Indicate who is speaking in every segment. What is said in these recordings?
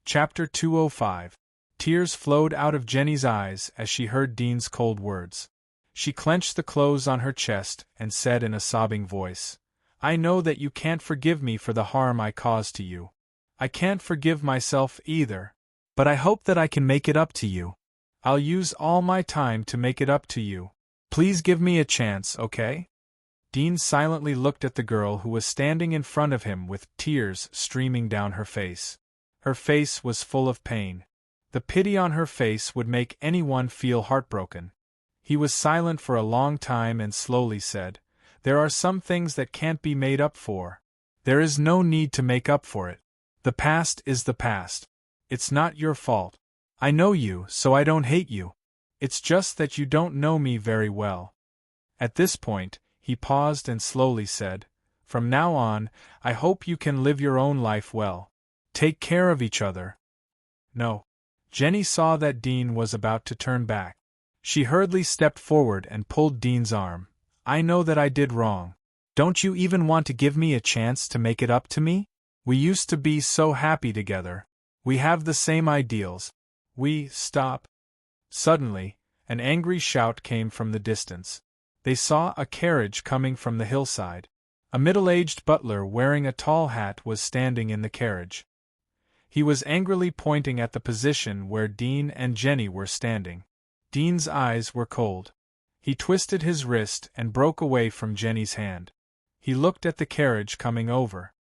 Speaker 1: Chapter 205. Tears flowed out of Jenny's eyes as she heard Dean's cold words. She clenched the clothes on her chest and said in a sobbing voice, "I know that you can't forgive me for the harm I caused to you. I can't forgive myself either. But I hope that I can make it up to you. I'll use all my time to make it up to you. Please give me a chance, okay?" Dean silently looked at the girl who was standing in front of him with tears streaming down her face. Her face was full of pain. The pity on her face would make anyone feel heartbroken. He was silent for a long time and slowly said, "There are some things that can't be made up for. There is no need to make up for it. The past is the past. It's not your fault. I know you, so I don't hate you. It's just that you don't know me very well." At this point, he paused and slowly said, "From now on, I hope you can live your own life well. Take care of each other." "No." Jenny saw that Dean was about to turn back. She hurriedly stepped forward and pulled Dean's arm. "I know that I did wrong. Don't you even want to give me a chance to make it up to me? We used to be so happy together. We have the same ideals. Stop." Suddenly, an angry shout came from the distance. They saw a carriage coming from the hillside. A middle-aged butler wearing a tall hat was standing in the carriage. He was angrily pointing at the position where Dean and Jenny were standing. Dean's eyes were cold. He twisted his wrist and broke away from Jenny's hand. He looked at the carriage coming over.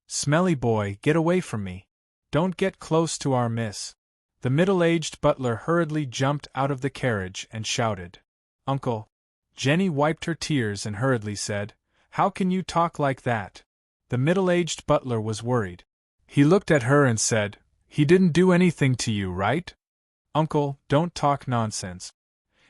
Speaker 1: "Smelly boy, get away from me. Don't get close to our miss." The middle-aged butler hurriedly jumped out of the carriage and shouted, "Uncle!" Jenny wiped her tears and hurriedly said, "How can you talk like that?" The middle-aged butler was worried. He looked at her and said, "He didn't do anything to you, right?" "Uncle, don't talk nonsense."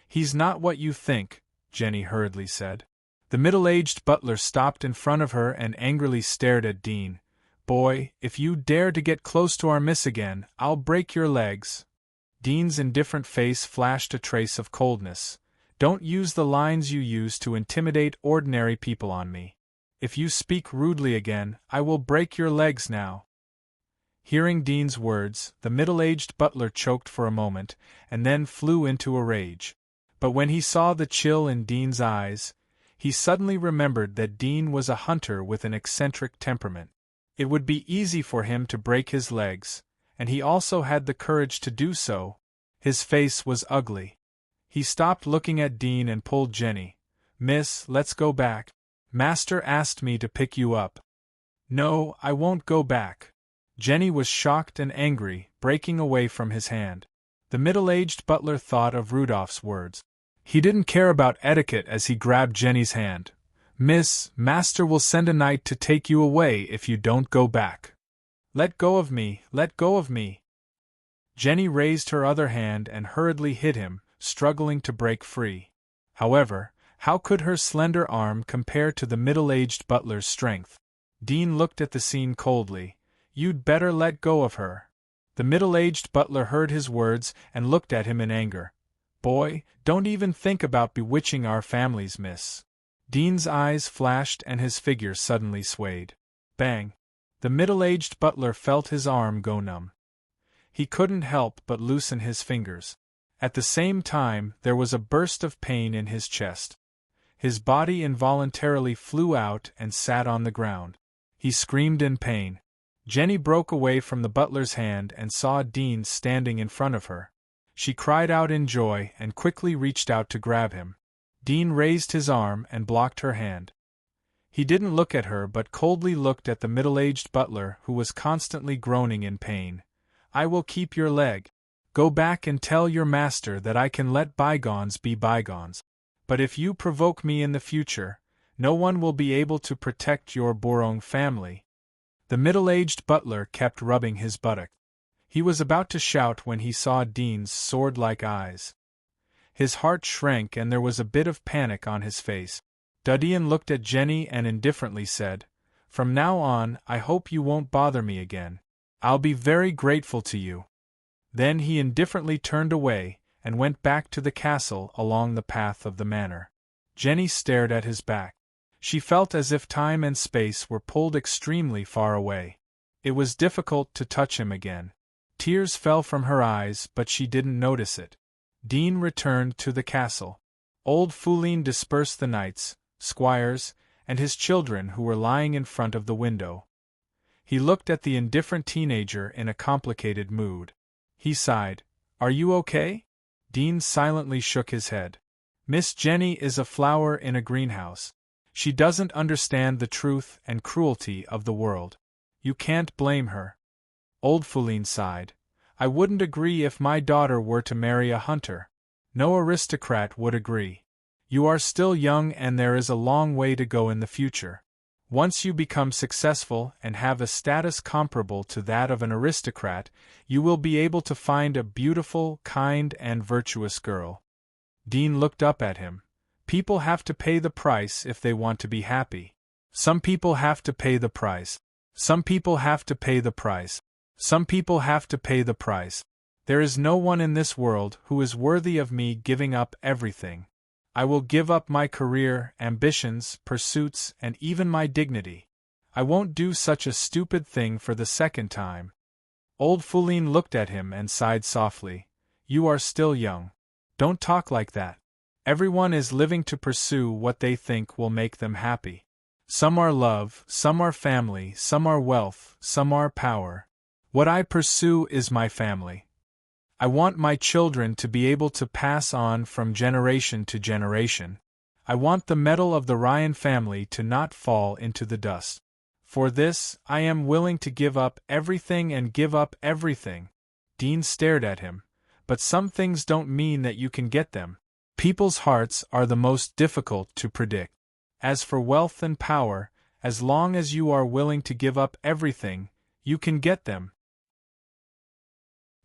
Speaker 1: "He's not what you think," Jenny hurriedly said. The middle-aged butler stopped in front of her and angrily stared at Dean. "Boy, if you dare to get close to our miss again, I'll break your legs." Dean's indifferent face flashed a trace of coldness. "Don't use the lines you use to intimidate ordinary people on me. If you speak rudely again, I will break your legs now." Hearing Dean's words, the middle-aged butler choked for a moment, and then flew into a rage. But when he saw the chill in Dean's eyes, he suddenly remembered that Dean was a hunter with an eccentric temperament. It would be easy for him to break his legs, and he also had the courage to do so. His face was ugly. He stopped looking at Dean and pulled Jenny. "Miss, let's go back. Master asked me to pick you up." "No, I won't go back." Jenny was shocked and angry, breaking away from his hand. The middle-aged butler thought of Rudolph's words. He didn't care about etiquette as he grabbed Jenny's hand. "Miss, Master will send a knight to take you away if you don't go back." "Let go of me, let go of me." Jenny raised her other hand and hurriedly hit him, struggling to break free. However, how could her slender arm compare to the middle-aged butler's strength? Dean looked at the scene coldly. "You'd better let go of her." The middle-aged butler heard his words and looked at him in anger. "Boy, don't even think about bewitching our families, miss." Dean's eyes flashed and his figure suddenly swayed. Bang! The middle-aged butler felt his arm go numb. He couldn't help but loosen his fingers. At the same time, there was a burst of pain in his chest. His body involuntarily flew out and sat on the ground. He screamed in pain. Jenny broke away from the butler's hand and saw Dean standing in front of her. She cried out in joy and quickly reached out to grab him. Dean raised his arm and blocked her hand. He didn't look at her but coldly looked at the middle-aged butler who was constantly groaning in pain. "I will keep your leg. Go back and tell your master that I can let bygones be bygones. But if you provoke me in the future, no one will be able to protect your Borong family." The middle-aged butler kept rubbing his buttock. He was about to shout when he saw Dean's sword-like eyes. His heart shrank and there was a bit of panic on his face. Dudian looked at Jenny and indifferently said, "From now on, I hope you won't bother me again. I'll be very grateful to you." Then he indifferently turned away and went back to the castle along the path of the manor. Jenny stared at his back. She felt as if time and space were pulled extremely far away. It was difficult to touch him again. Tears fell from her eyes, but she didn't notice it. Dean returned to the castle. Old Foulin dispersed the knights, squires, and his children who were lying in front of the window. He looked at the indifferent teenager in a complicated mood. He sighed. "Are you okay?" Dean silently shook his head. "Miss Jenny is a flower in a greenhouse. She doesn't understand the truth and cruelty of the world. You can't blame her." Old Foulin sighed. "I wouldn't agree if my daughter were to marry a hunter. No aristocrat would agree. You are still young and there is a long way to go in the future. Once you become successful and have a status comparable to that of an aristocrat, you will be able to find a beautiful, kind, and virtuous girl." Dean looked up at him. "People have to pay the price if they want to be happy. Some people have to pay the price. Some people have to pay the price. Some people have to pay the price. There is no one in this world who is worthy of me giving up everything. I will give up my career, ambitions, pursuits, and even my dignity. I won't do such a stupid thing for the second time." Old Foulin looked at him and sighed softly. "You are still young. Don't talk like that. Everyone is living to pursue what they think will make them happy. Some are love, some are family, some are wealth, some are power. What I pursue is my family. I want my children to be able to pass on from generation to generation. I want the metal of the Ryan family to not fall into the dust. For this, I am willing to give up everything and give up everything." Dean stared at him. "But some things don't mean that you can get them. People's hearts are the most difficult to predict. As for wealth and power, as long as you are willing to give up everything, you can get them."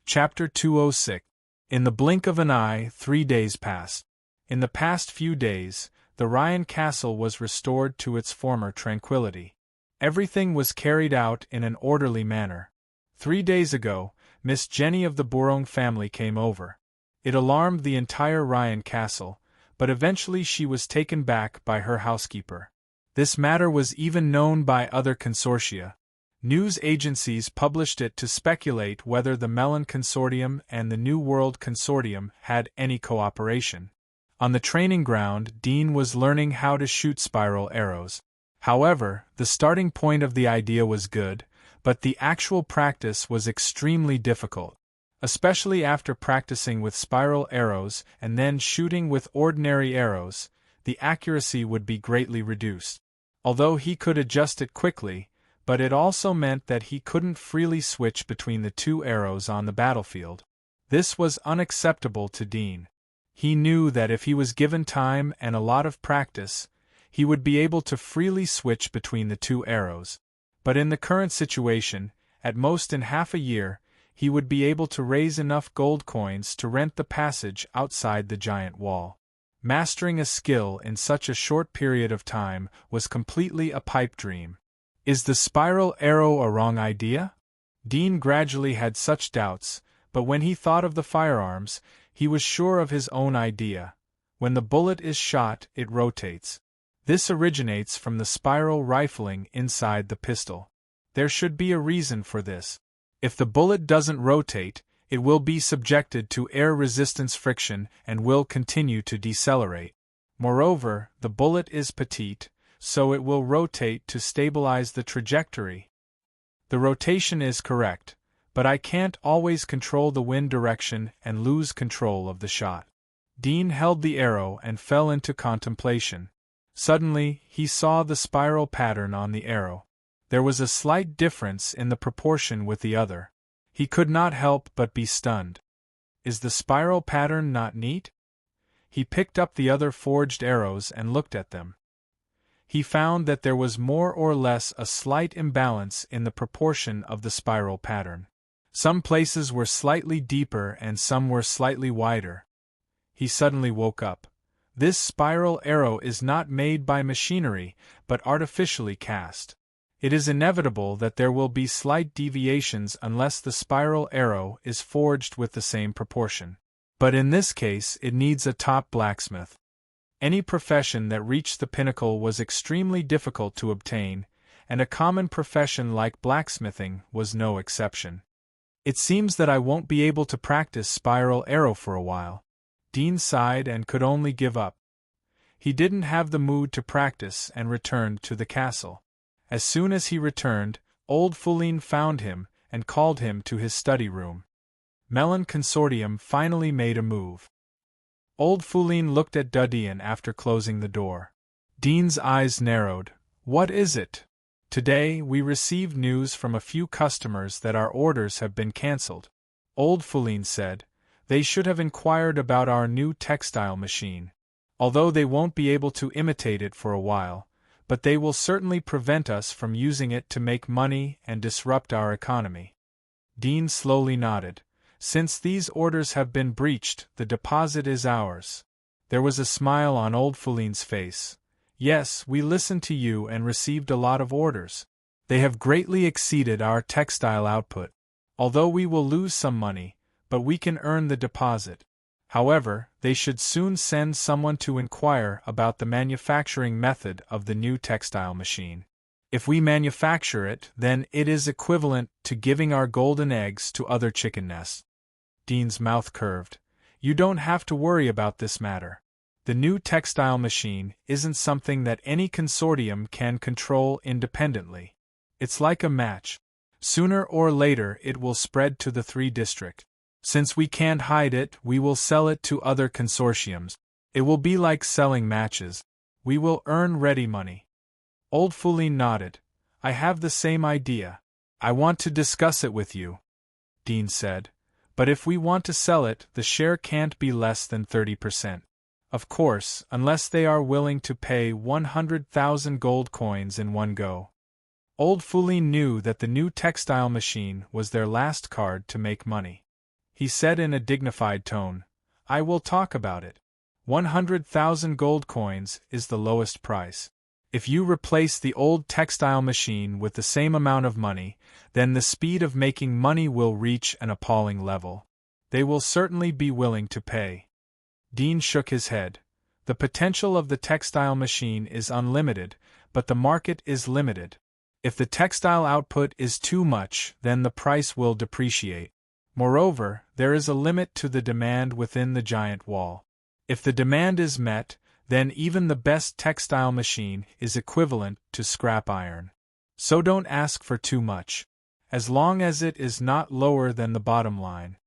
Speaker 1: Chapter 206. In the blink of an eye, 3 days passed. In the past few days, the Ryan castle was restored to its former tranquility. Everything was carried out in an orderly manner. 3 days ago, Miss Jenny of the Bourong family came over. It alarmed the entire Ryan castle, but eventually she was taken back by her housekeeper. This matter was even known by other consortia. News agencies published it to speculate whether the Mellon Consortium and the New World Consortium had any cooperation. On the training ground, Dean was learning how to shoot spiral arrows. However, the starting point of the idea was good, but the actual practice was extremely difficult. Especially after practicing with spiral arrows and then shooting with ordinary arrows, the accuracy would be greatly reduced. Although he could adjust it quickly, but it also meant that he couldn't freely switch between the two arrows on the battlefield. This was unacceptable to Dean. He knew that if he was given time and a lot of practice, he would be able to freely switch between the two arrows. But in the current situation, at most in half a year, he would be able to raise enough gold coins to rent the passage outside the giant wall. Mastering a skill in such a short period of time was completely a pipe dream. Is the spiral arrow a wrong idea? Dean gradually had such doubts, but when he thought of the firearms, he was sure of his own idea. When the bullet is shot, it rotates. This originates from the spiral rifling inside the pistol. There should be a reason for this. If the bullet doesn't rotate, it will be subjected to air resistance friction and will continue to decelerate. Moreover, the bullet is petite, so it will rotate to stabilize the trajectory. The rotation is correct, but I can't always control the wind direction and lose control of the shot. Dean held the arrow and fell into contemplation. Suddenly, he saw the spiral pattern on the arrow. There was a slight difference in the proportion with the other. He could not help but be stunned. Is the spiral pattern not neat? He picked up the other forged arrows and looked at them. He found that there was more or less a slight imbalance in the proportion of the spiral pattern. Some places were slightly deeper and some were slightly wider. He suddenly woke up. This spiral arrow is not made by machinery, but artificially cast. It is inevitable that there will be slight deviations unless the spiral arrow is forged with the same proportion. But in this case it needs a top blacksmith. Any profession that reached the pinnacle was extremely difficult to obtain, and a common profession like blacksmithing was no exception. It seems that I won't be able to practice spiral arrow for a while. Dean sighed and could only give up. He didn't have the mood to practice and returned to the castle. As soon as he returned, old Fourline found him and called him to his study room. Melon Consortium finally made a move. Old Fourline looked at Dudeen after closing the door. Dean's eyes narrowed. What is it? Today we received news from a few customers that our orders have been cancelled. Old Fourline said. They should have inquired about our new textile machine. Although they won't be able to imitate it for a while, but they will certainly prevent us from using it to make money and disrupt our economy. Dean slowly nodded. Since these orders have been breached, the deposit is ours. There was a smile on old Fourline's face. Yes, we listened to you and received a lot of orders. They have greatly exceeded our textile output. Although we will lose some money, but we can earn the deposit. However, they should soon send someone to inquire about the manufacturing method of the new textile machine. If we manufacture it, then it is equivalent to giving our golden eggs to other chicken nests. Dean's mouth curved. You don't have to worry about this matter. The new textile machine isn't something that any consortium can control independently. It's like a match. Sooner or later it will spread to the 3 districts. Since we can't hide it, we will sell it to other consortiums. It will be like selling matches. We will earn ready money. Old Fourline nodded. I have the same idea. I want to discuss it with you, Dean said. But if we want to sell it, the share can't be less than 30%. Of course, unless they are willing to pay 100,000 gold coins in one go. Old Fourline knew that the new textile machine was their last card to make money. He said in a dignified tone, I will talk about it. 100,000 gold coins is the lowest price. If you replace the old textile machine with the same amount of money, then the speed of making money will reach an appalling level. They will certainly be willing to pay. Dean shook his head. The potential of the textile machine is unlimited, but the market is limited. If the textile output is too much, then the price will depreciate. Moreover, there is a limit to the demand within the giant wall. If the demand is met, then even the best textile machine is equivalent to scrap iron. So don't ask for too much, as long as it is not lower than the bottom line.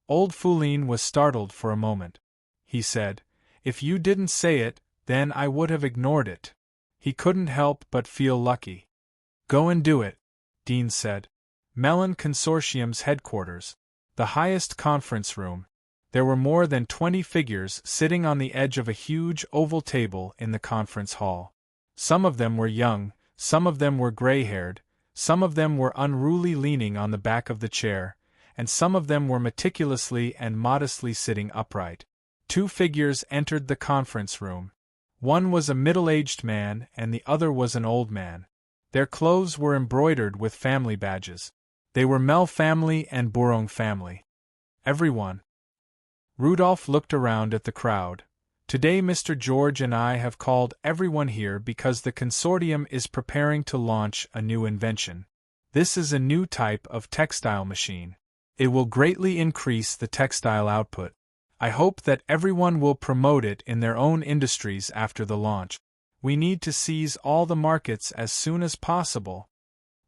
Speaker 1: Old Fourline was startled for a moment. He said, If you didn't say it, then I would have ignored it. He couldn't help but feel lucky. Go and do it, Dean said. Melon Consortium's headquarters. The highest conference room. There were more than 20 figures sitting on the edge of a huge oval table in the conference hall. Some of them were young, some of them were gray-haired, some of them were unruly leaning on the back of the chair, and some of them were meticulously and modestly sitting upright. 2 figures entered the conference room. One was a middle-aged man and the other was an old man. Their clothes were embroidered with family badges. They were Mel family and Bourong family. Everyone. Rudolph looked around at the crowd. Today Mr. George and I have called everyone here because the consortium is preparing to launch a new invention. This is a new type of textile machine. It will greatly increase the textile output. I hope that everyone will promote it in their own industries after the launch. We need to seize all the markets as soon as possible.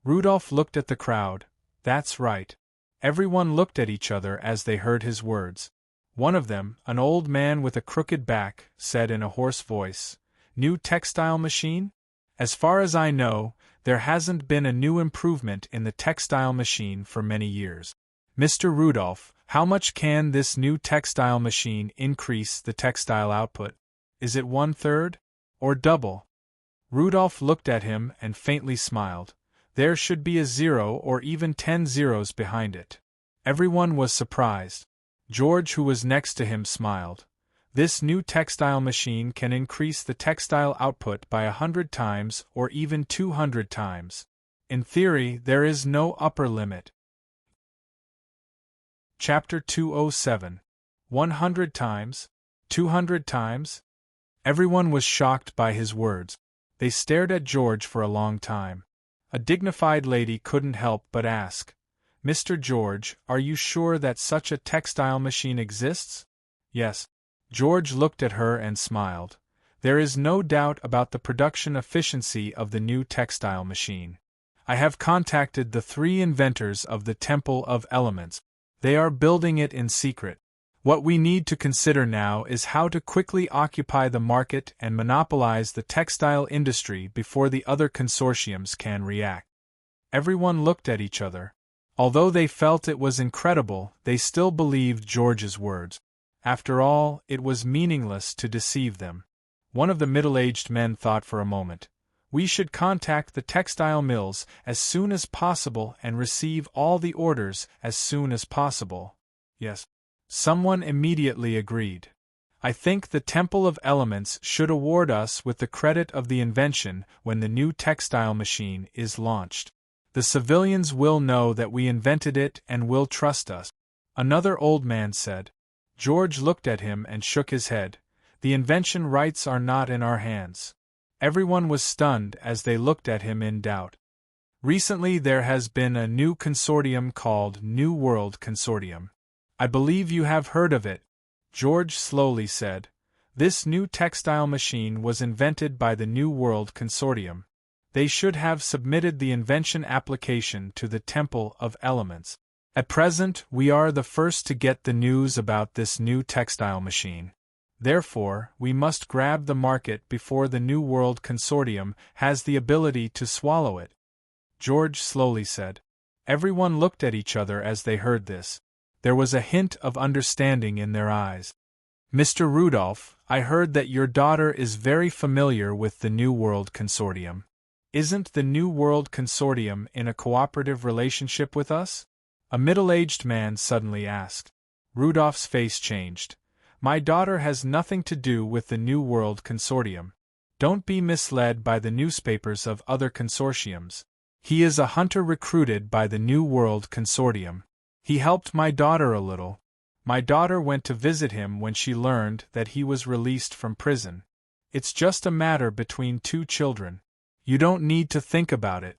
Speaker 1: Rudolph looked at the crowd. That's right. Everyone looked at each other as they heard his words. One of them, an old man with a crooked back, said in a hoarse voice, New textile machine? As far as I know, there hasn't been a new improvement in the textile machine for many years. Mr. Rudolph, how much can this new textile machine increase the textile output? Is it 1/3? Or double? Rudolph looked at him and faintly smiled. There should be a 0 or even 10 zeros behind it. Everyone was surprised. George, who was next to him, smiled. This new textile machine can increase the textile output by 100 times or even 200 times. In theory, there is no upper limit. Chapter 207. 100 times? 200 times? Everyone was shocked by his words. They stared at George for a long time. A dignified lady couldn't help but ask, Mr. George, are you sure that such a textile machine exists? Yes. George looked at her and smiled. There is no doubt about the production efficiency of the new textile machine. I have contacted the 3 inventors of the Temple of Elements. They are building it in secret. What we need to consider now is how to quickly occupy the market and monopolize the textile industry before the other consortiums can react. Everyone looked at each other. Although they felt it was incredible, they still believed George's words. After all, it was meaningless to deceive them. One of the middle-aged men thought for a moment. We should contact the textile mills as soon as possible and receive all the orders as soon as possible. Yes. Someone immediately agreed. I think the Temple of Elements should award us with the credit of the invention when the new textile machine is launched. The civilians will know that we invented it and will trust us. Another old man said. George looked at him and shook his head. The invention rights are not in our hands. Everyone was stunned as they looked at him in doubt. Recently there has been a new consortium called New World Consortium. I believe you have heard of it, George slowly said. This new textile machine was invented by the New World Consortium. They should have submitted the invention application to the Temple of Elements. At present, we are the first to get the news about this new textile machine. Therefore, we must grab the market before the New World Consortium has the ability to swallow it. George slowly said. Everyone looked at each other as they heard this. There was a hint of understanding in their eyes. Mr. Rudolph, I heard that your daughter is very familiar with the New World Consortium. Isn't the New World Consortium in a cooperative relationship with us? A middle-aged man suddenly asked. Rudolph's face changed. My daughter has nothing to do with the New World Consortium. Don't be misled by the newspapers of other consortiums. He is a hunter recruited by the New World Consortium. He helped my daughter a little. My daughter went to visit him when she learned that he was released from prison. It's just a matter between 2 children. You don't need to think about it.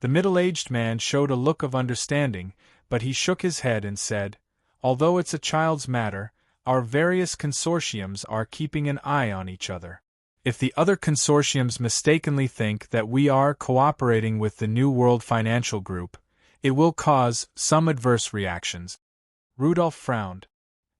Speaker 1: The middle-aged man showed a look of understanding, but he shook his head and said, although it's a child's matter, our various consortiums are keeping an eye on each other. If the other consortiums mistakenly think that we are cooperating with the New World Financial Group, it will cause some adverse reactions. Rudolph frowned.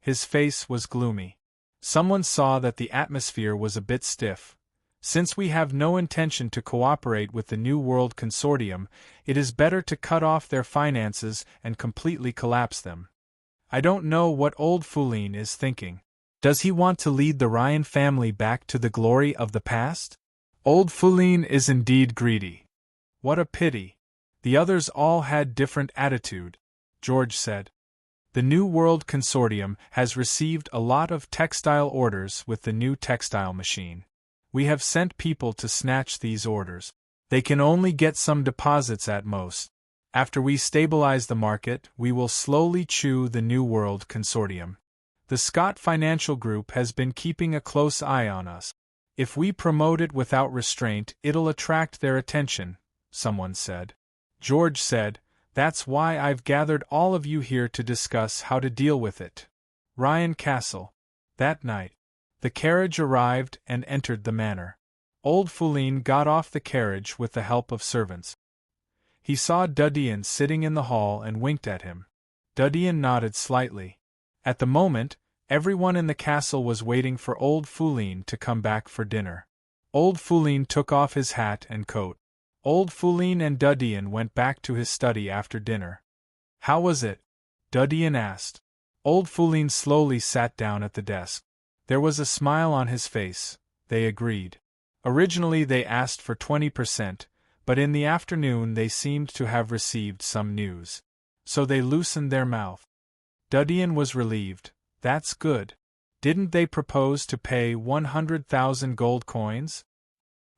Speaker 1: His face was gloomy. Someone saw that the atmosphere was a bit stiff. Since we have no intention to cooperate with the New World Consortium, it is better to cut off their finances and completely collapse them. I don't know what old Foulin is thinking. Does he want to lead the Ryan family back to the glory of the past? Old Foulin is indeed greedy. What a pity. The others all had different attitude, George said. The New World Consortium has received a lot of textile orders with the new textile machine. We have sent people to snatch these orders. They can only get some deposits at most. After we stabilize the market, we will slowly chew the New World Consortium. The Scott Financial Group has been keeping a close eye on us. If we promote it without restraint, it'll attract their attention, someone said. George said, that's why I've gathered all of you here to discuss how to deal with it. Ryan Castle. That night, the carriage arrived and entered the manor. Old Foulin got off the carriage with the help of servants. He saw Dudien sitting in the hall and winked at him. Dudien nodded slightly. At the moment, everyone in the castle was waiting for Old Foulin to come back for dinner. Old Foulin took off his hat and coat. Old Foulin and Dudien went back to his study after dinner. How was it? Dudien asked. Old Foulin slowly sat down at the desk. There was a smile on his face. They agreed. Originally they asked for 20%, but in the afternoon they seemed to have received some news. So they loosened their mouth. Dudien was relieved. That's good. Didn't they propose to pay 100,000 gold coins?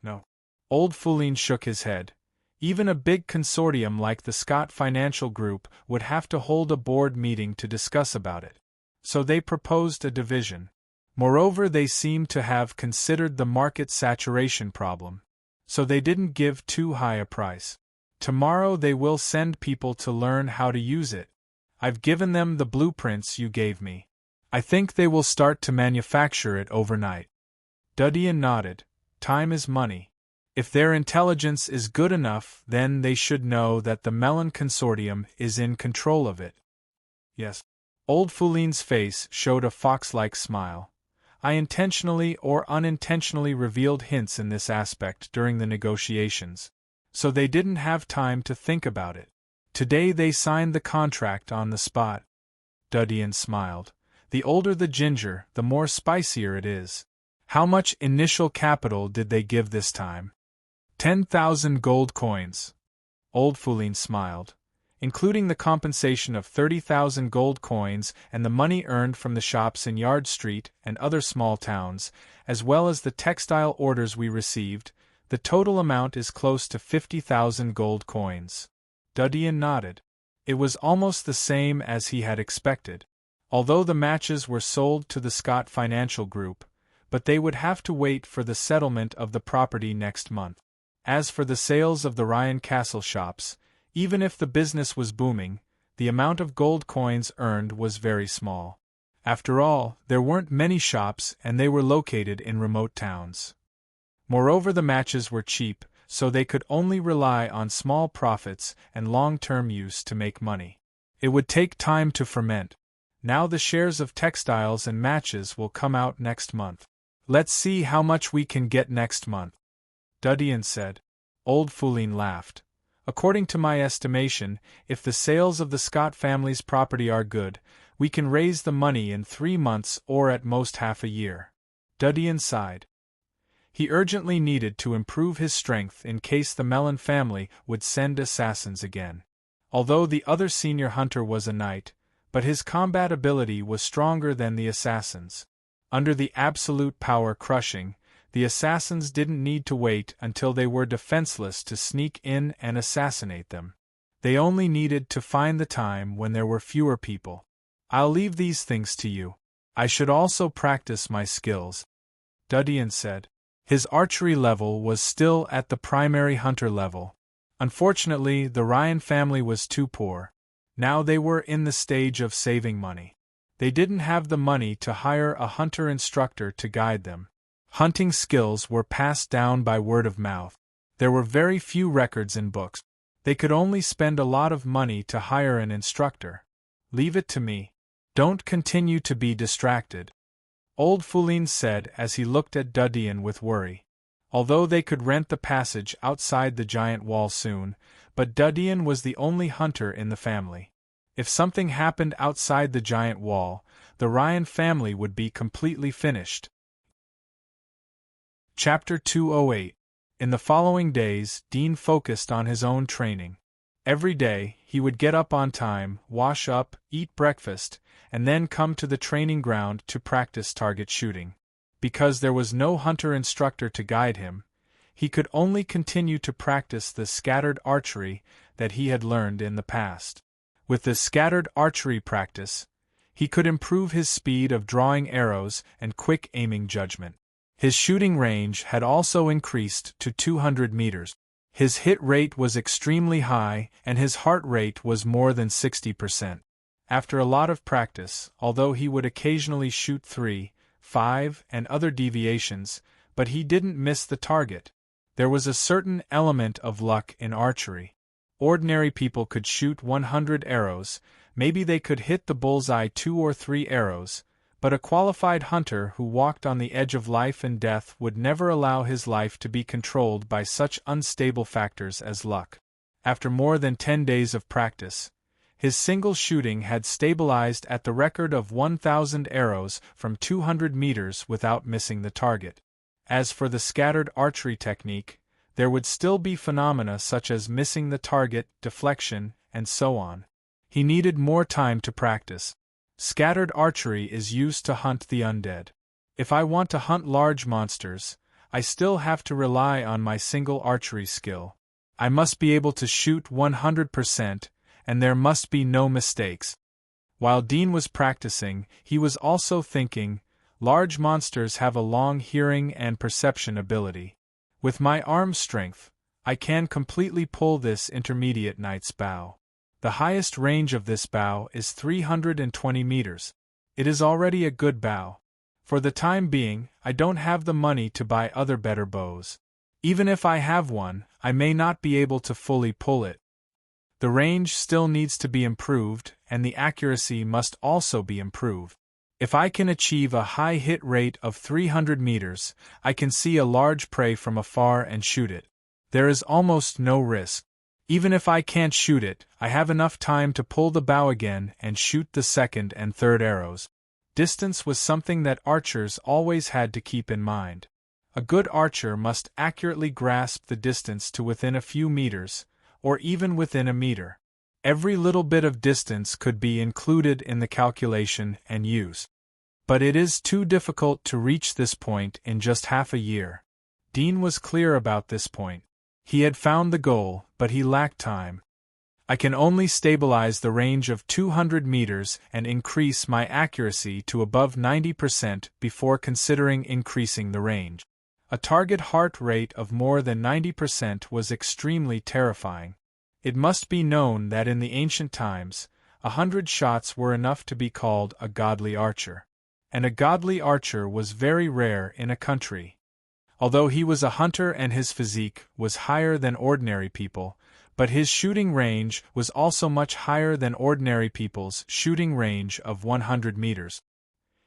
Speaker 1: No. Old Foulin shook his head. Even a big consortium like the Scott Financial Group would have to hold a board meeting to discuss about it. So they proposed a division. Moreover, they seemed to have considered the market saturation problem. So they didn't give too high a price. Tomorrow they will send people to learn how to use it. I've given them the blueprints you gave me. I think they will start to manufacture it overnight. Dudian nodded. Time is money. If their intelligence is good enough, then they should know that the Melon Consortium is in control of it. Yes. Old Fouline's face showed a fox-like smile. I intentionally or unintentionally revealed hints in this aspect during the negotiations, so they didn't have time to think about it. Today they signed the contract on the spot. Dudian smiled. The older the ginger, the more spicier it is. How much initial capital did they give this time? 10,000 gold coins. Old Fouline smiled. Including the compensation of 30,000 gold coins and the money earned from the shops in Yard Street and other small towns, as well as the textile orders we received, the total amount is close to 50,000 gold coins. Dudian nodded. It was almost the same as he had expected. Although the matches were sold to the Scott Financial Group, but they would have to wait for the settlement of the property next month. As for the sales of the Ryan Castle shops, even if the business was booming, the amount of gold coins earned was very small. After all, there weren't many shops and they were located in remote towns. Moreover, the matches were cheap, so they could only rely on small profits and long-term use to make money. It would take time to ferment. Now the shares of textiles and matches will come out next month. Let's see how much we can get next month. Dudian said. Old Fouline laughed. According to my estimation, if the sales of the Scott family's property are good, we can raise the money in 3 months or at most half a year. Dudian sighed. He urgently needed to improve his strength in case the Melon family would send assassins again. Although the other senior hunter was a knight, but his combat ability was stronger than the assassins. Under the absolute power crushing, the assassins didn't need to wait until they were defenseless to sneak in and assassinate them. They only needed to find the time when there were fewer people. I'll leave these things to you. I should also practice my skills, Dudian said. His archery level was still at the primary hunter level. Unfortunately, the Ryan family was too poor. Now they were in the stage of saving money. They didn't have the money to hire a hunter instructor to guide them. Hunting skills were passed down by word of mouth. There were very few records in books. They could only spend a lot of money to hire an instructor. Leave it to me. Don't continue to be distracted, Old Fouline said as he looked at Dudian with worry. Although they could rent the passage outside the giant wall soon, but Dudian was the only hunter in the family. If something happened outside the giant wall, the Ryan family would be completely finished. Chapter 208. In the following days, Dean focused on his own training. Every day, he would get up on time, wash up, eat breakfast, and then come to the training ground to practice target shooting. Because there was no hunter instructor to guide him, he could only continue to practice the scattered archery that he had learned in the past. With this scattered archery practice, he could improve his speed of drawing arrows and quick aiming judgment. His shooting range had also increased to 200 meters. His hit rate was extremely high, and his heart rate was more than 60%. After a lot of practice, although he would occasionally shoot 3, 5, and other deviations, but he didn't miss the target. There was a certain element of luck in archery. Ordinary people could shoot 100 arrows, maybe they could hit the bullseye 2 or 3 arrows, but a qualified hunter who walked on the edge of life and death would never allow his life to be controlled by such unstable factors as luck. After more than 10 days of practice, his single shooting had stabilized at the record of 1,000 arrows from 200 meters without missing the target. As for the scattered archery technique, there would still be phenomena such as missing the target, deflection, and so on. He needed more time to practice. Scattered archery is used to hunt the undead. If I want to hunt large monsters, I still have to rely on my single archery skill. I must be able to shoot 100%, and there must be no mistakes. While Dean was practicing, he was also thinking, large monsters have a long hearing and perception ability. With my arm strength, I can completely pull this intermediate knight's bow. The highest range of this bow is 320 meters. It is already a good bow. For the time being, I don't have the money to buy other better bows. Even if I have one, I may not be able to fully pull it. The range still needs to be improved, and the accuracy must also be improved. If I can achieve a high hit rate of 300 meters, I can see a large prey from afar and shoot it. There is almost no risk. Even if I can't shoot it, I have enough time to pull the bow again and shoot the second and third arrows. Distance was something that archers always had to keep in mind. A good archer must accurately grasp the distance to within a few meters, or even within a meter. Every little bit of distance could be included in the calculation and use. But it is too difficult to reach this point in just half a year. Dean was clear about this point. He had found the goal, but he lacked time. I can only stabilize the range of 200 meters and increase my accuracy to above 90% before considering increasing the range. A target heart rate of more than 90% was extremely terrifying. It must be known that in the ancient times, 100 shots were enough to be called a godly archer. And a godly archer was very rare in a country. Although he was a hunter and his physique was higher than ordinary people, but his shooting range was also much higher than ordinary people's shooting range of 100 meters.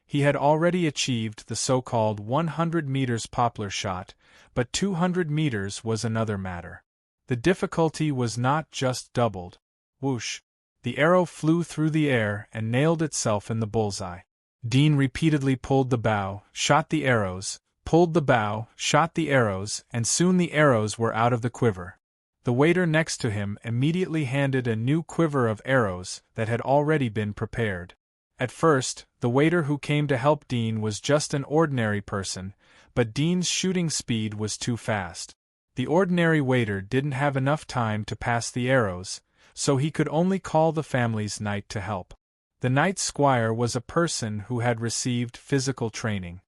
Speaker 1: He had already achieved the so-called 100 meters poplar shot, but 200 meters was another matter. The difficulty was not just doubled. Whoosh! The arrow flew through the air and nailed itself in the bullseye. Dean repeatedly pulled the bow, shot the arrows, pulled the bow, shot the arrows, and soon the arrows were out of the quiver. The waiter next to him immediately handed a new quiver of arrows that had already been prepared. At first, the waiter who came to help Dean was just an ordinary person, but Dean's shooting speed was too fast. The ordinary waiter didn't have enough time to pass the arrows, so he could only call the family's knight to help. The knight's squire was a person who had received physical training.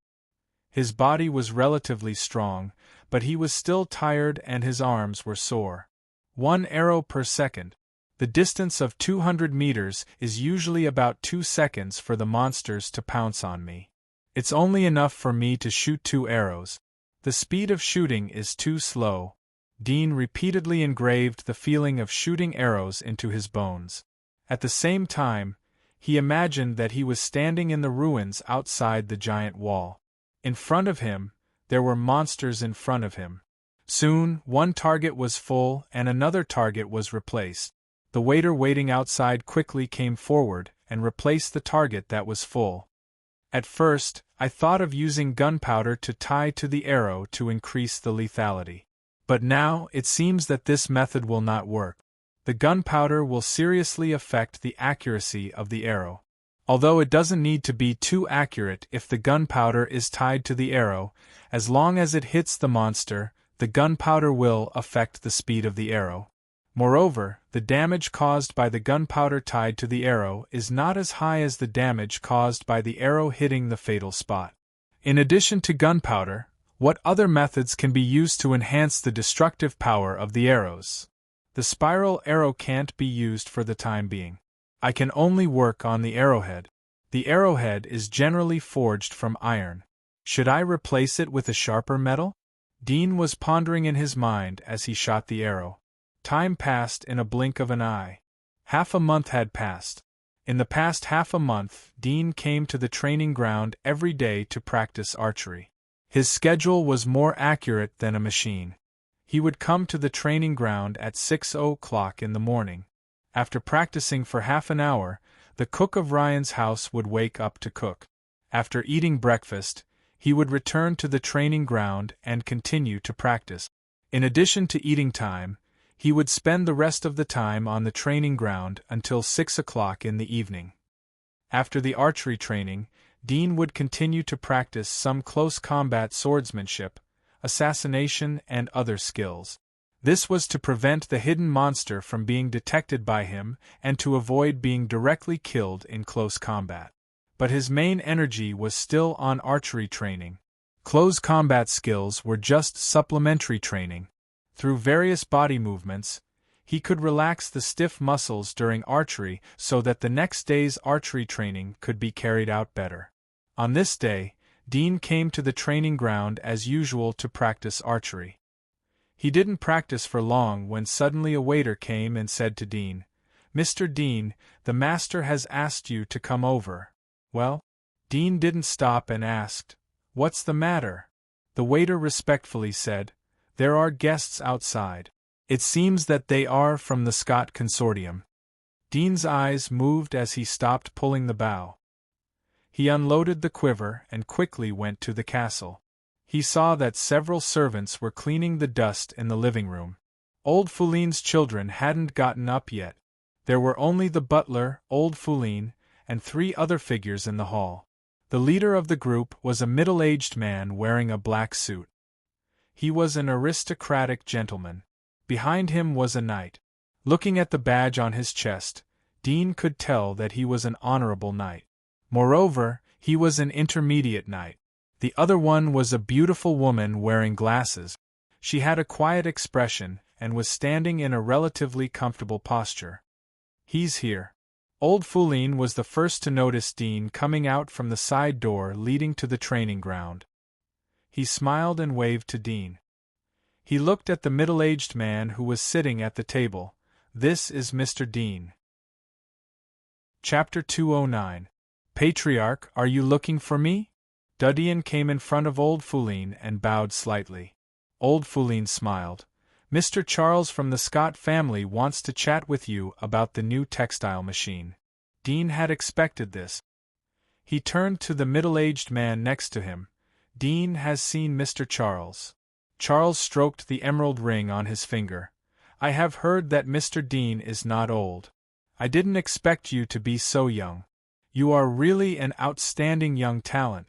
Speaker 1: His body was relatively strong, but he was still tired and his arms were sore. 1 arrow per second. The distance of 200 meters is usually about 2 seconds for the monsters to pounce on me. It's only enough for me to shoot 2 arrows. The speed of shooting is too slow. Dean repeatedly engraved the feeling of shooting arrows into his bones. At the same time, he imagined that he was standing in the ruins outside the giant wall. In front of him, there were monsters in front of him. Soon, one target was full and another target was replaced. The waiter waiting outside quickly came forward and replaced the target that was full. At first, I thought of using gunpowder to tie to the arrow to increase the lethality. But now, it seems that this method will not work. The gunpowder will seriously affect the accuracy of the arrow. Although it doesn't need to be too accurate if the gunpowder is tied to the arrow, as long as it hits the monster, the gunpowder will affect the speed of the arrow. Moreover, the damage caused by the gunpowder tied to the arrow is not as high as the damage caused by the arrow hitting the fatal spot. In addition to gunpowder, what other methods can be used to enhance the destructive power of the arrows? The spiral arrow can't be used for the time being. I can only work on the arrowhead. The arrowhead is generally forged from iron. Should I replace it with a sharper metal? Dean was pondering in his mind as he shot the arrow. Time passed in a blink of an eye. Half a month had passed. In the past half a month, Dean came to the training ground every day to practice archery. His schedule was more accurate than a machine. He would come to the training ground at 6 o'clock in the morning. After practicing for half an hour, the cook of Ryan's house would wake up to cook. After eating breakfast, he would return to the training ground and continue to practice. In addition to eating time, he would spend the rest of the time on the training ground until 6 o'clock in the evening. After the archery training, Dean would continue to practice some close combat swordsmanship, assassination, and other skills. This was to prevent the hidden monster from being detected by him and to avoid being directly killed in close combat. But his main energy was still on archery training. Close combat skills were just supplementary training. Through various body movements, he could relax the stiff muscles during archery so that the next day's archery training could be carried out better. On this day, Dean came to the training ground as usual to practice archery. He didn't practice for long when suddenly a waiter came and said to Dean, "Mr. Dean, the master has asked you to come over." Well? Dean didn't stop and asked, "What's the matter?" The waiter respectfully said, "There are guests outside. It seems that they are from the Scott Consortium." Dean's eyes moved as he stopped pulling the bow. He unloaded the quiver and quickly went to the castle. He saw that several servants were cleaning the dust in the living room. Old Fouline's children hadn't gotten up yet. There were only the butler, old Fouline, and 3 other figures in the hall. The leader of the group was a middle-aged man wearing a black suit. He was an aristocratic gentleman. Behind him was a knight. Looking at the badge on his chest, Dean could tell that he was an honorable knight. Moreover, he was an intermediate knight. The other one was a beautiful woman wearing glasses. She had a quiet expression and was standing in a relatively comfortable posture. "He's here." Old Fouline was the first to notice Dean coming out from the side door leading to the training ground. He smiled and waved to Dean. He looked at the middle-aged man who was sitting at the table. "This is Mr. Dean." Chapter 209. "Patriarch, are you looking for me?" Dudien came in front of old Fouline and bowed slightly. Old Fouline smiled. "Mr. Charles from the Scott family wants to chat with you about the new textile machine." Dean had expected this. He turned to the middle-aged man next to him. "Dean has seen Mr. Charles." Charles stroked the emerald ring on his finger. "I have heard that Mr. Dean is not old. I didn't expect you to be so young. You are really an outstanding young talent."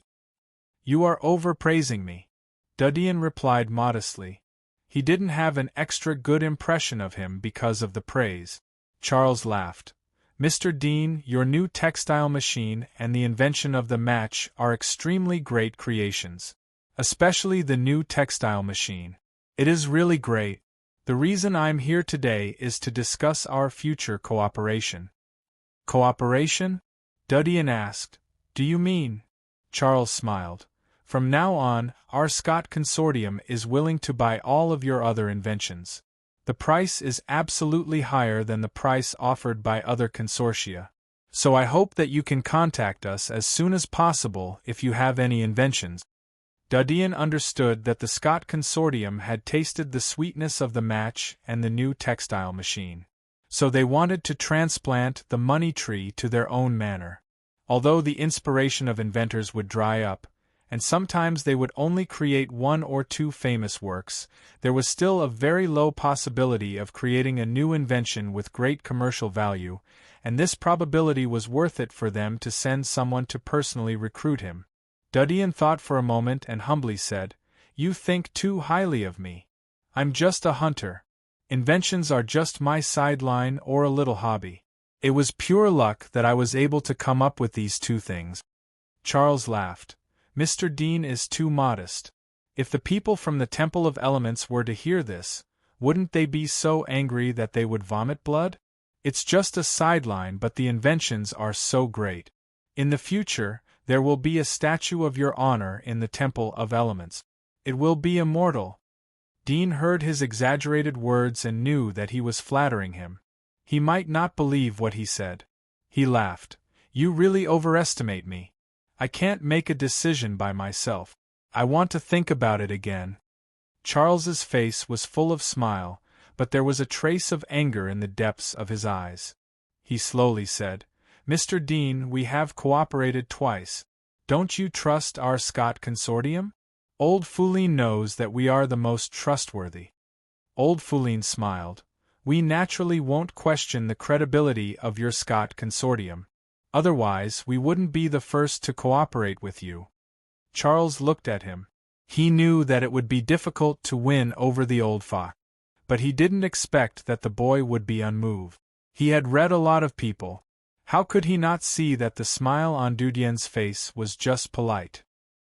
Speaker 1: "You are overpraising me," Dudien replied modestly. He didn't have an extra good impression of him because of the praise. Charles laughed. "Mr. Dean, your new textile machine and the invention of the match are extremely great creations. Especially the new textile machine. It is really great. The reason I'm here today is to discuss our future cooperation." "Cooperation?" Dudien asked. "Do you mean?" Charles smiled. "From now on, our Scott Consortium is willing to buy all of your other inventions. The price is absolutely higher than the price offered by other consortia. So I hope that you can contact us as soon as possible if you have any inventions." Dudien understood that the Scott Consortium had tasted the sweetness of the match and the new textile machine. So they wanted to transplant the money tree to their own manner. Although the inspiration of inventors would dry up, and sometimes they would only create 1 or 2 famous works, there was still a very low possibility of creating a new invention with great commercial value, and this probability was worth it for them to send someone to personally recruit him. Dudien thought for a moment and humbly said, "You think too highly of me. I'm just a hunter. Inventions are just my sideline or a little hobby. It was pure luck that I was able to come up with these 2 things." Charles laughed. "Mr. Dean is too modest. If the people from the Temple of Elements were to hear this, wouldn't they be so angry that they would vomit blood? It's just a sideline, but the inventions are so great. In the future, there will be a statue of your honor in the Temple of Elements. It will be immortal." Dean heard his exaggerated words and knew that he was flattering him. He might not believe what he said. He laughed. "You really overestimate me. I can't make a decision by myself. I want to think about it again." Charles's face was full of smile, but there was a trace of anger in the depths of his eyes. He slowly said, "Mr. Dean, we have cooperated twice. Don't you trust our Scott Consortium? Old Fouline knows that we are the most trustworthy." Old Fouline smiled. "We naturally won't question the credibility of your Scott Consortium. Otherwise, we wouldn't be the first to cooperate with you." Charles looked at him. He knew that it would be difficult to win over the old fox, but he didn't expect that the boy would be unmoved. He had read a lot of people. How could he not see that the smile on Dudien's face was just polite?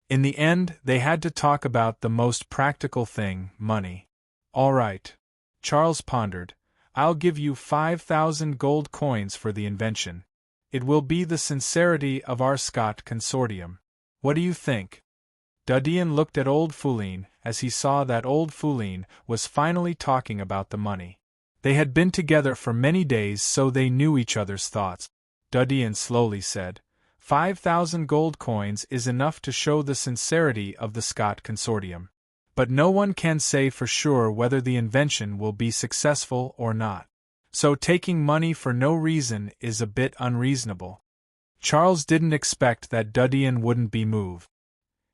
Speaker 1: In the end, they had to talk about the most practical thing, money. All right. Charles pondered. I'll give you 5,000 gold coins for the invention. It will be the sincerity of our Scott consortium. What do you think? Duddian looked at old Foulin as he saw that old Foulin was finally talking about the money. They had been together for many days, so they knew each other's thoughts. Duddian slowly said, 5,000 gold coins is enough to show the sincerity of the Scott consortium. But no one can say for sure whether the invention will be successful or not. So taking money for no reason is a bit unreasonable. Charles didn't expect that Duddian wouldn't be moved.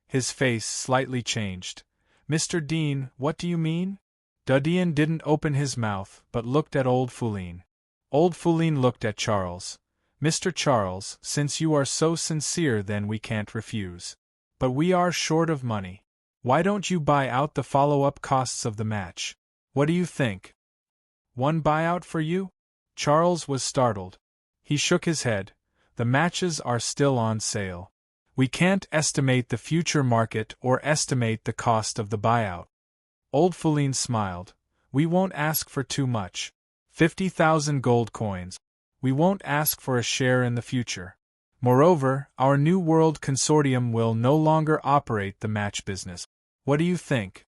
Speaker 1: His face slightly changed. Mr. Dean, what do you mean? Duddian didn't open his mouth, but looked at old Foulin. Old Foulin looked at Charles. Mr. Charles, since you are so sincere, then we can't refuse. But we are short of money. Why don't you buy out the follow-up costs of the match? What do you think? One buyout for you? Charles was startled. He shook his head. The matches are still on sale. We can't estimate the future market or estimate the cost of the buyout. Old Foulin smiled. We won't ask for too much. 50,000 gold coins. We won't ask for a share in the future. Moreover, our New World Consortium will no longer operate the match business. What do you think?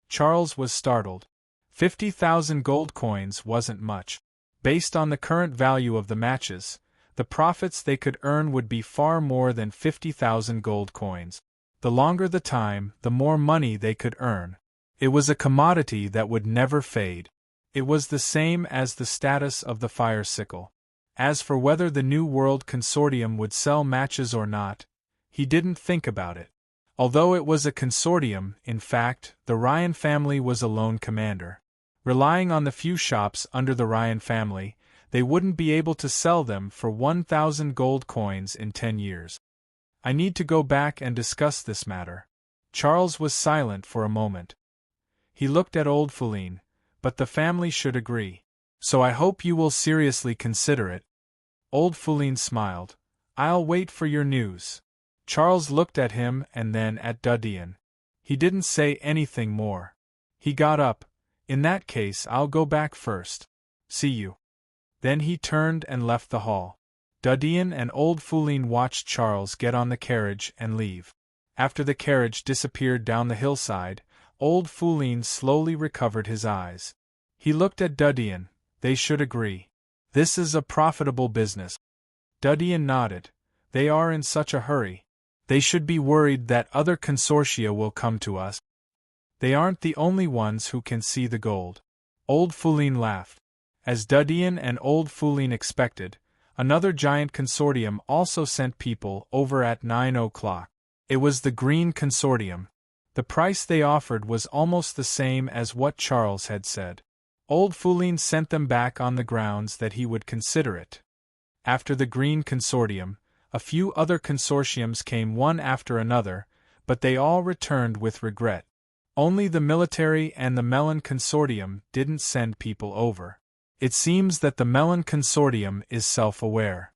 Speaker 1: Charles was startled. 50,000 gold coins wasn't much. Based on the current value of the matches, the profits they could earn would be far more than 50,000 gold coins. The longer the time, the more money they could earn. It was a commodity that would never fade. It was the same as the status of the fire sickle. As for whether the New World Consortium would sell matches or not, he didn't think about it. Although it was a consortium, in fact, the Ryan family was a lone commander. Relying on the few shops under the Ryan family, they wouldn't be able to sell them for 1,000 gold coins in 10 years. I need to go back and discuss this matter. Charles was silent for a moment. He looked at old Foulin. But the family should agree. So I hope you will seriously consider it. Old Foulin smiled. I'll wait for your news. Charles looked at him and then at Duddian. He didn't say anything more. He got up. In that case, I'll go back first. See you. Then he turned and left the hall. Duddian and old Foulin watched Charles get on the carriage and leave. After the carriage disappeared down the hillside, old Foulin slowly recovered his eyes. He looked at Duddian. They should agree. This is a profitable business. Duddian nodded. They are in such a hurry. They should be worried that other consortia will come to us. They aren't the only ones who can see the gold. Old Foulin laughed. As Duddian and old Foulin expected, another giant consortium also sent people over at 9 o'clock. It was the Green Consortium. The price they offered was almost the same as what Charles had said. Old Foulin sent them back on the grounds that he would consider it. After the Green Consortium, a few other consortiums came one after another, but they all returned with regret. Only the Military and the Melon Consortium didn't send people over. It seems that the Melon Consortium is self-aware.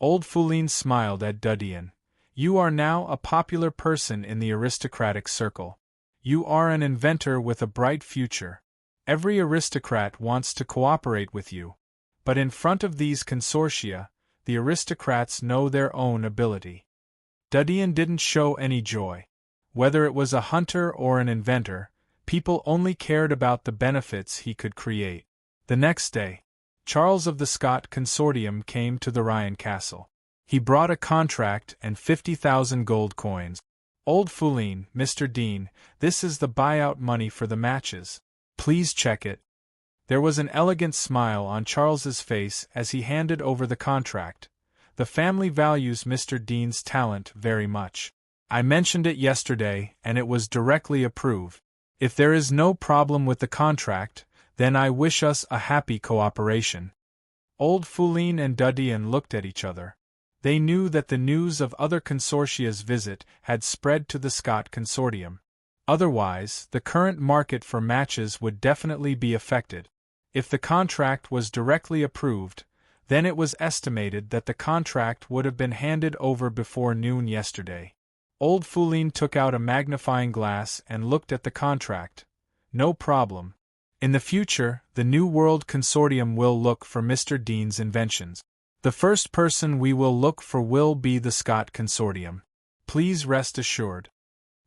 Speaker 1: Old Foulin smiled at Duddian. You are now a popular person in the aristocratic circle. You are an inventor with a bright future. Every aristocrat wants to cooperate with you. But in front of these consortia, the aristocrats know their own ability. Duddian didn't show any joy. Whether it was a hunter or an inventor, people only cared about the benefits he could create. The next day, Charles of the Scott Consortium came to the Ryan Castle. He brought a contract and 50,000 gold coins. Old Foulin, Mr. Dean, this is the buyout money for the matches. Please check it. There was an elegant smile on Charles's face as he handed over the contract. The family values Mr. Dean's talent very much. I mentioned it yesterday, and it was directly approved. If there is no problem with the contract, then I wish us a happy cooperation. Old Foulin and Duddian looked at each other. They knew that the news of other consortia's visit had spread to the Scott Consortium. Otherwise, the current market for matches would definitely be affected. If the contract was directly approved, then it was estimated that the contract would have been handed over before noon yesterday. Old Foulin took out a magnifying glass and looked at the contract. No problem. In the future, the New World Consortium will look for Mr. Dean's inventions. The first person we will look for will be the Scott Consortium. Please rest assured.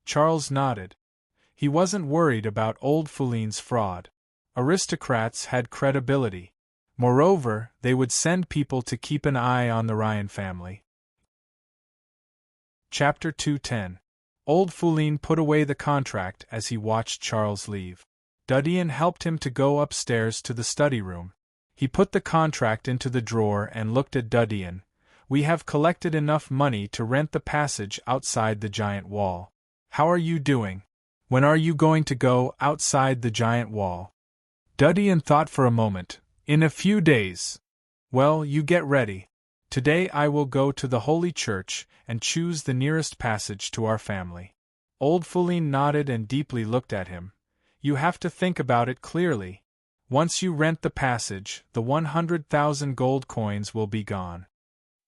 Speaker 1: Charles nodded. He wasn't worried about old Fouline's fraud. Aristocrats had credibility. Moreover, they would send people to keep an eye on the Ryan family. Chapter 210. Old Fouline put away the contract as he watched Charles leave. Dudien helped him to go upstairs to the study room. He put the contract into the drawer and looked at Dudien. We have collected enough money to rent the passage outside the giant wall. How are you doing? When are you going to go outside the giant wall? Dudien thought for a moment. In a few days. Well, you get ready. Today I will go to the Holy Church and choose the nearest passage to our family. Old Fouline nodded and deeply looked at him. You have to think about it clearly. Once you rent the passage, the 100,000 gold coins will be gone.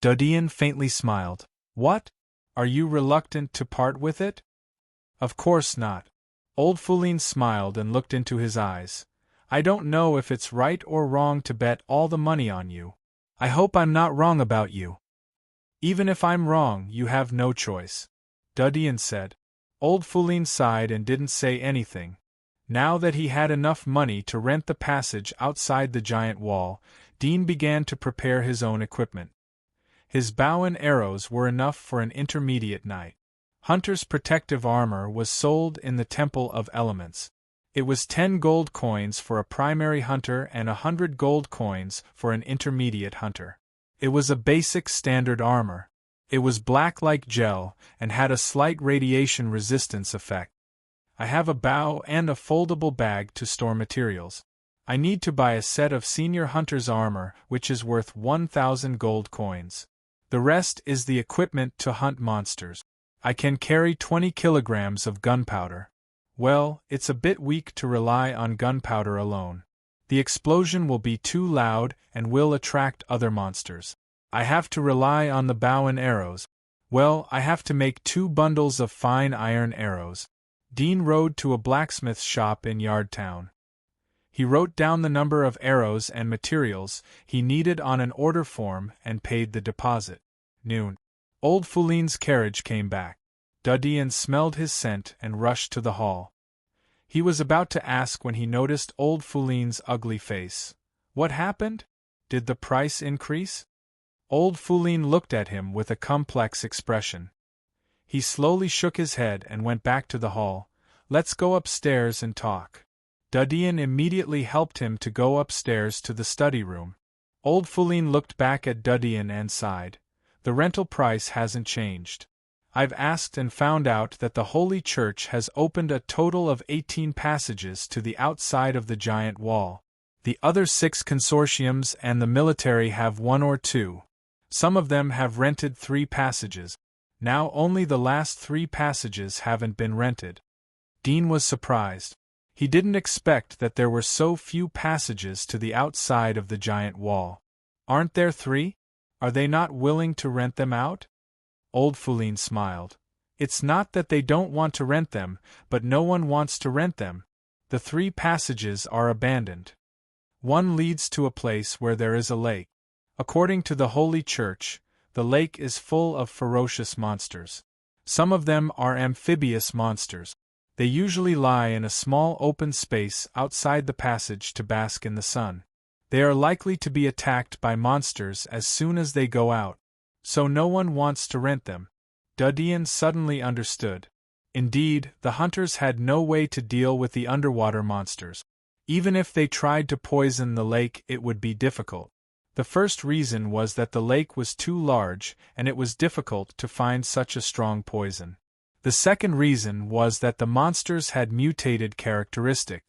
Speaker 1: Dudien faintly smiled. What? Are you reluctant to part with it? Of course not. Old Fouline smiled and looked into his eyes. I don't know if it's right or wrong to bet all the money on you. I hope I'm not wrong about you. Even if I'm wrong, you have no choice, Dudien said. Old Fouline sighed and didn't say anything. Now that he had enough money to rent the passage outside the giant wall, Dean began to prepare his own equipment. His bow and arrows were enough for an intermediate night. Hunter's protective armor was sold in the Temple of Elements. It was 10 gold coins for a primary hunter and 100 gold coins for an intermediate hunter. It was a basic standard armor. It was black like gel and had a slight radiation resistance effect. I have a bow and a foldable bag to store materials. I need to buy a set of senior hunter's armor, which is worth 1,000 gold coins. The rest is the equipment to hunt monsters. I can carry 20 kilograms of gunpowder. Well, it's a bit weak to rely on gunpowder alone. The explosion will be too loud and will attract other monsters. I have to rely on the bow and arrows. Well, I have to make 2 bundles of fine iron arrows. Dean rode to a blacksmith's shop in Yardtown. He wrote down the number of arrows and materials he needed on an order form and paid the deposit. Noon. Old Fouline's carriage came back. Dudien smelled his scent and rushed to the hall. He was about to ask when he noticed Old Fouline's ugly face. What happened? Did the price increase? Old Fouline looked at him with a complex expression. He slowly shook his head and went back to the hall. Let's go upstairs and talk. Dudien immediately helped him to go upstairs to the study room. Old Fouline looked back at Dudien and sighed. The rental price hasn't changed. I've asked and found out that the Holy Church has opened a total of 18 passages to the outside of the giant wall. The other 6 consortiums and the military have 1 or 2. Some of them have rented 3 passages. Now only the last 3 passages haven't been rented. Dean was surprised. He didn't expect that there were so few passages to the outside of the giant wall. Aren't there 3? Are they not willing to rent them out? Old Fouline smiled. It's not that they don't want to rent them, but no one wants to rent them. The 3 passages are abandoned. One leads to a place where there is a lake. According to the Holy Church, the lake is full of ferocious monsters. Some of them are amphibious monsters. They usually lie in a small open space outside the passage to bask in the sun. They are likely to be attacked by monsters as soon as they go out. So no one wants to rent them. Dudien suddenly understood. Indeed, the hunters had no way to deal with the underwater monsters. Even if they tried to poison the lake, it would be difficult. The first reason was that the lake was too large and it was difficult to find such a strong poison. The second reason was that the monsters had mutated characteristics.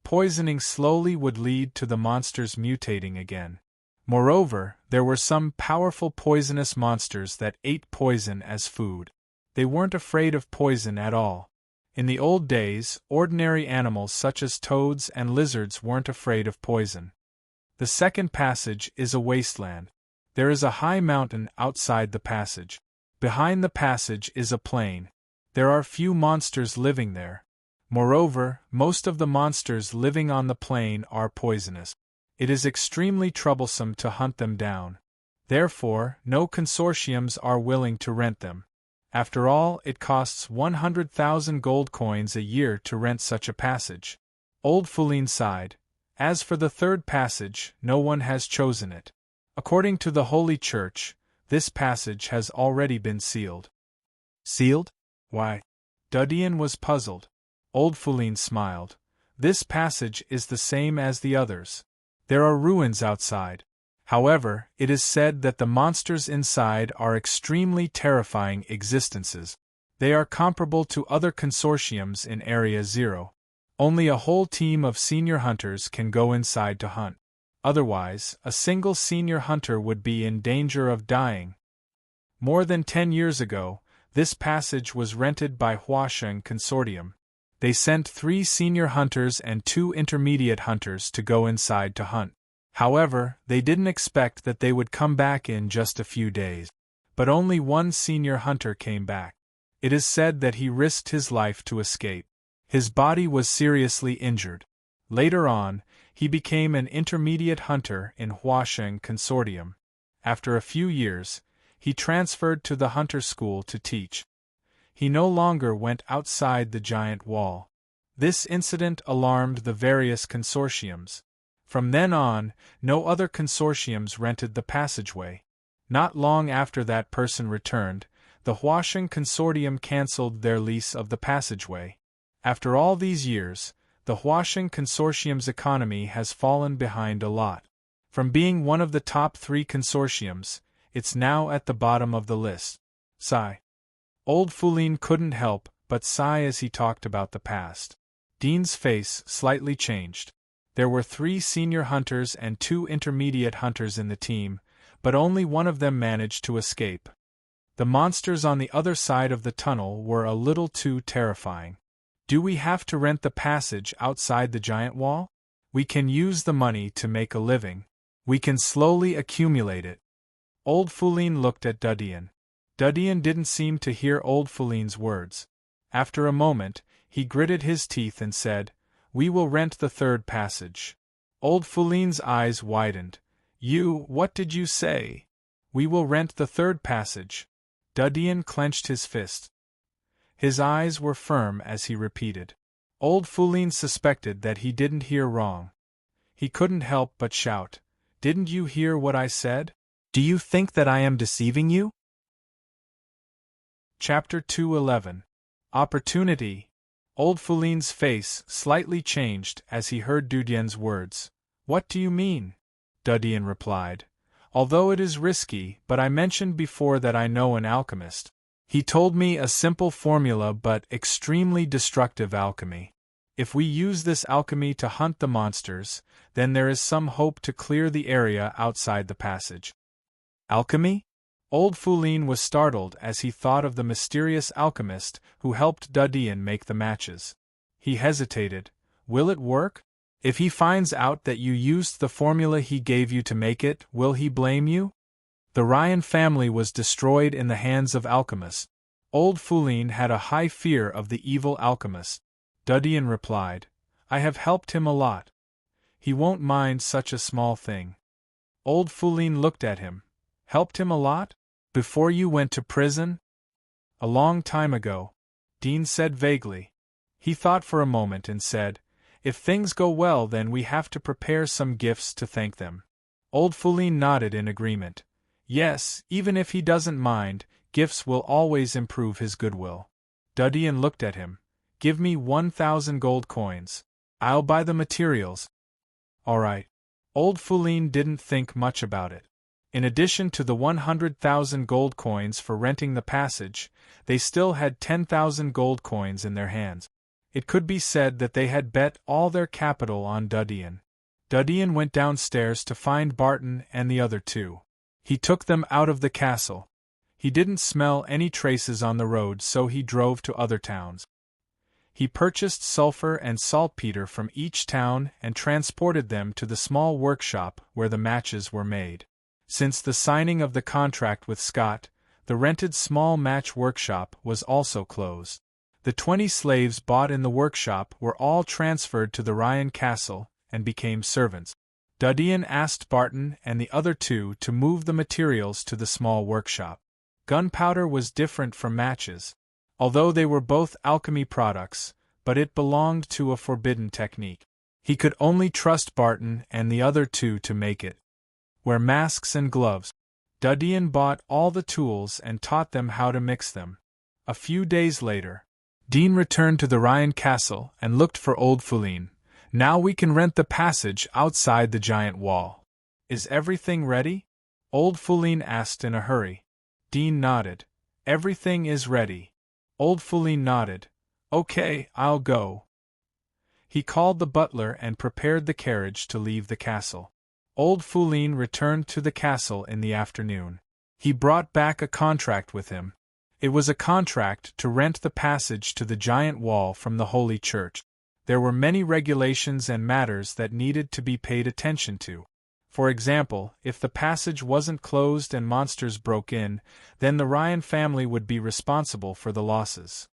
Speaker 1: Poisoning slowly would lead to the monsters mutating again. Moreover, there were some powerful poisonous monsters that ate poison as food. They weren't afraid of poison at all. In the old days, ordinary animals such as toads and lizards weren't afraid of poison. The second passage is a wasteland. There is a high mountain outside the passage. Behind the passage is a plain. There are few monsters living there. Moreover, most of the monsters living on the plain are poisonous. It is extremely troublesome to hunt them down. Therefore, no consortiums are willing to rent them. After all, it costs 100,000 gold coins a year to rent such a passage. Old Foulin sighed. As for the third passage, no one has chosen it. According to the Holy Church, this passage has already been sealed.
Speaker 2: Sealed?
Speaker 1: Why? Dudien was puzzled. Old Foulin smiled. This passage is the same as the others. There are ruins outside. However, it is said that the monsters inside are extremely terrifying existences. They are comparable to other consortiums in Area Zero. Only a whole team of senior hunters can go inside to hunt. Otherwise, a single senior hunter would be in danger of dying. More than 10 years ago, this passage was rented by Huasheng Consortium. They sent 3 senior hunters and 2 intermediate hunters to go inside to hunt. However, they didn't expect that they would come back in just a few days. But only one senior hunter came back. It is said that he risked his life to escape. His body was seriously injured. Later on, he became an intermediate hunter in Huasheng Consortium. After a few years, he transferred to the hunter school to teach. He no longer went outside the giant wall. This incident alarmed the various consortiums. From then on, no other consortiums rented the passageway. Not long after that person returned, the Huasheng Consortium cancelled their lease of the passageway. After all these years, the Huasheng Consortium's economy has fallen behind a lot. From being one of the top 3 consortiums, it's now at the bottom of the list. Sigh. Old Foulin couldn't help but sigh as he talked about the past. Dean's face slightly changed. There were 3 senior hunters and 2 intermediate hunters in the team, but only one of them managed to escape. The monsters on the other side of the tunnel were a little too terrifying. Do we have to rent the passage outside the giant wall? We can use the money to make a living. We can slowly accumulate it. Old Foulin looked at Dudien. Dudien didn't seem to hear Old Foulin's words. After a moment, he gritted his teeth and said, "We will rent the third passage." Old Foulin's eyes widened. What did you say? We will rent the third passage. Dudien clenched his fist. His eyes were firm as he repeated. Old Foulin suspected that he didn't hear wrong. He couldn't help but shout, "Didn't you hear what I said?
Speaker 2: Do you think that I am deceiving you?"
Speaker 1: Chapter 211. Opportunity. Old Foulin's face slightly changed as he heard Dudien's words. "What do you mean?" Dudien replied. "Although it is risky, but I mentioned before that I know an alchemist. He told me a simple formula but extremely destructive alchemy. If we use this alchemy to hunt the monsters, then there is some hope to clear the area outside the passage."
Speaker 2: Alchemy?
Speaker 1: Old Foulin was startled as he thought of the mysterious alchemist who helped Dudien make the matches. He hesitated. Will it work? If he finds out that you used the formula he gave you to make it, will he blame you? The Ryan family was destroyed in the hands of alchemists. Old Foulin had a high fear of the evil alchemist. Dudien replied, "I have helped him a lot. He won't mind such a small thing." Old Foulin looked at him. "Helped him a lot? Before you went to prison?" "A long time ago," Dean said vaguely. He thought for a moment and said, "If things go well, then we have to prepare some gifts to thank them." Old Foulin nodded in agreement. Yes, even if he doesn't mind, gifts will always improve his goodwill. Dudien looked at him. "Give me 1,000 gold coins. I'll buy the materials." "All right." Old Foulin didn't think much about it. In addition to the 100,000 gold coins for renting the passage, they still had 10,000 gold coins in their hands. It could be said that they had bet all their capital on Dudien. Dudien went downstairs to find Barton and the other 2. He took them out of the castle. He didn't smell any traces on the road, so he drove to other towns. He purchased sulfur and saltpeter from each town and transported them to the small workshop where the matches were made. Since the signing of the contract with Scott, the rented small match workshop was also closed. The 20 slaves bought in the workshop were all transferred to the Ryan castle and became servants. Dudian asked Barton and the other two to move the materials to the small workshop. Gunpowder was different from matches, although they were both alchemy products, but it belonged to a forbidden technique. He could only trust Barton and the other two to make it. Wear masks and gloves. Dudian bought all the tools and taught them how to mix them. A few days later, Dean returned to the Ryan castle and looked for old Fuline. Now we can rent the passage outside the giant wall. Is everything ready? Old Fuline asked in a hurry. Dean nodded. Everything is ready. Old Fuline nodded. Okay, I'll go. He called the butler and prepared the carriage to leave the castle. Old Fuline returned to the castle in the afternoon. He brought back a contract with him. It was a contract to rent the passage to the giant wall from the Holy Church. There were many regulations and matters that needed to be paid attention to. For example, if the passage wasn't closed and monsters broke in, then the Ryan family would be responsible for the losses.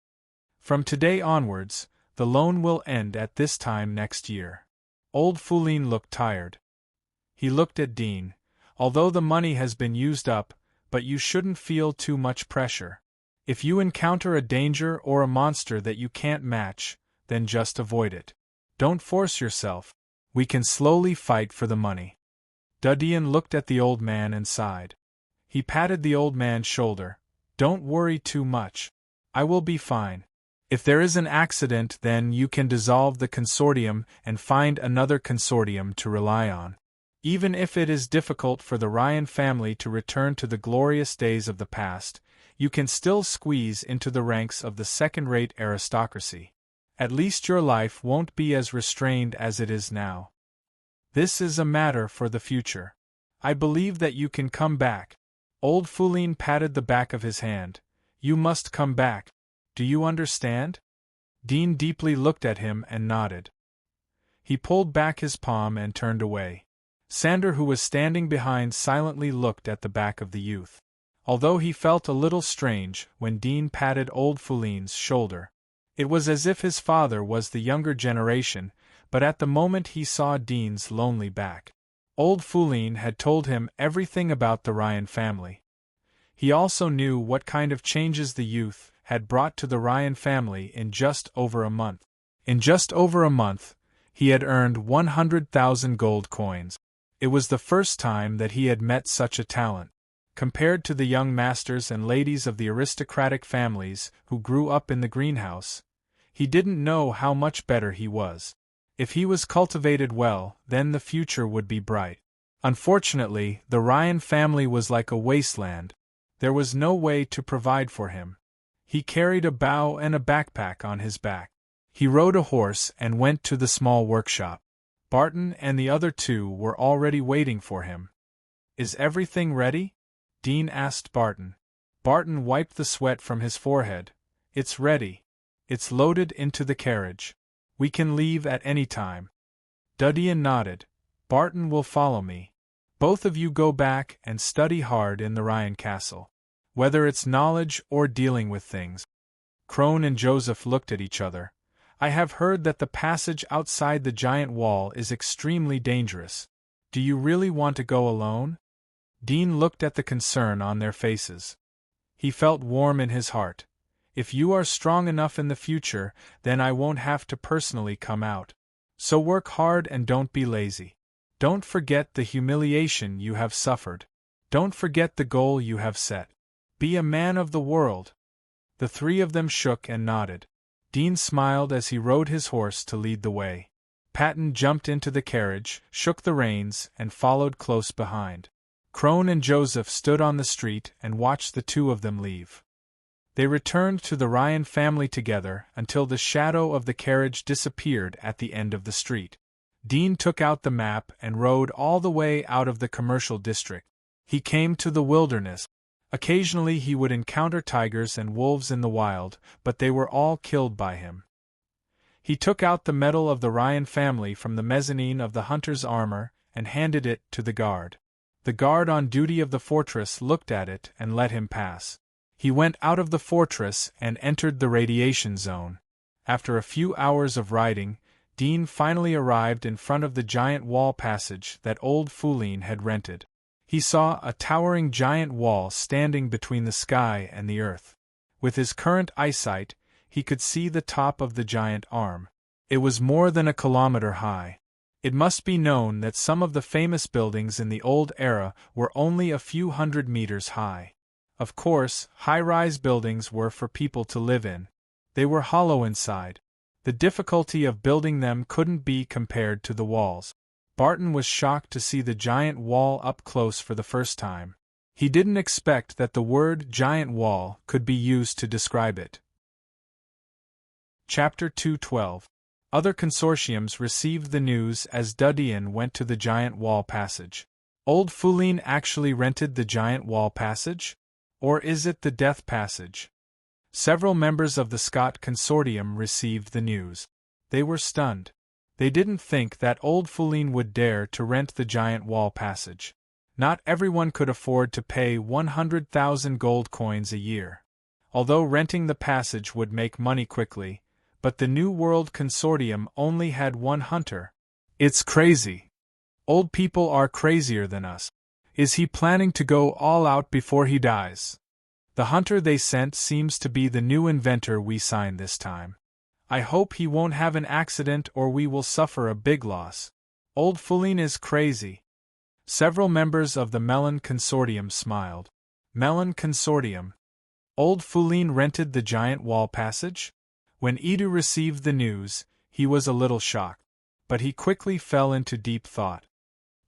Speaker 1: From today onwards, the loan will end at this time next year. Old Fuline looked tired. He looked at Dean. Although the money has been used up, but you shouldn't feel too much pressure. If you encounter a danger or a monster that you can't match, then just avoid it. Don't force yourself. We can slowly fight for the money. Dudian looked at the old man and sighed. He patted the old man's shoulder. Don't worry too much. I will be fine. If there is an accident, then you can dissolve the consortium and find another consortium to rely on. Even if it is difficult for the Ryan family to return to the glorious days of the past, you can still squeeze into the ranks of the second-rate aristocracy. At least your life won't be as restrained as it is now. This is a matter for the future. I believe that you can come back. Old Fuline patted the back of his hand. You must come back. Do you understand? Dean deeply looked at him and nodded. He pulled back his palm and turned away. Sander, who was standing behind, silently looked at the back of the youth. Although he felt a little strange when Dean patted old Fuline's shoulder. It was as if his father was the younger generation, but at the moment he saw Dean's lonely back. Old Fuline had told him everything about the Ryan family. He also knew what kind of changes the youth had brought to the Ryan family in just over a month. In just over a month, he had earned 100,000 gold coins. It was the first time that he had met such a talent. Compared to the young masters and ladies of the aristocratic families who grew up in the greenhouse, he didn't know how much better he was. If he was cultivated well, then the future would be bright. Unfortunately, the Ryan family was like a wasteland. There was no way to provide for him. He carried a bow and a backpack on his back. He rode a horse and went to the small workshop. Barton and the other two were already waiting for him. Is everything ready? Dean asked Barton. Barton wiped the sweat from his forehead. It's ready. It's loaded into the carriage. We can leave at any time. Dudian nodded. Barton will follow me. Both of you go back and study hard in the Ryan castle. Whether it's knowledge or dealing with things. Crone and Joseph looked at each other. I have heard that the passage outside the giant wall is extremely dangerous. Do you really want to go alone? Dean looked at the concern on their faces. He felt warm in his heart. If you are strong enough in the future, then I won't have to personally come out. So work hard and don't be lazy. Don't forget the humiliation you have suffered. Don't forget the goal you have set. Be a man of the world. The three of them shook and nodded. Dean smiled as he rode his horse to lead the way. Patton jumped into the carriage, shook the reins, and followed close behind. Crone and Joseph stood on the street and watched the two of them leave. They returned to the Ryan family together until the shadow of the carriage disappeared at the end of the street. Dean took out the map and rode all the way out of the commercial district. He came to the wilderness. Occasionally he would encounter tigers and wolves in the wild, but they were all killed by him. He took out the medal of the Ryan family from the mezzanine of the hunter's armor and handed it to the guard. The guard on duty of the fortress looked at it and let him pass. He went out of the fortress and entered the radiation zone. After a few hours of riding, Dean finally arrived in front of the giant wall passage that old Foulin had rented. He saw a towering giant wall standing between the sky and the earth. With his current eyesight, he could see the top of the giant arm. It was more than a kilometer high. It must be known that some of the famous buildings in the old era were only a few hundred meters high. Of course, high-rise buildings were for people to live in. They were hollow inside. The difficulty of building them couldn't be compared to the walls. Barton was shocked to see the giant wall up close for the first time. He didn't expect that the word giant wall could be used to describe it. Chapter 2:12. Other consortiums received the news as Dudien went to the giant wall passage. Old Foulin actually rented the giant wall passage? Or is it the death passage? Several members of the Scott consortium received the news. They were stunned. They didn't think that old Foulin would dare to rent the giant wall passage. Not everyone could afford to pay 100,000 gold coins a year. Although renting the passage would make money quickly, but the New World Consortium only had one hunter. It's crazy. Old people are crazier than us. Is he planning to go all out before he dies? The hunter they sent seems to be the new inventor we signed this time. I hope he won't have an accident or we will suffer a big loss. Old Foulin is crazy. Several members of the Melon Consortium smiled. Melon Consortium. Old Foulin rented the giant wall passage? When Edu received the news, he was a little shocked. But he quickly fell into deep thought.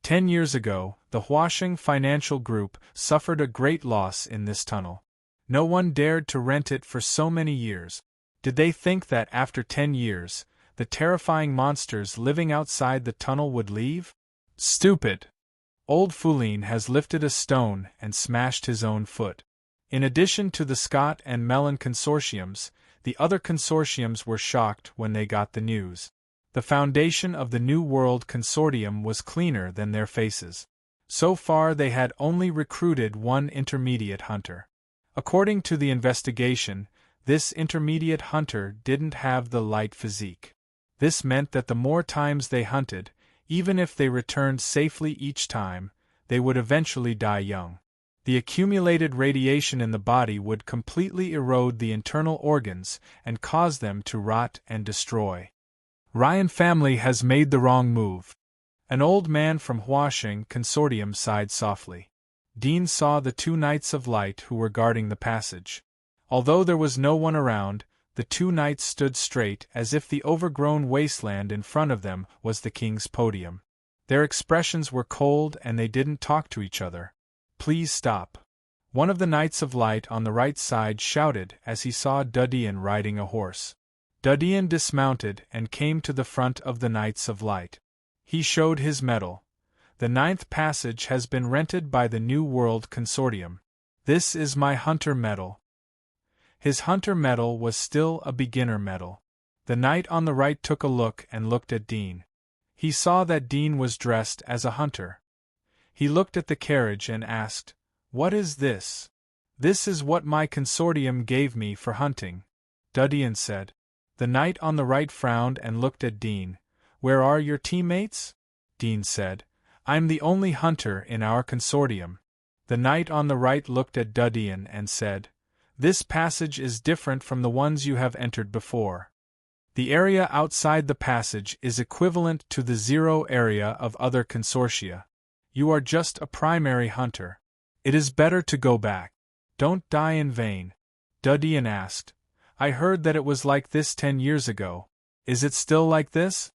Speaker 1: 10 years ago, the Huasheng Financial Group suffered a great loss in this tunnel. No one dared to rent it for so many years. Did they think that after 10 years, the terrifying monsters living outside the tunnel would leave? Stupid! Old Foulin has lifted a stone and smashed his own foot. In addition to the Scott and Melon consortiums, the other consortiums were shocked when they got the news. The foundation of the New World Consortium was cleaner than their faces. So far they had only recruited one intermediate hunter. According to the investigation, this intermediate hunter didn't have the light physique. This meant that the more times they hunted, even if they returned safely each time, they would eventually die young. The accumulated radiation in the body would completely erode the internal organs and cause them to rot and destroy. Ryan family has made the wrong move. An old man from Huasheng Consortium sighed softly. Dean saw the two Knights of Light who were guarding the passage. Although there was no one around, the two knights stood straight as if the overgrown wasteland in front of them was the king's podium. Their expressions were cold and they didn't talk to each other. Please stop. One of the Knights of Light on the right side shouted as he saw Dudien riding a horse. Dudien dismounted and came to the front of the Knights of Light. He showed his medal. The 9th passage has been rented by the New World Consortium. This is my hunter medal. His hunter medal was still a beginner medal. The knight on the right took a look and looked at Dean. He saw that Dean was dressed as a hunter. He looked at the carriage and asked, "What is this?" "This is what my consortium gave me for hunting," Dudien said. The knight on the right frowned and looked at Dean. "Where are your teammates?" Dean said, "I'm the only hunter in our consortium." The knight on the right looked at Dudien and said, "This passage is different from the ones you have entered before. The area outside the passage is equivalent to the zero area of other consortia. You are just a primary hunter. It is better to go back. Don't die in vain." Dudien asked, "I heard that it was like this 10 years ago. Is it still like this?"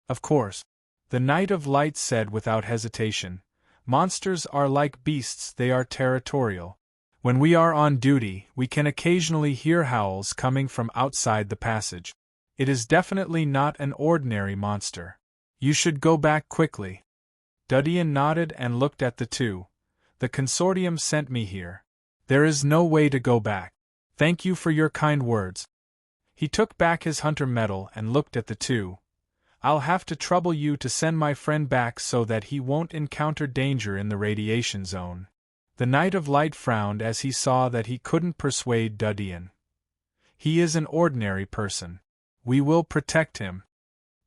Speaker 1: "Of course." The Knight of Light said without hesitation, "Monsters are like beasts, they are territorial. When we are on duty, we can occasionally hear howls coming from outside the passage. It is definitely not an ordinary monster. You should go back quickly." Dudien nodded and looked at the two. "The consortium sent me here. There is no way to go back. Thank you for your kind words." He took back his hunter medal and looked at the two. "I'll have to trouble you to send my friend back so that he won't encounter danger in the radiation zone." The Knight of Light frowned as he saw that he couldn't persuade Dudyan. He is an ordinary person. We will protect him.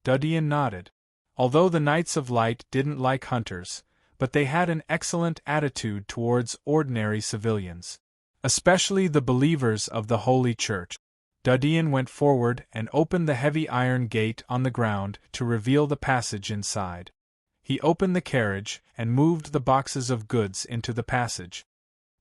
Speaker 1: Dudyan nodded. Although the Knights of Light didn't like hunters, but they had an excellent attitude towards ordinary civilians, especially the believers of the Holy Church. Dudyan went forward and opened the heavy iron gate on the ground to reveal the passage inside. He opened the carriage and moved the boxes of goods into the passage.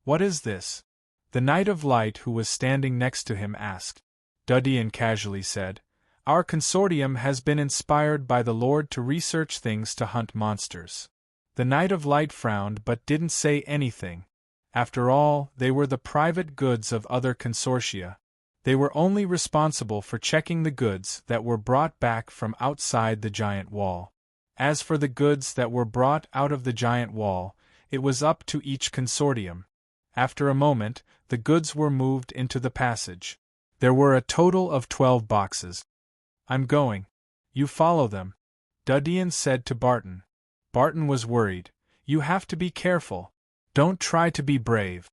Speaker 1: "What is this?" the Knight of Light who was standing next to him asked. Dudyan casually said, "Our consortium has been inspired by the Lord to research things to hunt monsters." The Knight of Light frowned but didn't say anything. After all, they were the private goods of other consortia. They were only responsible for checking the goods that were brought back from outside the giant wall. As for the goods that were brought out of the giant wall, it was up to each consortium. After a moment, the goods were moved into the passage. There were a total of 12 boxes. "I'm going. You follow them," Dudyan said to Barton. Barton was worried. "You have to be careful. Don't try to be brave."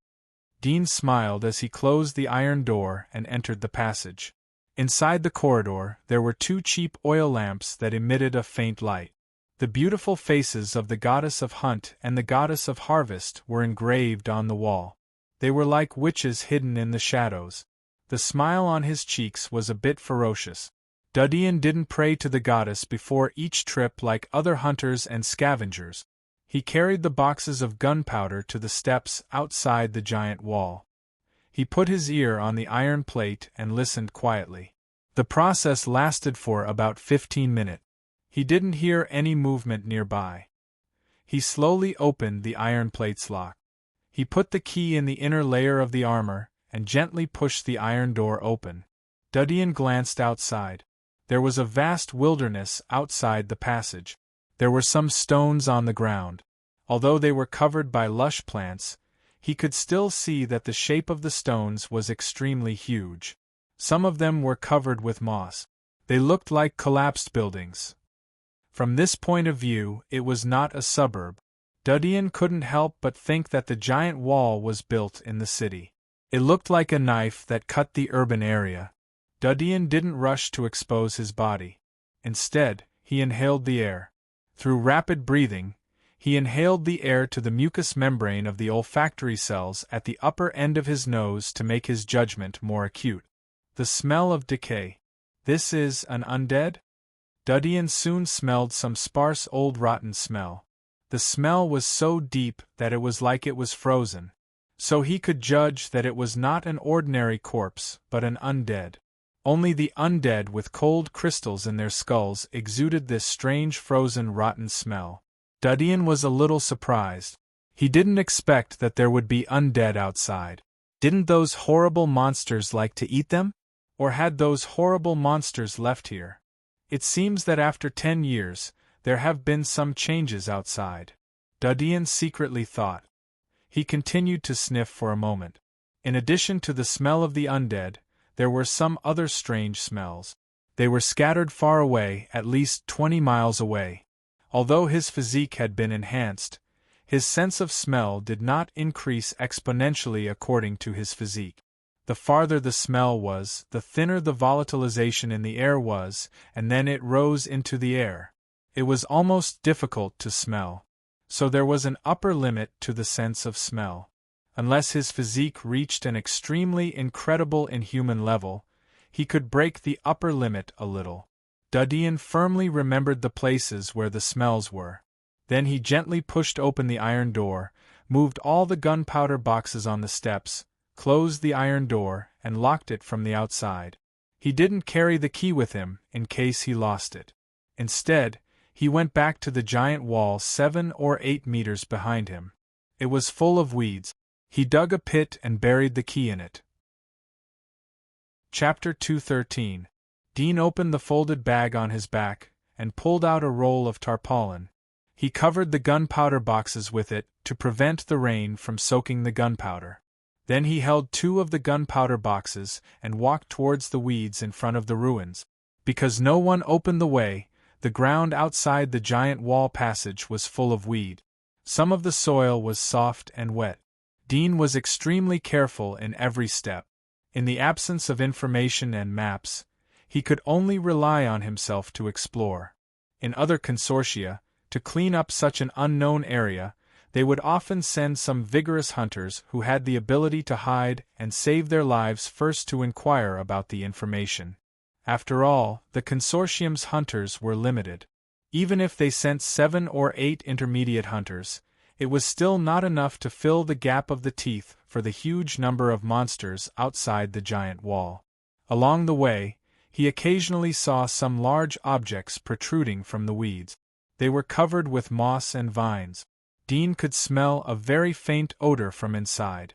Speaker 1: Dean smiled as he closed the iron door and entered the passage. Inside the corridor, there were 2 cheap oil lamps that emitted a faint light. The beautiful faces of the goddess of hunt and the goddess of harvest were engraved on the wall. They were like witches hidden in the shadows. The smile on his cheeks was a bit ferocious. Dudyan didn't pray to the goddess before each trip like other hunters and scavengers. He carried the boxes of gunpowder to the steps outside the giant wall. He put his ear on the iron plate and listened quietly. The process lasted for about 15 minutes. He didn't hear any movement nearby. He slowly opened the iron plate's lock. He put the key in the inner layer of the armor and gently pushed the iron door open. Dudyan glanced outside. There was a vast wilderness outside the passage. There were some stones on the ground. Although they were covered by lush plants, he could still see that the shape of the stones was extremely huge. Some of them were covered with moss. They looked like collapsed buildings. From this point of view, it was not a suburb. Dudyan couldn't help but think that the giant wall was built in the city. It looked like a knife that cut the urban area. Dudyan didn't rush to expose his body. Instead, he inhaled the air. Through rapid breathing, he inhaled the air to the mucous membrane of the olfactory cells at the upper end of his nose to make his judgment more acute. The smell of decay. This is an undead? Dudyan soon smelled some sparse old rotten smell. The smell was so deep that it was like it was frozen. So he could judge that it was not an ordinary corpse, but an undead. Only the undead with cold crystals in their skulls exuded this strange frozen rotten smell. Dudyan was a little surprised. He didn't expect that there would be undead outside. Didn't those horrible monsters like to eat them? Or had those horrible monsters left here? It seems that after 10 years, there have been some changes outside. Dudyan secretly thought. He continued to sniff for a moment. In addition to the smell of the undead, there were some other strange smells. They were scattered far away, at least 20 miles away. Although his physique had been enhanced, his sense of smell did not increase exponentially according to his physique. The farther the smell was, the thinner the volatilization in the air was, and then it rose into the air. It was almost difficult to smell. So there was an upper limit to the sense of smell. Unless his physique reached an extremely incredible inhuman level, he could break the upper limit a little. Dudyan firmly remembered the places where the smells were. Then he gently pushed open the iron door, moved all the gunpowder boxes on the steps, closed the iron door, and locked it from the outside. He didn't carry the key with him, in case he lost it. Instead, he went back to the giant wall 7 or 8 meters behind him. It was full of weeds. He dug a pit and buried the key in it. Chapter 213. Dean opened the folded bag on his back, and pulled out a roll of tarpaulin. He covered the gunpowder boxes with it, to prevent the rain from soaking the gunpowder. Then he held 2 of the gunpowder boxes, and walked towards the weeds in front of the ruins. Because no one opened the way, the ground outside the giant wall passage was full of weed. Some of the soil was soft and wet. Dean was extremely careful in every step. In the absence of information and maps, he could only rely on himself to explore. In other consortia, to clean up such an unknown area, they would often send some vigorous hunters who had the ability to hide and save their lives first to inquire about the information. After all, the consortium's hunters were limited. Even if they sent 7 or 8 intermediate hunters, it was still not enough to fill the gap of the teeth for the huge number of monsters outside the giant wall. Along the way, he occasionally saw some large objects protruding from the weeds. They were covered with moss and vines. Dean could smell a very faint odor from inside.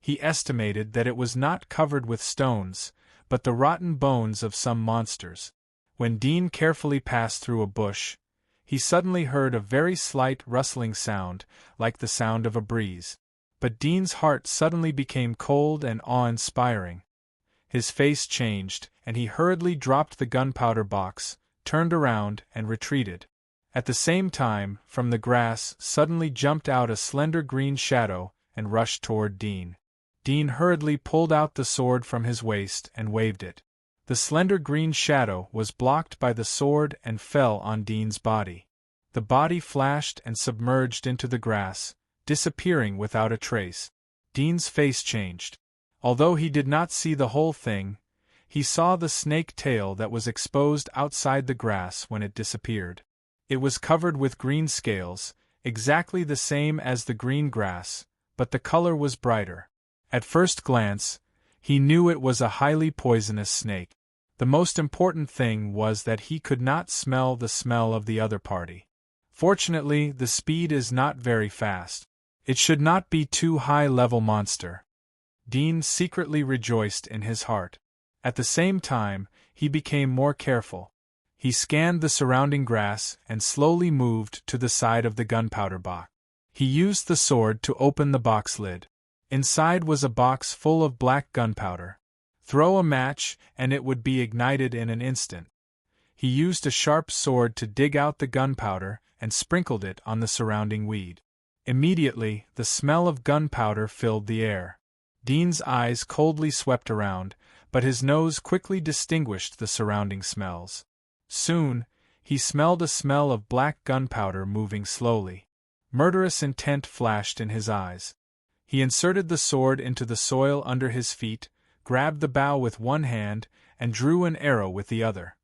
Speaker 1: He estimated that it was not covered with stones, but the rotten bones of some monsters. When Dean carefully passed through a bush, he suddenly heard a very slight rustling sound, like the sound of a breeze. But Dean's heart suddenly became cold and awe-inspiring. His face changed, and he hurriedly dropped the gunpowder box, turned around, and retreated. At the same time, from the grass suddenly jumped out a slender green shadow and rushed toward Dean. Dean hurriedly pulled out the sword from his waist and waved it. The slender green shadow was blocked by the sword and fell on Dean's body. The body flashed and submerged into the grass, disappearing without a trace. Dean's face changed. Although he did not see the whole thing, he saw the snake tail that was exposed outside the grass when it disappeared. It was covered with green scales, exactly the same as the green grass, but the color was brighter. At first glance, he knew it was a highly poisonous snake. The most important thing was that he could not smell the smell of the other party. Fortunately, the speed is not very fast. It should not be too high-level monster. Dean secretly rejoiced in his heart. At the same time, he became more careful. He scanned the surrounding grass and slowly moved to the side of the gunpowder box. He used the sword to open the box lid. Inside was a box full of black gunpowder. Throw a match and it would be ignited in an instant. He used a sharp sword to dig out the gunpowder and sprinkled it on the surrounding weed. Immediately, the smell of gunpowder filled the air. Dean's eyes coldly swept around, but his nose quickly distinguished the surrounding smells. Soon, he smelled a smell of black gunpowder moving slowly. Murderous intent flashed in his eyes. He inserted the sword into the soil under his feet, grabbed the bow with one hand, and drew an arrow with the other.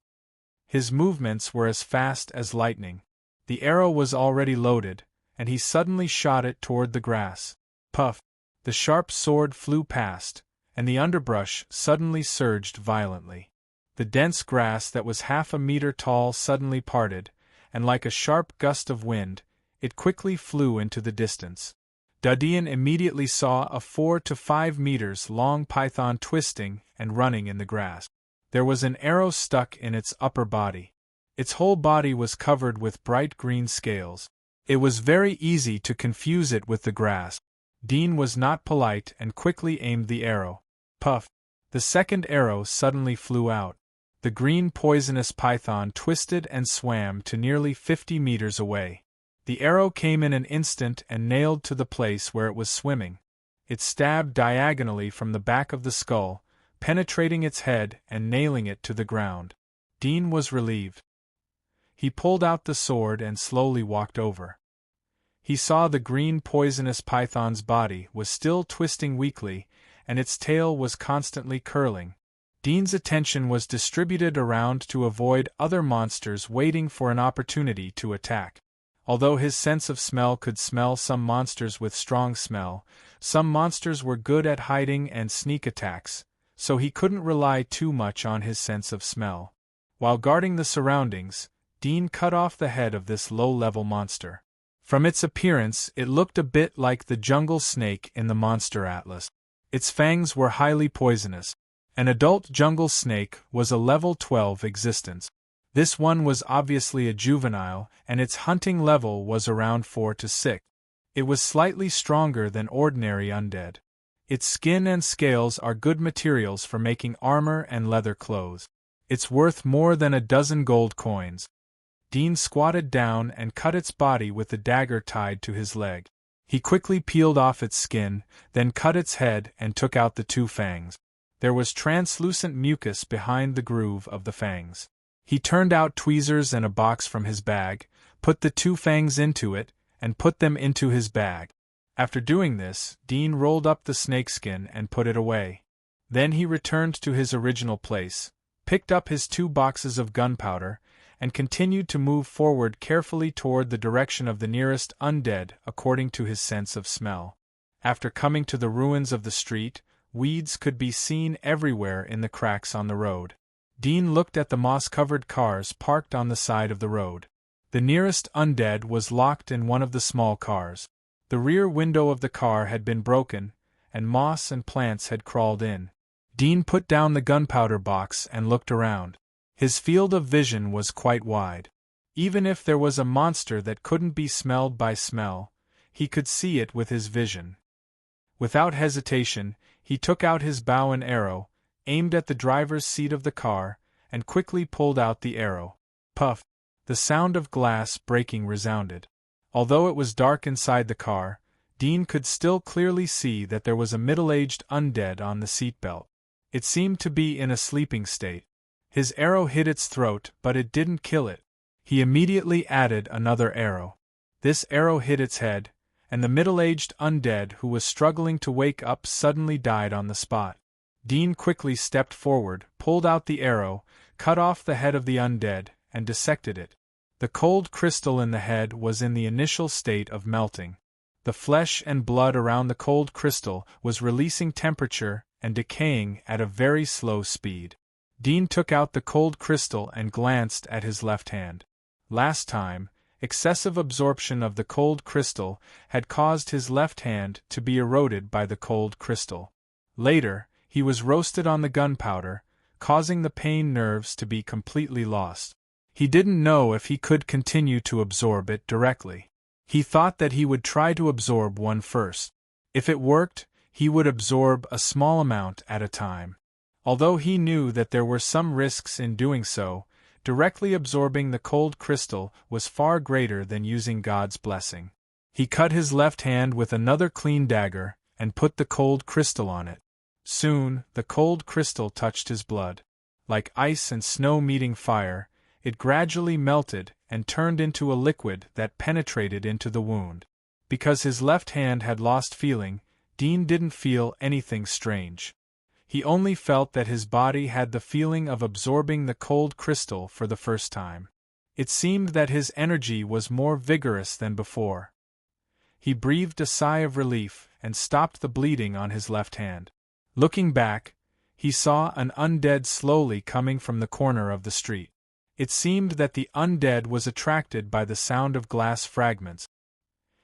Speaker 1: His movements were as fast as lightning. The arrow was already loaded, and he suddenly shot it toward the grass. Puff! The sharp sword flew past, and the underbrush suddenly surged violently. The dense grass that was half a meter tall suddenly parted, and like a sharp gust of wind, it quickly flew into the distance. Dean immediately saw a 4 to 5 meters long python twisting and running in the grass. There was an arrow stuck in its upper body. Its whole body was covered with bright green scales. It was very easy to confuse it with the grass. Dean was not polite and quickly aimed the arrow. Puff! The second arrow suddenly flew out. The green poisonous python twisted and swam to nearly 50 meters away. The arrow came in an instant and nailed to the place where it was swimming. It stabbed diagonally from the back of the skull, penetrating its head and nailing it to the ground. Dean was relieved. He pulled out the sword and slowly walked over. He saw the green poisonous python's body was still twisting weakly, and its tail was constantly curling. Dean's attention was distributed around to avoid other monsters waiting for an opportunity to attack. Although his sense of smell could smell some monsters with strong smell, some monsters were good at hiding and sneak attacks, so he couldn't rely too much on his sense of smell. While guarding the surroundings, Dean cut off the head of this low-level monster. From its appearance, it looked a bit like the jungle snake in the Monster Atlas. Its fangs were highly poisonous. An adult jungle snake was a level 12 existence. This one was obviously a juvenile, and its hunting level was around 4 to 6. It was slightly stronger than ordinary undead. Its skin and scales are good materials for making armor and leather clothes. It's worth more than a dozen gold coins. Dean squatted down and cut its body with the dagger tied to his leg. He quickly peeled off its skin, then cut its head and took out the 2 fangs. There was translucent mucus behind the groove of the fangs. He turned out tweezers and a box from his bag, put the 2 fangs into it, and put them into his bag. After doing this, Dean rolled up the snakeskin and put it away. Then he returned to his original place, picked up his 2 boxes of gunpowder, and continued to move forward carefully toward the direction of the nearest undead according to his sense of smell. After coming to the ruins of the street, weeds could be seen everywhere in the cracks on the road. Dean looked at the moss-covered cars parked on the side of the road. The nearest undead was locked in one of the small cars. The rear window of the car had been broken, and moss and plants had crawled in. Dean put down the gunpowder box and looked around. His field of vision was quite wide. Even if there was a monster that couldn't be smelled by smell, he could see it with his vision. Without hesitation, he took out his bow and arrow, aimed at the driver's seat of the car, and quickly pulled out the arrow. Puff! The sound of glass breaking resounded. Although it was dark inside the car, Dean could still clearly see that there was a middle-aged undead on the seatbelt. It seemed to be in a sleeping state. His arrow hit its throat, but it didn't kill it. He immediately added another arrow. This arrow hit its head, and the middle-aged undead who was struggling to wake up suddenly died on the spot. Dean quickly stepped forward, pulled out the arrow, cut off the head of the undead, and dissected it. The cold crystal in the head was in the initial state of melting. The flesh and blood around the cold crystal was releasing temperature and decaying at a very slow speed. Dean took out the cold crystal and glanced at his left hand. Last time, excessive absorption of the cold crystal had caused his left hand to be eroded by the cold crystal. Later, he was roasted on the gunpowder, causing the pain nerves to be completely lost. He didn't know if he could continue to absorb it directly. He thought that he would try to absorb one first. If it worked, he would absorb a small amount at a time. Although he knew that there were some risks in doing so, directly absorbing the cold crystal was far greater than using God's blessing. He cut his left hand with another clean dagger and put the cold crystal on it. Soon, the cold crystal touched his blood. Like ice and snow meeting fire, it gradually melted and turned into a liquid that penetrated into the wound. Because his left hand had lost feeling, Dean didn't feel anything strange. He only felt that his body had the feeling of absorbing the cold crystal for the first time. It seemed that his energy was more vigorous than before. He breathed a sigh of relief and stopped the bleeding on his left hand. Looking back, he saw an undead slowly coming from the corner of the street. It seemed that the undead was attracted by the sound of glass fragments.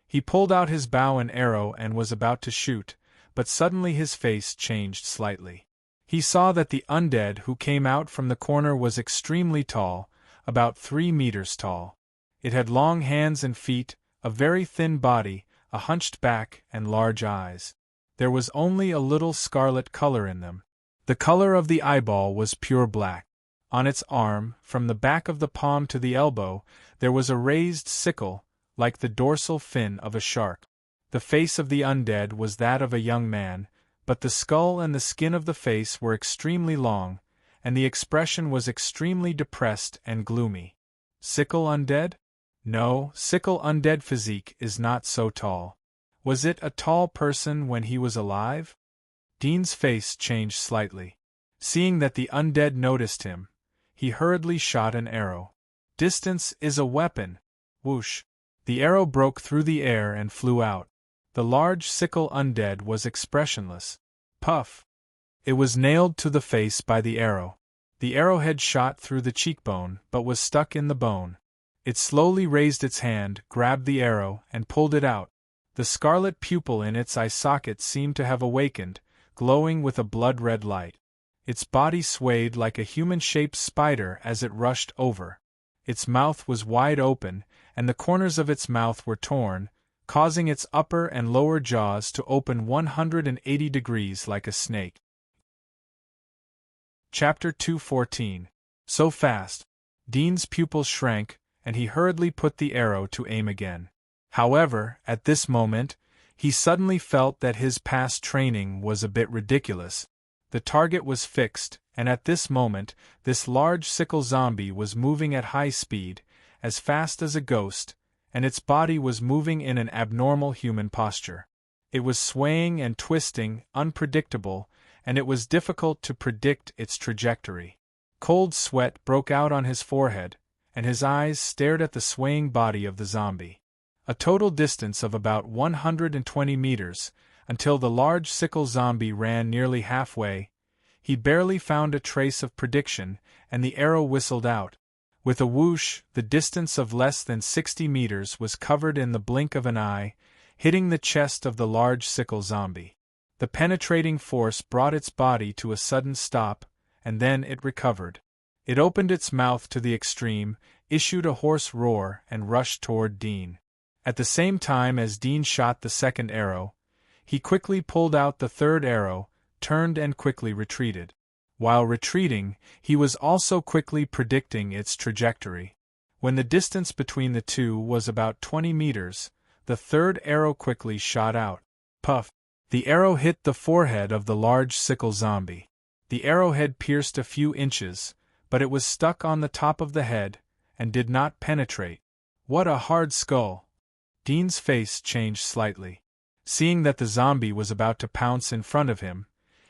Speaker 1: He pulled out his bow and arrow and was about to shoot, but suddenly his face changed slightly. He saw that the undead who came out from the corner was extremely tall, about 3 meters tall. It had long hands and feet, a very thin body, a hunched back, and large eyes. There was only a little scarlet color in them. The color of the eyeball was pure black. On its arm, from the back of the palm to the elbow, there was a raised sickle, like the dorsal fin of a shark. The face of the undead was that of a young man, but the skull and the skin of the face were extremely long, and the expression was extremely depressed and gloomy. Sickle undead? No, sickle undead physique is not so tall. Was it a tall person when he was alive? Dean's face changed slightly. Seeing that the undead noticed him, he hurriedly shot an arrow. Distance is a weapon. Whoosh! The arrow broke through the air and flew out. The large sickle undead was expressionless. Puff! It was nailed to the face by the arrow. The arrowhead shot through the cheekbone but was stuck in the bone. It slowly raised its hand, grabbed the arrow, and pulled it out. The scarlet pupil in its eye socket seemed to have awakened, glowing with a blood-red light. Its body swayed like a human-shaped spider as it rushed over. Its mouth was wide open, and the corners of its mouth were torn, causing its upper and lower jaws to open 180 degrees like a snake. Chapter 2:14. So fast. Dean's pupils shrank, and he hurriedly put the arrow to aim again. However, at this moment, He suddenly felt that his past training was a bit ridiculous. The target was fixed, and at this moment, this large sickle zombie was moving at high speed, as fast as a ghost, and its body was moving in an abnormal human posture. It was swaying and twisting, unpredictable, and it was difficult to predict its trajectory. Cold sweat broke out on his forehead, and his eyes stared at the swaying body of the zombie. A total distance of about 120 meters, until the large sickle zombie ran nearly halfway. He barely found a trace of prediction, and the arrow whistled out. With a whoosh, the distance of less than 60 meters was covered in the blink of an eye, hitting the chest of the large sickle zombie. The penetrating force brought its body to a sudden stop, and then it recovered. It opened its mouth to the extreme, issued a hoarse roar, and rushed toward Dean. At the same time as Dean shot the second arrow, he quickly pulled out the third arrow, turned and quickly retreated. While retreating, he was also quickly predicting its trajectory. When the distance between the two was about 20 meters, the third arrow quickly shot out. Puff! The arrow hit the forehead of the large sickle zombie. The arrowhead pierced a few inches, but it was stuck on the top of the head, and did not penetrate. What a hard skull! Dean's face changed slightly. Seeing that the zombie was about to pounce in front of him,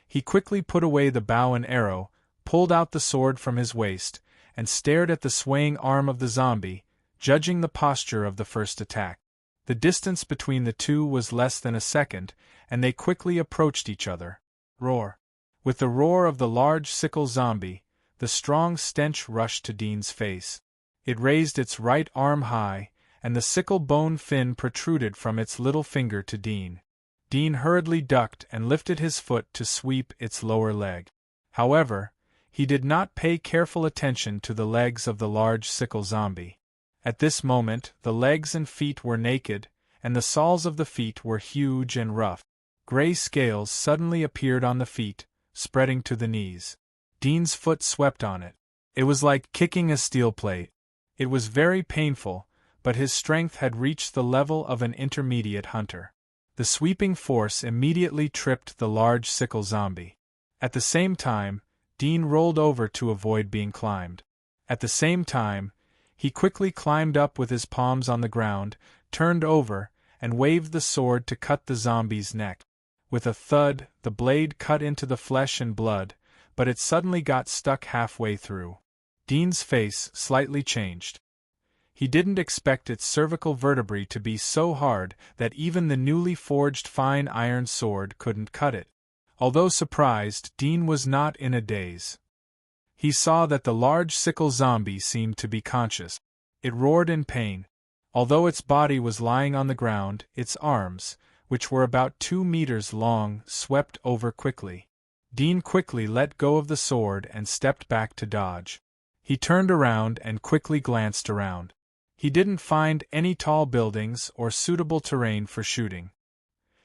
Speaker 1: he quickly put away the bow and arrow, pulled out the sword from his waist, and stared at the swaying arm of the zombie, judging the posture of the first attack. The distance between the two was less than a second, and they quickly approached each other. Roar! With the roar of the large sickle zombie, the strong stench rushed to Dean's face. It raised its right arm high, and the sickle bone fin protruded from its little finger to Dean. Dean hurriedly ducked and lifted his foot to sweep its lower leg. However, he did not pay careful attention to the legs of the large sickle zombie. At this moment, the legs and feet were naked, and the soles of the feet were huge and rough. Gray scales suddenly appeared on the feet, spreading to the knees. Dean's foot swept on it. It was like kicking a steel plate. It was very painful, but his strength had reached the level of an intermediate hunter. The sweeping force immediately tripped the large sickle zombie. At the same time, Dean rolled over to avoid being climbed. At the same time, he quickly climbed up with his palms on the ground, turned over, and waved the sword to cut the zombie's neck. With a thud, the blade cut into the flesh and blood, but it suddenly got stuck halfway through. Dean's face slightly changed. He didn't expect its cervical vertebrae to be so hard that even the newly forged fine iron sword couldn't cut it. Although surprised, Dean was not in a daze. He saw that the large sickle zombie seemed to be conscious. It roared in pain. Although its body was lying on the ground, its arms, which were about 2 meters long, swept over quickly. Dean quickly let go of the sword and stepped back to dodge. He turned around and quickly glanced around. He didn't find any tall buildings or suitable terrain for shooting.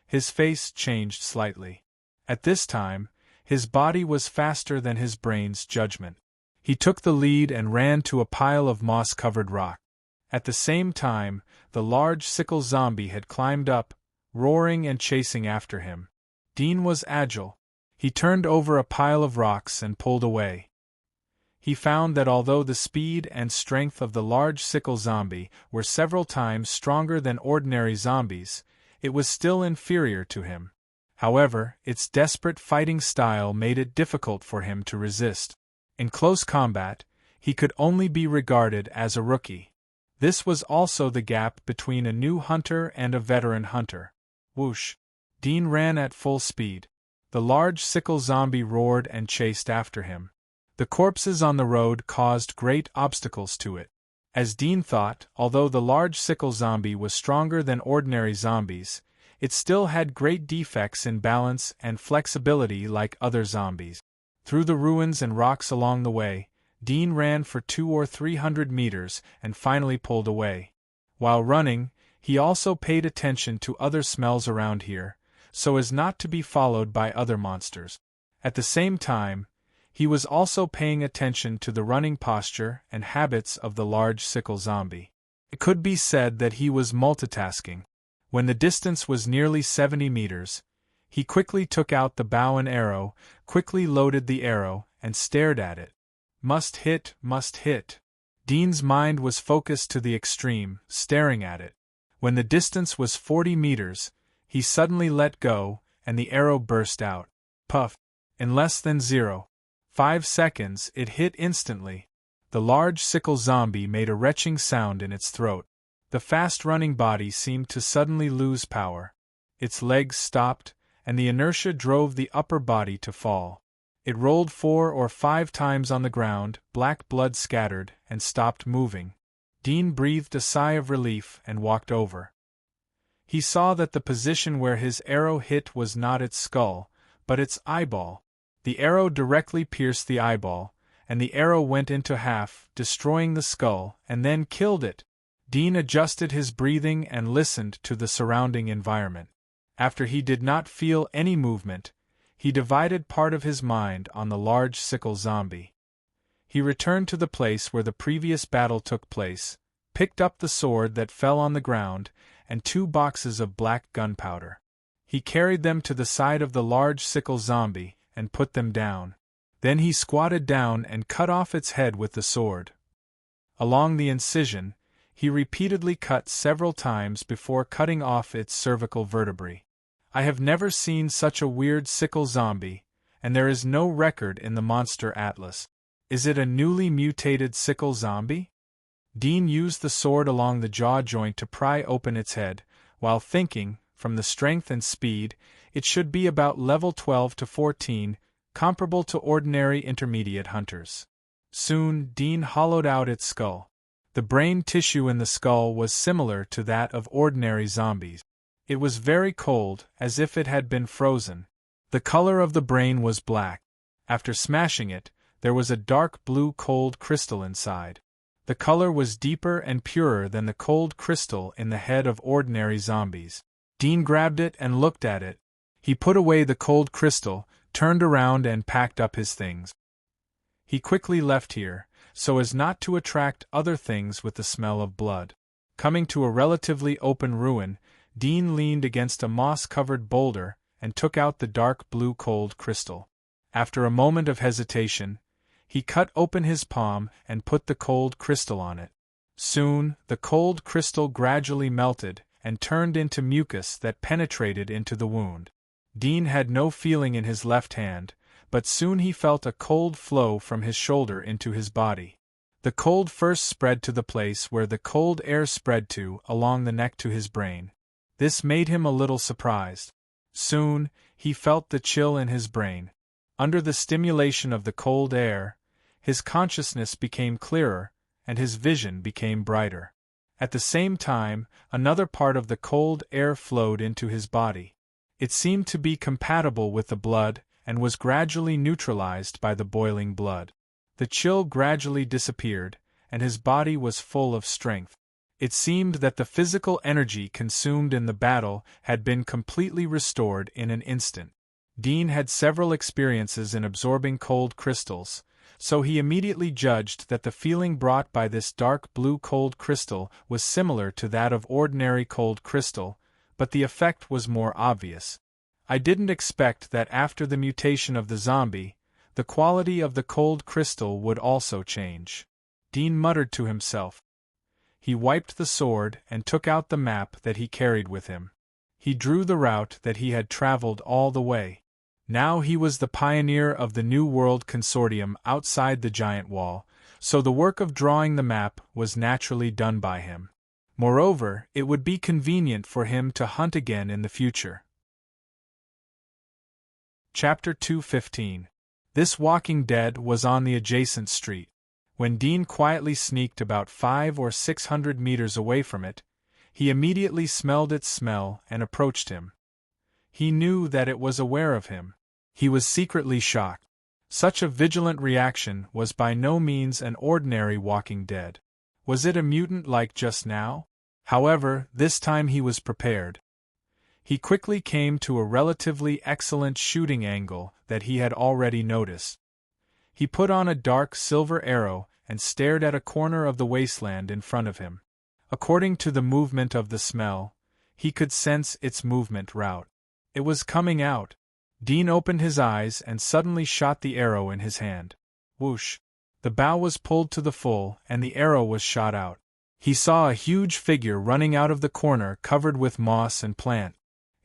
Speaker 1: His face changed slightly. At this time, his body was faster than his brain's judgment. He took the lead and ran to a pile of moss-covered rock. At the same time, the large sickle zombie had climbed up, roaring and chasing after him. Dean was agile. He turned over a pile of rocks and pulled away. He found that although the speed and strength of the large sickle zombie were several times stronger than ordinary zombies, it was still inferior to him. However, its desperate fighting style made it difficult for him to resist. In close combat, he could only be regarded as a rookie. This was also the gap between a new hunter and a veteran hunter. Whoosh! Dean ran at full speed. The large sickle zombie roared and chased after him. The corpses on the road caused great obstacles to it. As Dean thought, although the large sickle zombie was stronger than ordinary zombies, it still had great defects in balance and flexibility like other zombies. Through the ruins and rocks along the way, Dean ran for 200 or 300 meters and finally pulled away. While running, he also paid attention to other smells around here, so as not to be followed by other monsters. At the same time, he was also paying attention to the running posture and habits of the large sickle zombie. It could be said that he was multitasking. When the distance was nearly 70 meters, he quickly took out the bow and arrow, quickly loaded the arrow, and stared at it. Must hit, must hit. Dean's mind was focused to the extreme, staring at it. When the distance was 40 meters, he suddenly let go, and the arrow burst out. Puff! In less than 0.5 seconds it hit instantly. The large sickle zombie made a retching sound in its throat. The fast-running body seemed to suddenly lose power. Its legs stopped, and the inertia drove the upper body to fall. It rolled 4 or 5 times on the ground, black blood scattered, and stopped moving. Dean breathed a sigh of relief and walked over. He saw that the position where his arrow hit was not its skull, but its eyeball. The arrow directly pierced the eyeball, and the arrow went into half, destroying the skull, and then killed it. Dean adjusted his breathing and listened to the surrounding environment. After he did not feel any movement, he divided part of his mind on the large sickle zombie. He returned to the place where the previous battle took place, picked up the sword that fell on the ground, and 2 boxes of black gunpowder. He carried them to the side of the large sickle zombie, and put them down. Then he squatted down and cut off its head with the sword. Along the incision, he repeatedly cut several times before cutting off its cervical vertebrae. I have never seen such a weird sickle zombie, and there is no record in the Monster Atlas. Is it a newly mutated sickle zombie? Dean used the sword along the jaw joint to pry open its head, while thinking, from the strength and speed, it should be about level 12 to 14, comparable to ordinary intermediate hunters. Soon, Dean hollowed out its skull. The brain tissue in the skull was similar to that of ordinary zombies. It was very cold, as if it had been frozen. The color of the brain was black. After smashing it, there was a dark blue cold crystal inside. The color was deeper and purer than the cold crystal in the head of ordinary zombies. Dean grabbed it and looked at it. He put away the cold crystal, turned around and packed up his things. He quickly left here, so as not to attract other things with the smell of blood. Coming to a relatively open ruin, Dean leaned against a moss-covered boulder and took out the dark blue cold crystal. After a moment of hesitation, he cut open his palm and put the cold crystal on it. Soon, the cold crystal gradually melted and turned into mucus that penetrated into the wound. Dean had no feeling in his left hand, but soon he felt a cold flow from his shoulder into his body. The cold first spread to the place where the cold air spread to, along the neck to his brain. This made him a little surprised. Soon, he felt the chill in his brain. Under the stimulation of the cold air, his consciousness became clearer, and his vision became brighter. At the same time, another part of the cold air flowed into his body. It seemed to be compatible with the blood, and was gradually neutralized by the boiling blood. The chill gradually disappeared, and his body was full of strength. It seemed that the physical energy consumed in the battle had been completely restored in an instant. Dean had several experiences in absorbing cold crystals, so he immediately judged that the feeling brought by this dark blue cold crystal was similar to that of ordinary cold crystal, but the effect was more obvious. I didn't expect that after the mutation of the zombie, the quality of the cold crystal would also change. Dean muttered to himself. He wiped the sword and took out the map that he carried with him. He drew the route that he had traveled all the way. Now he was the pioneer of the New World Consortium outside the giant wall, so the work of drawing the map was naturally done by him. Moreover, it would be convenient for him to hunt again in the future. Chapter 2:15. This Walking Dead was on the adjacent street. When Dean quietly sneaked about 500 or 600 meters away from it, he immediately smelled its smell and approached him. He knew that it was aware of him. He was secretly shocked. Such a vigilant reaction was by no means an ordinary Walking Dead. Was it a mutant like just now? However, this time he was prepared. He quickly came to a relatively excellent shooting angle that he had already noticed. He put on a dark silver arrow and stared at a corner of the wasteland in front of him. According to the movement of the smell, He could sense its movement route. It was coming out. Dean opened his eyes and suddenly shot the arrow in his hand. Whoosh! The bow was pulled to the full and the arrow was shot out. He saw a huge figure running out of the corner covered with moss and plant.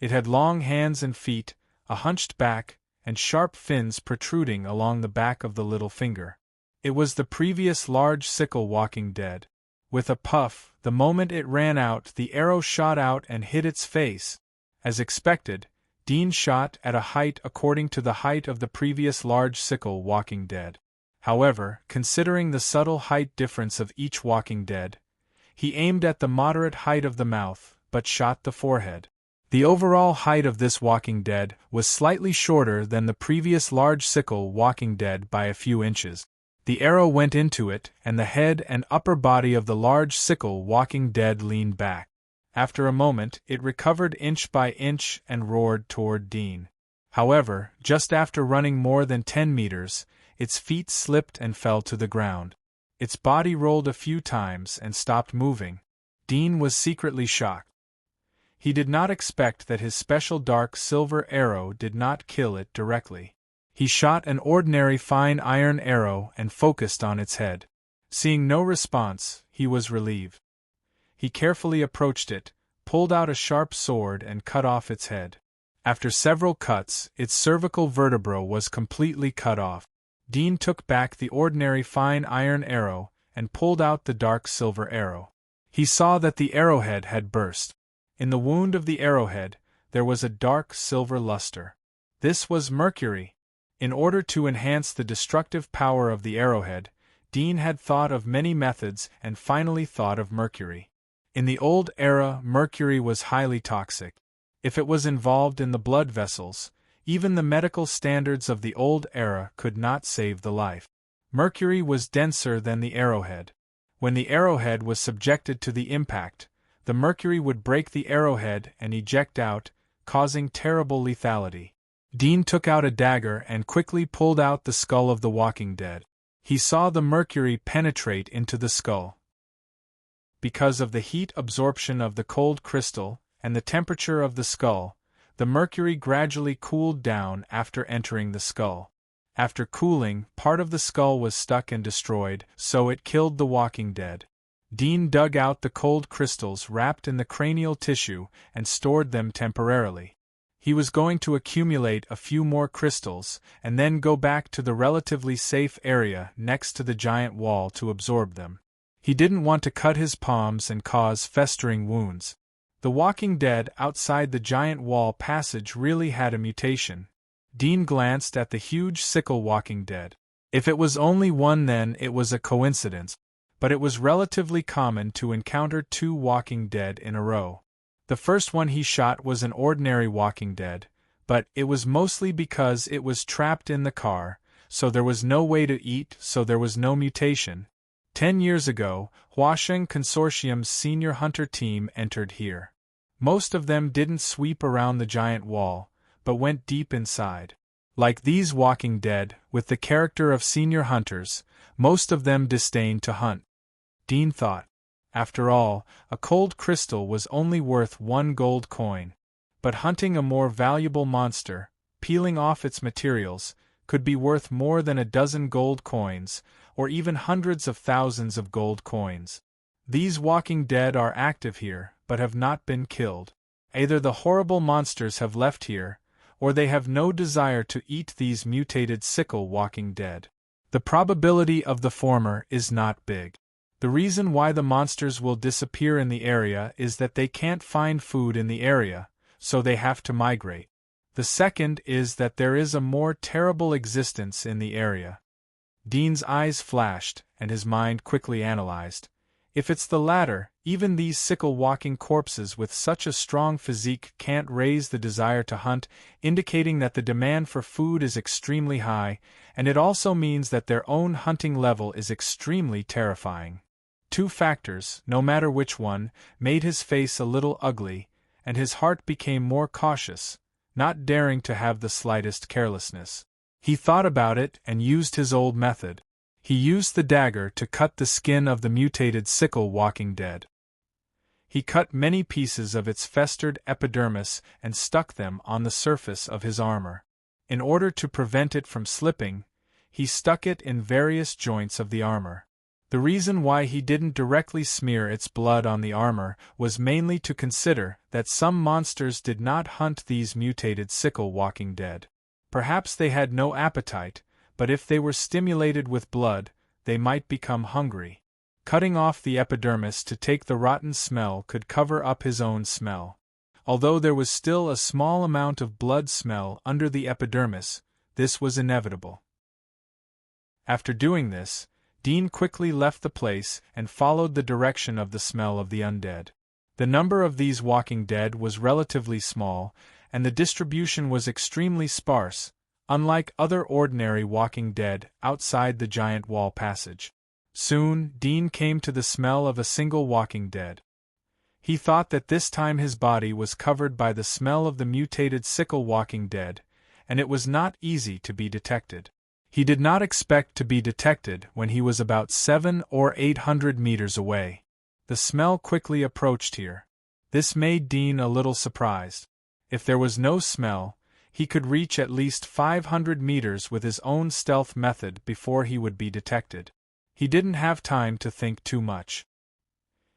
Speaker 1: It had long hands and feet, a hunched back, and sharp fins protruding along the back of the little finger. It was the previous large sickle walking dead. With a puff, the moment it ran out, the arrow shot out and hit its face. As expected, Dean shot at a height according to the height of the previous large sickle walking dead. However, considering the subtle height difference of each walking dead, he aimed at the moderate height of the mouth, but shot the forehead. The overall height of this walking dead was slightly shorter than the previous large sickle walking dead by a few inches. The arrow went into it, and the head and upper body of the large sickle walking dead leaned back. After a moment, it recovered inch by inch and roared toward Dean. However, just after running more than 10 meters, its feet slipped and fell to the ground. Its body rolled a few times and stopped moving. Dean was secretly shocked. He did not expect that his special dark silver arrow did not kill it directly. He shot an ordinary fine iron arrow and focused on its head. Seeing no response, he was relieved. He carefully approached it, pulled out a sharp sword and cut off its head. After several cuts, its cervical vertebra was completely cut off. Dean took back the ordinary fine iron arrow and pulled out the dark silver arrow. He saw that the arrowhead had burst. In the wound of the arrowhead, there was a dark silver luster. This was mercury. In order to enhance the destructive power of the arrowhead, Dean had thought of many methods and finally thought of mercury. In the old era, mercury was highly toxic. If it was involved in the blood vessels, even the medical standards of the old era could not save the life. Mercury was denser than the arrowhead. When the arrowhead was subjected to the impact, the mercury would break the arrowhead and eject out, causing terrible lethality. Dean took out a dagger and quickly pulled out the skull of the walking dead. He saw the mercury penetrate into the skull. Because of the heat absorption of the cold crystal and the temperature of the skull, the mercury gradually cooled down after entering the skull. After cooling, part of the skull was stuck and destroyed, so it killed the walking dead. Dean dug out the cold crystals wrapped in the cranial tissue and stored them temporarily. He was going to accumulate a few more crystals and then go back to the relatively safe area next to the giant wall to absorb them. He didn't want to cut his palms and cause festering wounds. The walking dead outside the giant wall passage really had a mutation. Dean glanced at the huge sickle walking dead. If it was only one, then it was a coincidence. But it was relatively common to encounter two walking dead in a row. The first one he shot was an ordinary walking dead, but it was mostly because it was trapped in the car, so there was no way to eat, so there was no mutation. 10 years ago, Huasheng Consortium's senior hunter team entered here. Most of them didn't sweep around the giant wall, but went deep inside. Like these walking dead, with the character of senior hunters, most of them disdained to hunt. Dean thought. After all, a cold crystal was only worth 1 gold coin. But hunting a more valuable monster, peeling off its materials, could be worth more than a dozen gold coins, or even hundreds of thousands of gold coins. These walking dead are active here, but have not been killed. Either the horrible monsters have left here, or they have no desire to eat these mutated sickle walking dead. The probability of the former is not big. The reason why the monsters will disappear in the area is that they can't find food in the area, so they have to migrate. The second is that there is a more terrible existence in the area. Dean's eyes flashed, and his mind quickly analyzed. If it's the latter, even these sickle-walking corpses with such a strong physique can't raise the desire to hunt, indicating that the demand for food is extremely high, and it also means that their own hunting level is extremely terrifying. Two factors, no matter which one, made his face a little ugly, and his heart became more cautious, not daring to have the slightest carelessness. He thought about it and used his old method. He used the dagger to cut the skin of the mutated sickle walking dead. He cut many pieces of its festered epidermis and stuck them on the surface of his armor. In order to prevent it from slipping, he stuck it in various joints of the armor. The reason why he didn't directly smear its blood on the armor was mainly to consider that some monsters did not hunt these mutated sickle walking dead. Perhaps they had no appetite, but if they were stimulated with blood, they might become hungry. Cutting off the epidermis to take the rotten smell could cover up his own smell. Although there was still a small amount of blood smell under the epidermis, this was inevitable. After doing this, Dean quickly left the place and followed the direction of the smell of the undead. The number of these walking dead was relatively small, and the distribution was extremely sparse, unlike other ordinary walking dead outside the giant wall passage. Soon, Dean came to the smell of a single walking dead. He thought that this time his body was covered by the smell of the mutated sickle walking dead, and it was not easy to be detected. He did not expect to be detected when he was about 700 or 800 meters away. The smell quickly approached here. This made Dean a little surprised. If there was no smell, he could reach at least 500 meters with his own stealth method before he would be detected. He didn't have time to think too much.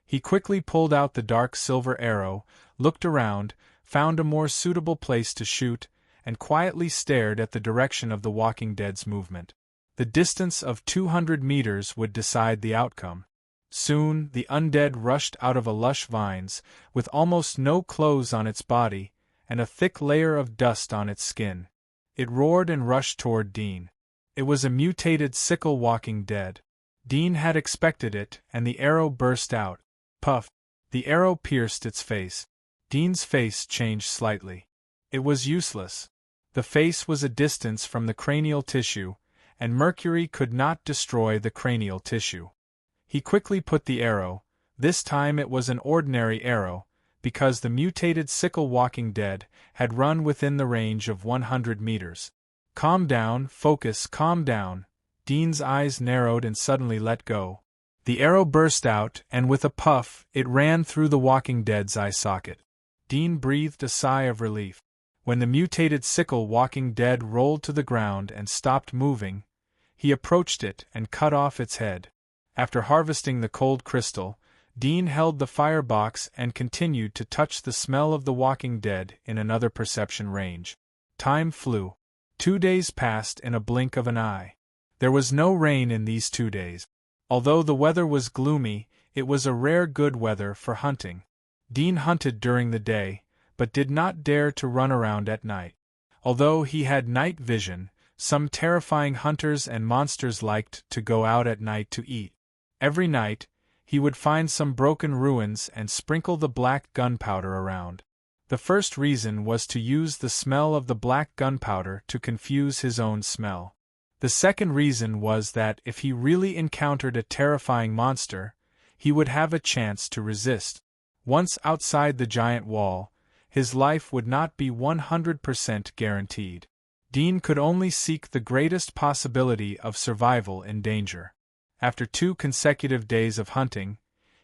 Speaker 1: He quickly pulled out the dark silver arrow, looked around, found a more suitable place to shoot, and quietly stared at the direction of the walking dead's movement. The distance of 200 meters would decide the outcome. Soon, the undead rushed out of a lush vines, with almost no clothes on its body, and a thick layer of dust on its skin. It roared and rushed toward Dean. It was a mutated sickle walking dead. Dean had expected it, and the arrow burst out. Puff! The arrow pierced its face. Dean's face changed slightly. It was useless. The face was a distance from the cranial tissue, and mercury could not destroy the cranial tissue. He quickly put the arrow. This time it was an ordinary arrow, because the mutated sickle walking dead had run within the range of 100 meters. Calm down, focus, calm down. Dean's eyes narrowed and suddenly let go. The arrow burst out, and with a puff, it ran through the walking dead's eye socket. Dean breathed a sigh of relief. When the mutated sickle walking dead rolled to the ground and stopped moving, he approached it and cut off its head. After harvesting the cold crystal, Dean held the firebox and continued to touch the smell of the walking dead in another perception range. Time flew. 2 days passed in a blink of an eye. There was no rain in these 2 days. Although the weather was gloomy, it was a rare good weather for hunting. Dean hunted during the day, but did not dare to run around at night. Although he had night vision, some terrifying hunters and monsters liked to go out at night to eat. Every night, he would find some broken ruins and sprinkle the black gunpowder around. The first reason was to use the smell of the black gunpowder to confuse his own smell. The second reason was that if he really encountered a terrifying monster, he would have a chance to resist. Once outside the giant wall, his life would not be 100% guaranteed. Dean could only seek the greatest possibility of survival in danger. After 2 consecutive days of hunting,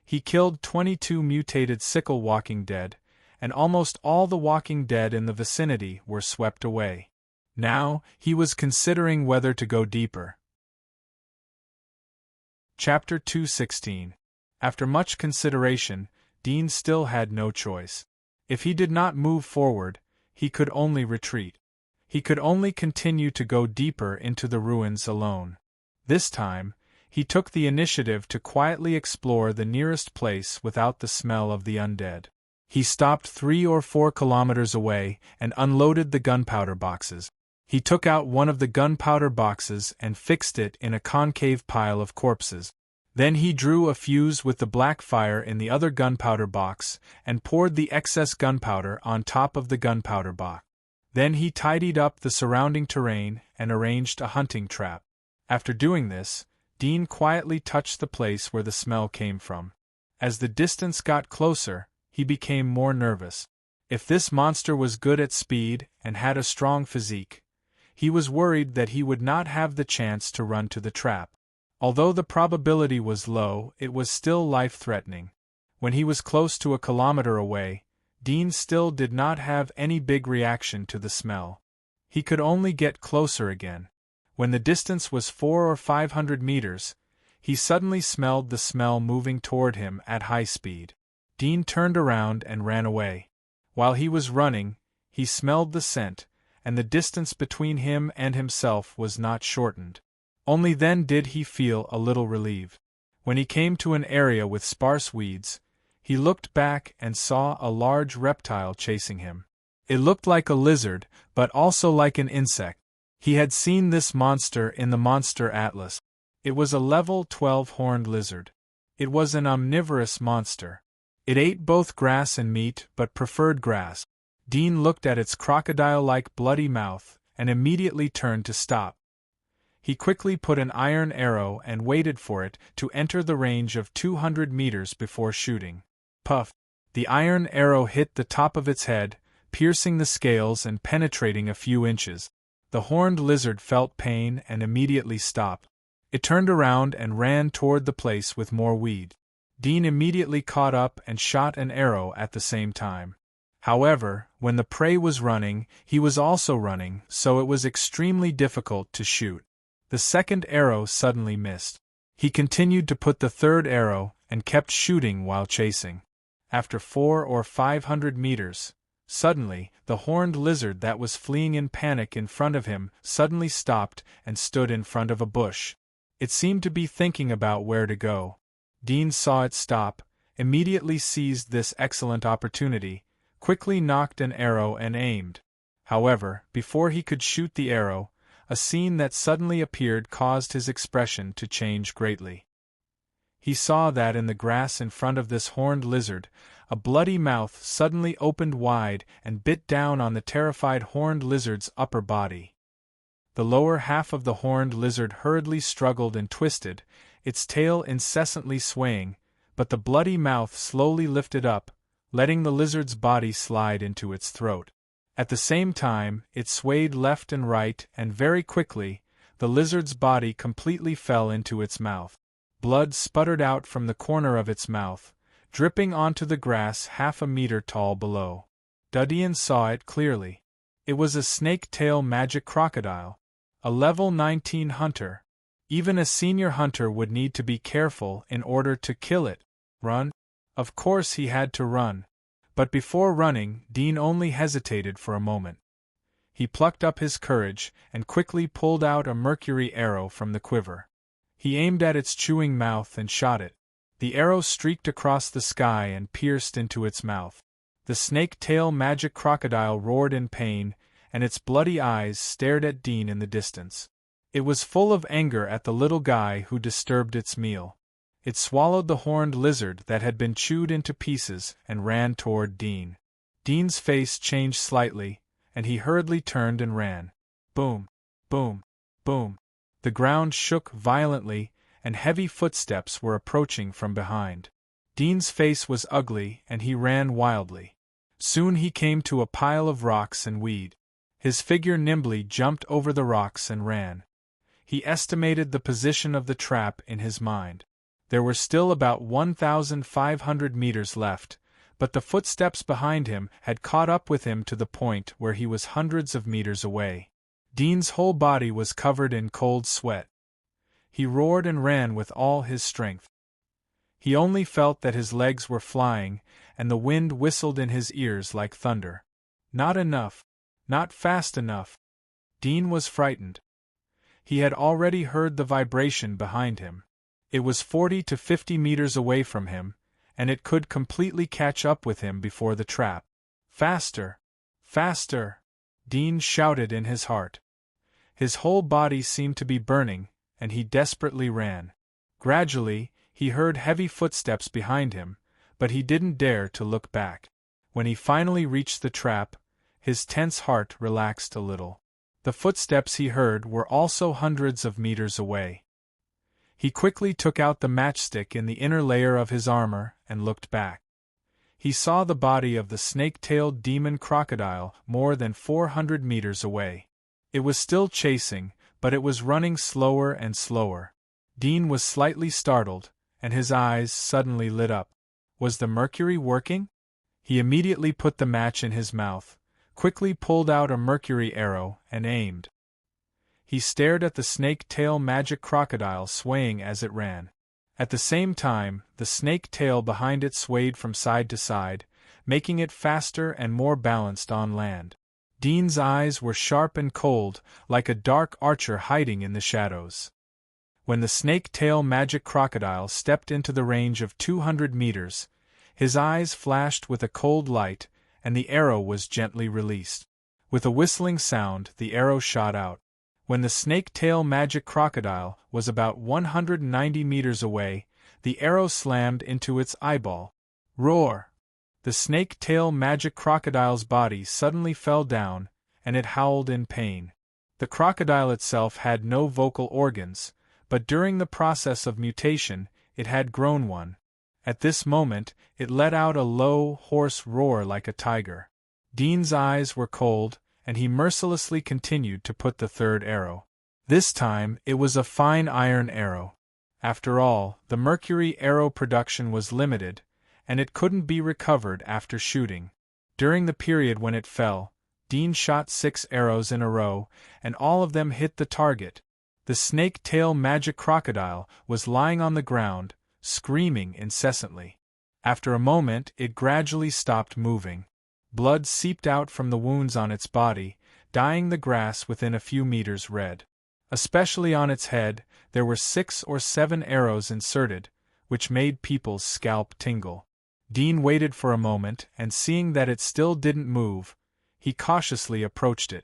Speaker 1: he killed 22 mutated sickle walking dead, and almost all the walking dead in the vicinity were swept away. Now, he was considering whether to go deeper. Chapter 216. After much consideration, Dean still had no choice. If he did not move forward, he could only retreat. He could only continue to go deeper into the ruins alone. This time, he took the initiative to quietly explore the nearest place without the smell of the undead. He stopped 3 or 4 kilometers away and unloaded the gunpowder boxes. He took out one of the gunpowder boxes and fixed it in a concave pile of corpses. Then he drew a fuse with the black fire in the other gunpowder box and poured the excess gunpowder on top of the gunpowder box. Then he tidied up the surrounding terrain and arranged a hunting trap. After doing this, Dean quietly touched the place where the smell came from. As the distance got closer, he became more nervous. If this monster was good at speed and had a strong physique, he was worried that he would not have the chance to run to the trap. Although the probability was low, it was still life-threatening. When he was close to a kilometer away, Dean still did not have any big reaction to the smell. He could only get closer again. When the distance was 400 or 500 meters, he suddenly smelled the smell moving toward him at high speed. Dean turned around and ran away. While he was running, he smelled the scent, and the distance between him and himself was not shortened. Only then did he feel a little relieved. When he came to an area with sparse weeds, he looked back and saw a large reptile chasing him. It looked like a lizard, but also like an insect. He had seen this monster in the Monster Atlas. It was a level 12 horned lizard. It was an omnivorous monster. It ate both grass and meat, but preferred grass. Dean looked at its crocodile-like bloody mouth, and immediately turned to stop. He quickly put an iron arrow and waited for it to enter the range of 200 meters before shooting. Puff! The iron arrow hit the top of its head, piercing the scales and penetrating a few inches. The horned lizard felt pain and immediately stopped. It turned around and ran toward the place with more weed. Dean immediately caught up and shot an arrow at the same time. However, when the prey was running, he was also running, so it was extremely difficult to shoot. The second arrow suddenly missed. He continued to put the third arrow and kept shooting while chasing. After 400 or 500 meters, suddenly, the horned lizard that was fleeing in panic in front of him suddenly stopped and stood in front of a bush. It seemed to be thinking about where to go. Dean saw it stop, immediately seized this excellent opportunity, quickly nocked an arrow and aimed. However, before he could shoot the arrow, a scene that suddenly appeared caused his expression to change greatly. He saw that in the grass in front of this horned lizard, a bloody mouth suddenly opened wide and bit down on the terrified horned lizard's upper body. The lower half of the horned lizard hurriedly struggled and twisted, its tail incessantly swaying, but the bloody mouth slowly lifted up, letting the lizard's body slide into its throat. At the same time, it swayed left and right, and very quickly, the lizard's body completely fell into its mouth. Blood sputtered out from the corner of its mouth, dripping onto the grass half a meter tall below. Dean saw it clearly. It was a snake-tail magic crocodile, a level 19 hunter. Even a senior hunter would need to be careful in order to kill it. Run? Of course he had to run. But before running, Dean only hesitated for a moment. He plucked up his courage and quickly pulled out a mercury arrow from the quiver. He aimed at its chewing mouth and shot it. The arrow streaked across the sky and pierced into its mouth. The snake-tail magic crocodile roared in pain, and its bloody eyes stared at Dean in the distance. It was full of anger at the little guy who disturbed its meal. It swallowed the horned lizard that had been chewed into pieces and ran toward Dean. Dean's face changed slightly, and he hurriedly turned and ran. Boom! Boom! Boom! The ground shook violently, and heavy footsteps were approaching from behind. Dean's face was ugly, and he ran wildly. Soon he came to a pile of rocks and weed. His figure nimbly jumped over the rocks and ran. He estimated the position of the trap in his mind. There were still about 1,500 meters left, but the footsteps behind him had caught up with him to the point where he was hundreds of meters away. Dean's whole body was covered in cold sweat. He roared and ran with all his strength. He only felt that his legs were flying, and the wind whistled in his ears like thunder. Not enough. Not fast enough. Dean was frightened. He had already heard the vibration behind him. It was 40 to 50 meters away from him, and it could completely catch up with him before the trap. Faster! Faster! Dean shouted in his heart. His whole body seemed to be burning, and he desperately ran. Gradually, he heard heavy footsteps behind him, but he didn't dare to look back. When he finally reached the trap, his tense heart relaxed a little. The footsteps he heard were also hundreds of meters away. He quickly took out the matchstick in the inner layer of his armor and looked back. He saw the body of the snake-tailed demon crocodile more than 400 meters away. It was still chasing, but it was running slower and slower. Dean was slightly startled, and his eyes suddenly lit up. Was the mercury working? He immediately put the match in his mouth, quickly pulled out a mercury arrow, and aimed. He stared at the snake-tail magic crocodile swaying as it ran. At the same time, the snake tail behind it swayed from side to side, making it faster and more balanced on land. Dean's eyes were sharp and cold, like a dark archer hiding in the shadows. When the snake-tail magic crocodile stepped into the range of 200 meters, his eyes flashed with a cold light, and the arrow was gently released. With a whistling sound, the arrow shot out. When the snake-tail magic crocodile was about 190 meters away, the arrow slammed into its eyeball. Roar! The snake-tail magic crocodile's body suddenly fell down, and it howled in pain. The crocodile itself had no vocal organs, but during the process of mutation, it had grown one. At this moment, it let out a low, hoarse roar like a tiger. Dean's eyes were cold, and he mercilessly continued to put the third arrow. This time, it was a fine iron arrow. After all, the mercury arrow production was limited, and it couldn't be recovered after shooting. During the period when it fell, Dean shot 6 arrows in a row, and all of them hit the target. The snake-tail magic crocodile was lying on the ground, screaming incessantly. After a moment, it gradually stopped moving. Blood seeped out from the wounds on its body, dyeing the grass within a few meters red. Especially on its head, there were 6 or 7 arrows inserted, which made people's scalp tingle. Dean waited for a moment, and seeing that it still didn't move, he cautiously approached it.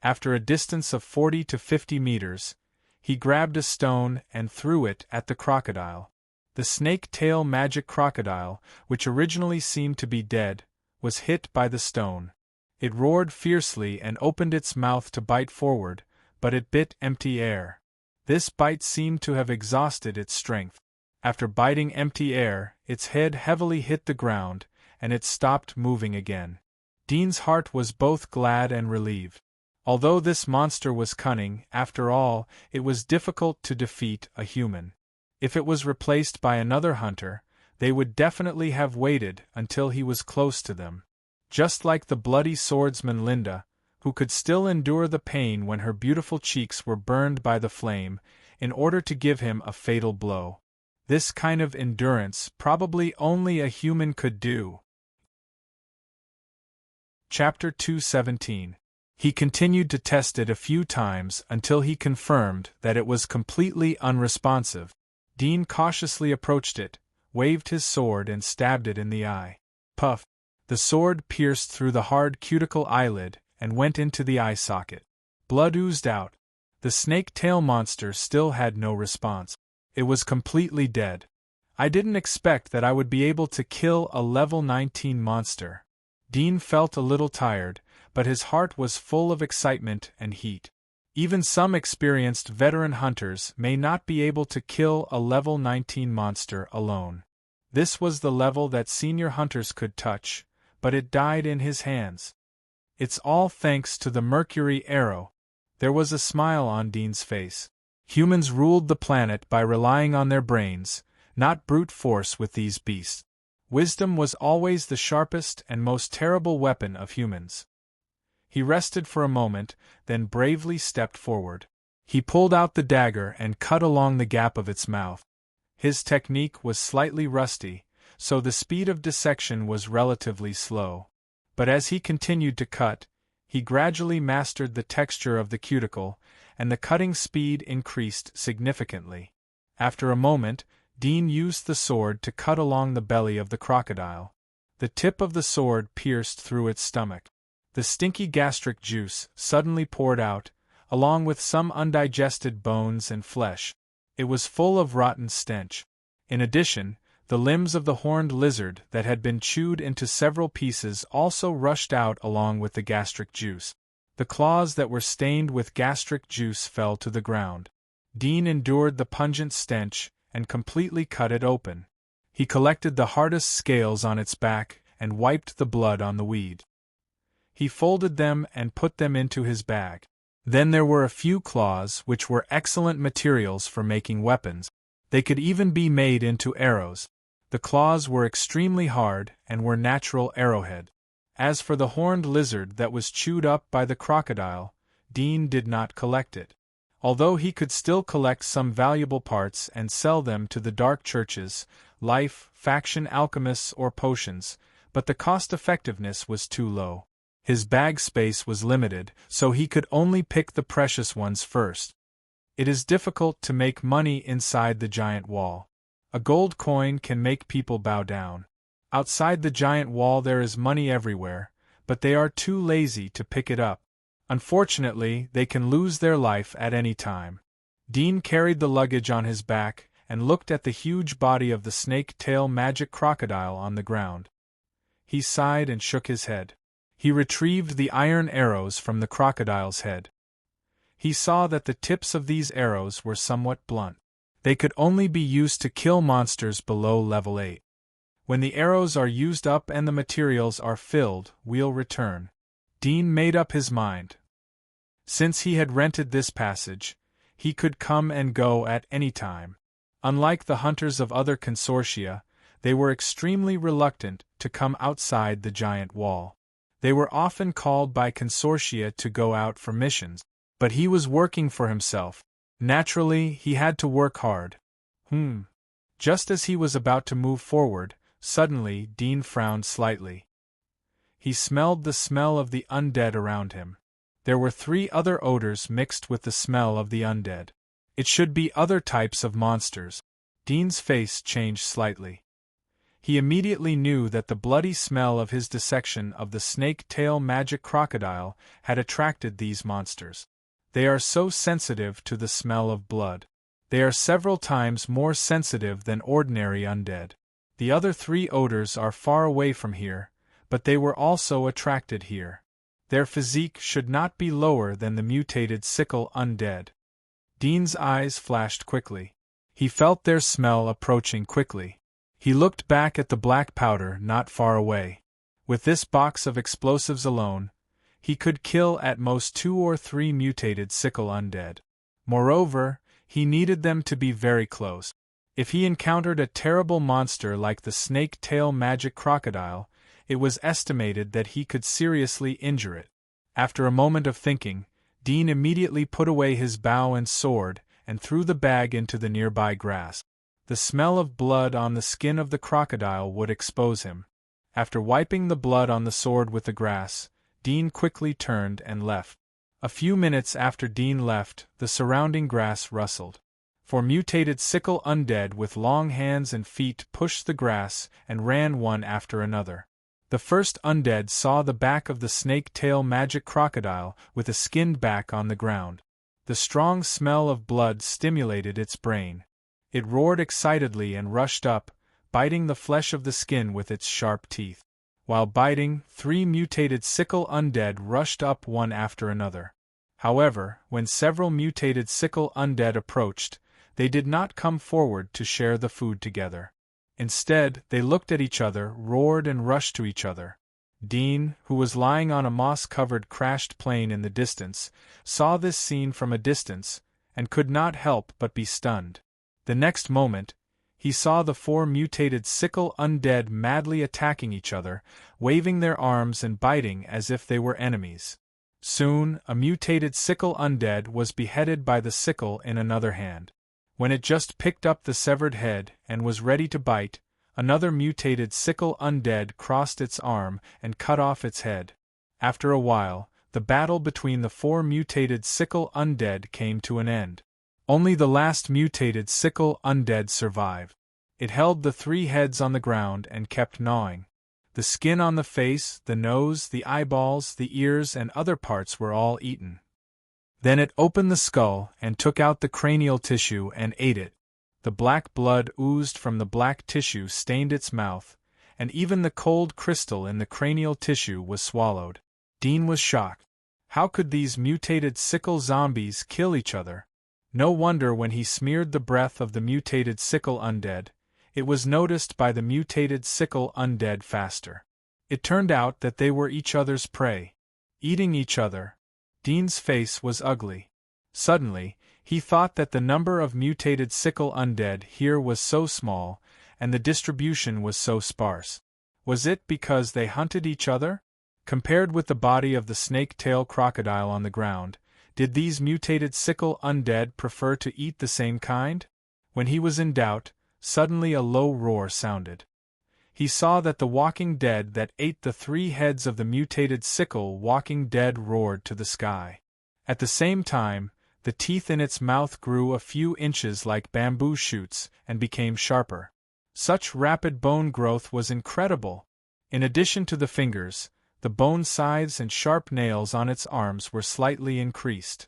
Speaker 1: After a distance of 40 to 50 meters, he grabbed a stone and threw it at the crocodile. The snake-tail magic crocodile, which originally seemed to be dead, was hit by the stone. It roared fiercely and opened its mouth to bite forward, but it bit empty air. This bite seemed to have exhausted its strength. After biting empty air, its head heavily hit the ground, and it stopped moving again. Dean's heart was both glad and relieved. Although this monster was cunning, after all, it was difficult to defeat a human. If it was replaced by another hunter, they would definitely have waited until he was close to them. Just like the bloody swordsman Linda, who could still endure the pain when her beautiful cheeks were burned by the flame, in order to give him a fatal blow. This kind of endurance probably only a human could do. Chapter 217. He continued to test it a few times until he confirmed that it was completely unresponsive. Dean cautiously approached it, waved his sword and stabbed it in the eye. Puff! The sword pierced through the hard cuticle eyelid and went into the eye socket. Blood oozed out. The snake-tail monster still had no response. It was completely dead. I didn't expect that I would be able to kill a level 19 monster. Dean felt a little tired, but his heart was full of excitement and heat. Even some experienced veteran hunters may not be able to kill a level 19 monster alone. This was the level that senior hunters could touch, but it died in his hands. It's all thanks to the mercury arrow. There was a smile on Dean's face. Humans ruled the planet by relying on their brains, not brute force with these beasts. Wisdom was always the sharpest and most terrible weapon of humans. He rested for a moment, then bravely stepped forward. He pulled out the dagger and cut along the gap of its mouth. His technique was slightly rusty, so the speed of dissection was relatively slow. But as he continued to cut, he gradually mastered the texture of the cuticle, and the cutting speed increased significantly. After a moment, Dean used the sword to cut along the belly of the crocodile. The tip of the sword pierced through its stomach. The stinky gastric juice suddenly poured out, along with some undigested bones and flesh. It was full of rotten stench. In addition, the limbs of the horned lizard that had been chewed into several pieces also rushed out along with the gastric juice. The claws that were stained with gastric juice fell to the ground. Dean endured the pungent stench and completely cut it open. He collected the hardest scales on its back and wiped the blood on the weed. He folded them and put them into his bag. Then there were a few claws which were excellent materials for making weapons. They could even be made into arrows. The claws were extremely hard and were natural arrowhead. As for the horned lizard that was chewed up by the crocodile, Dean did not collect it. Although he could still collect some valuable parts and sell them to the dark churches, life, faction alchemists or potions, but the cost-effectiveness was too low. His bag space was limited, so he could only pick the precious ones first. It is difficult to make money inside the giant wall. A gold coin can make people bow down. Outside the giant wall there is money everywhere, but they are too lazy to pick it up. Unfortunately, they can lose their life at any time. Dean carried the luggage on his back and looked at the huge body of the snake-tail magic crocodile on the ground. He sighed and shook his head. He retrieved the iron arrows from the crocodile's head. He saw that the tips of these arrows were somewhat blunt. They could only be used to kill monsters below level 8. When the arrows are used up and the materials are filled, we'll return. Dean made up his mind. Since he had rented this passage, he could come and go at any time. Unlike the hunters of other consortia, they were extremely reluctant to come outside the giant wall. They were often called by consortia to go out for missions, but he was working for himself. Naturally, he had to work hard. Just as he was about to move forward, suddenly Dean frowned slightly. He smelled the smell of the undead around him. There were 3 other odors mixed with the smell of the undead. It should be other types of monsters. Dean's face changed slightly. He immediately knew that the bloody smell of his dissection of the snake-tail magic crocodile had attracted these monsters. They are so sensitive to the smell of blood. They are several times more sensitive than ordinary undead. The other 3 odors are far away from here, but they were also attracted here. Their physique should not be lower than the mutated sickle undead. Dean's eyes flashed quickly. He felt their smell approaching quickly. He looked back at the black powder not far away. With this box of explosives alone, he could kill at most 2 or 3 mutated sickle undead. Moreover, he needed them to be very close. If he encountered a terrible monster like the snake-tail magic crocodile, it was estimated that he could seriously injure it. After a moment of thinking, Dean immediately put away his bow and sword and threw the bag into the nearby grass. The smell of blood on the skin of the crocodile would expose him. After wiping the blood on the sword with the grass, Dean quickly turned and left. A few minutes after Dean left, the surrounding grass rustled. 4 mutated sickle undead with long hands and feet pushed the grass and ran one after another. The first undead saw the back of the snake-tail magic crocodile with a skinned back on the ground. The strong smell of blood stimulated its brain. It roared excitedly and rushed up, biting the flesh of the skin with its sharp teeth. While biting, 3 mutated sickle undead rushed up one after another. However, when several mutated sickle undead approached, they did not come forward to share the food together. Instead, they looked at each other, roared and rushed to each other. Dean, who was lying on a moss-covered crashed plane in the distance, saw this scene from a distance, and could not help but be stunned. The next moment, he saw the 4 mutated sickle undead madly attacking each other, waving their arms and biting as if they were enemies. Soon, a mutated sickle undead was beheaded by the sickle in another hand. When it just picked up the severed head and was ready to bite, another mutated sickle undead crossed its arm and cut off its head. After a while, the battle between the 4 mutated sickle undead came to an end. Only the last mutated sickle undead survived. It held the 3 heads on the ground and kept gnawing. The skin on the face, the nose, the eyeballs, the ears and other parts were all eaten. Then it opened the skull and took out the cranial tissue and ate it. The black blood oozed from the black tissue stained its mouth, and even the cold crystal in the cranial tissue was swallowed. Dean was shocked. How could these mutated sickle zombies kill each other? No wonder when he smeared the breath of the mutated sickle undead, it was noticed by the mutated sickle undead faster. It turned out that they were each other's prey, eating each other. Dean's face was ugly. Suddenly, he thought that the number of mutated sickle undead here was so small, and the distribution was so sparse? Was it because they hunted each other? Compared with the body of the snake-tail crocodile on the ground, did these mutated sickle undead prefer to eat the same kind? When he was in doubt, suddenly a low roar sounded. He saw that the walking dead that ate the 3 heads of the mutated sickle walking dead roared to the sky. At the same time, the teeth in its mouth grew a few inches like bamboo shoots and became sharper. Such rapid bone growth was incredible. In addition to the fingers, the bone scythes and sharp nails on its arms were slightly increased.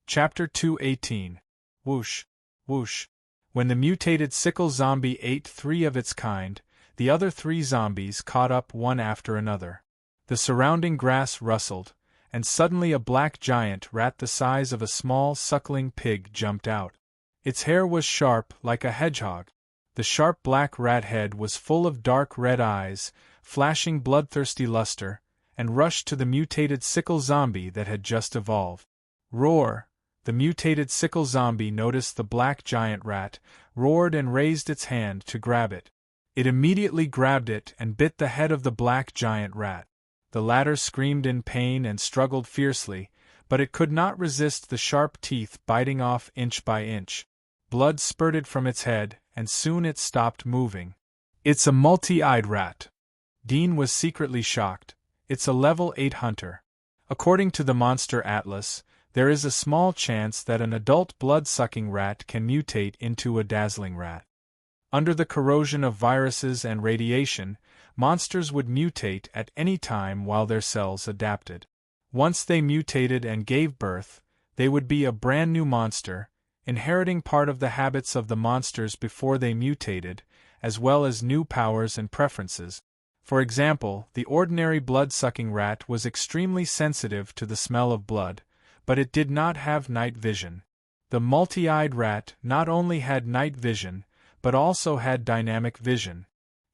Speaker 1: Chapter 2:18. Whoosh, whoosh. When the mutated sickle zombie ate 3 of its kind, the other 3 zombies caught up one after another. The surrounding grass rustled, and suddenly a black giant rat the size of a small suckling pig jumped out. Its hair was sharp like a hedgehog. The sharp black rat head was full of dark red eyes, flashing bloodthirsty luster, and rushed to the mutated sickle zombie that had just evolved. Roar! The mutated sickle zombie noticed the black giant rat, roared and raised its hand to grab it. It immediately grabbed it and bit the head of the black giant rat. The latter screamed in pain and struggled fiercely, but it could not resist the sharp teeth biting off inch by inch. Blood spurted from its head, and soon it stopped moving. It's a multi-eyed rat. Dean was secretly shocked. It's a level 8 hunter. According to the Monster Atlas, there is a small chance that an adult blood-sucking rat can mutate into a dazzling rat. Under the corrosion of viruses and radiation, monsters would mutate at any time while their cells adapted. Once they mutated and gave birth, they would be a brand new monster, inheriting part of the habits of the monsters before they mutated, as well as new powers and preferences. For example, the ordinary blood-sucking rat was extremely sensitive to the smell of blood, but it did not have night vision. The multi-eyed rat not only had night vision, but also had dynamic vision.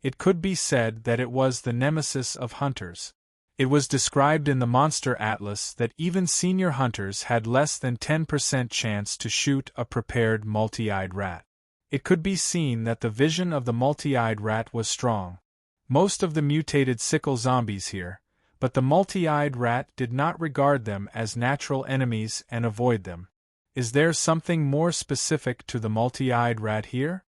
Speaker 1: It could be said that it was the nemesis of hunters. It was described in the Monster Atlas that even senior hunters had less than 10% chance to shoot a prepared multi-eyed rat. It could be seen that the vision of the multi-eyed rat was strong. Most of the mutated sickle zombies here, but the multi-eyed rat did not regard them as natural enemies and avoid them. Is there something more specific to the multi-eyed rat here?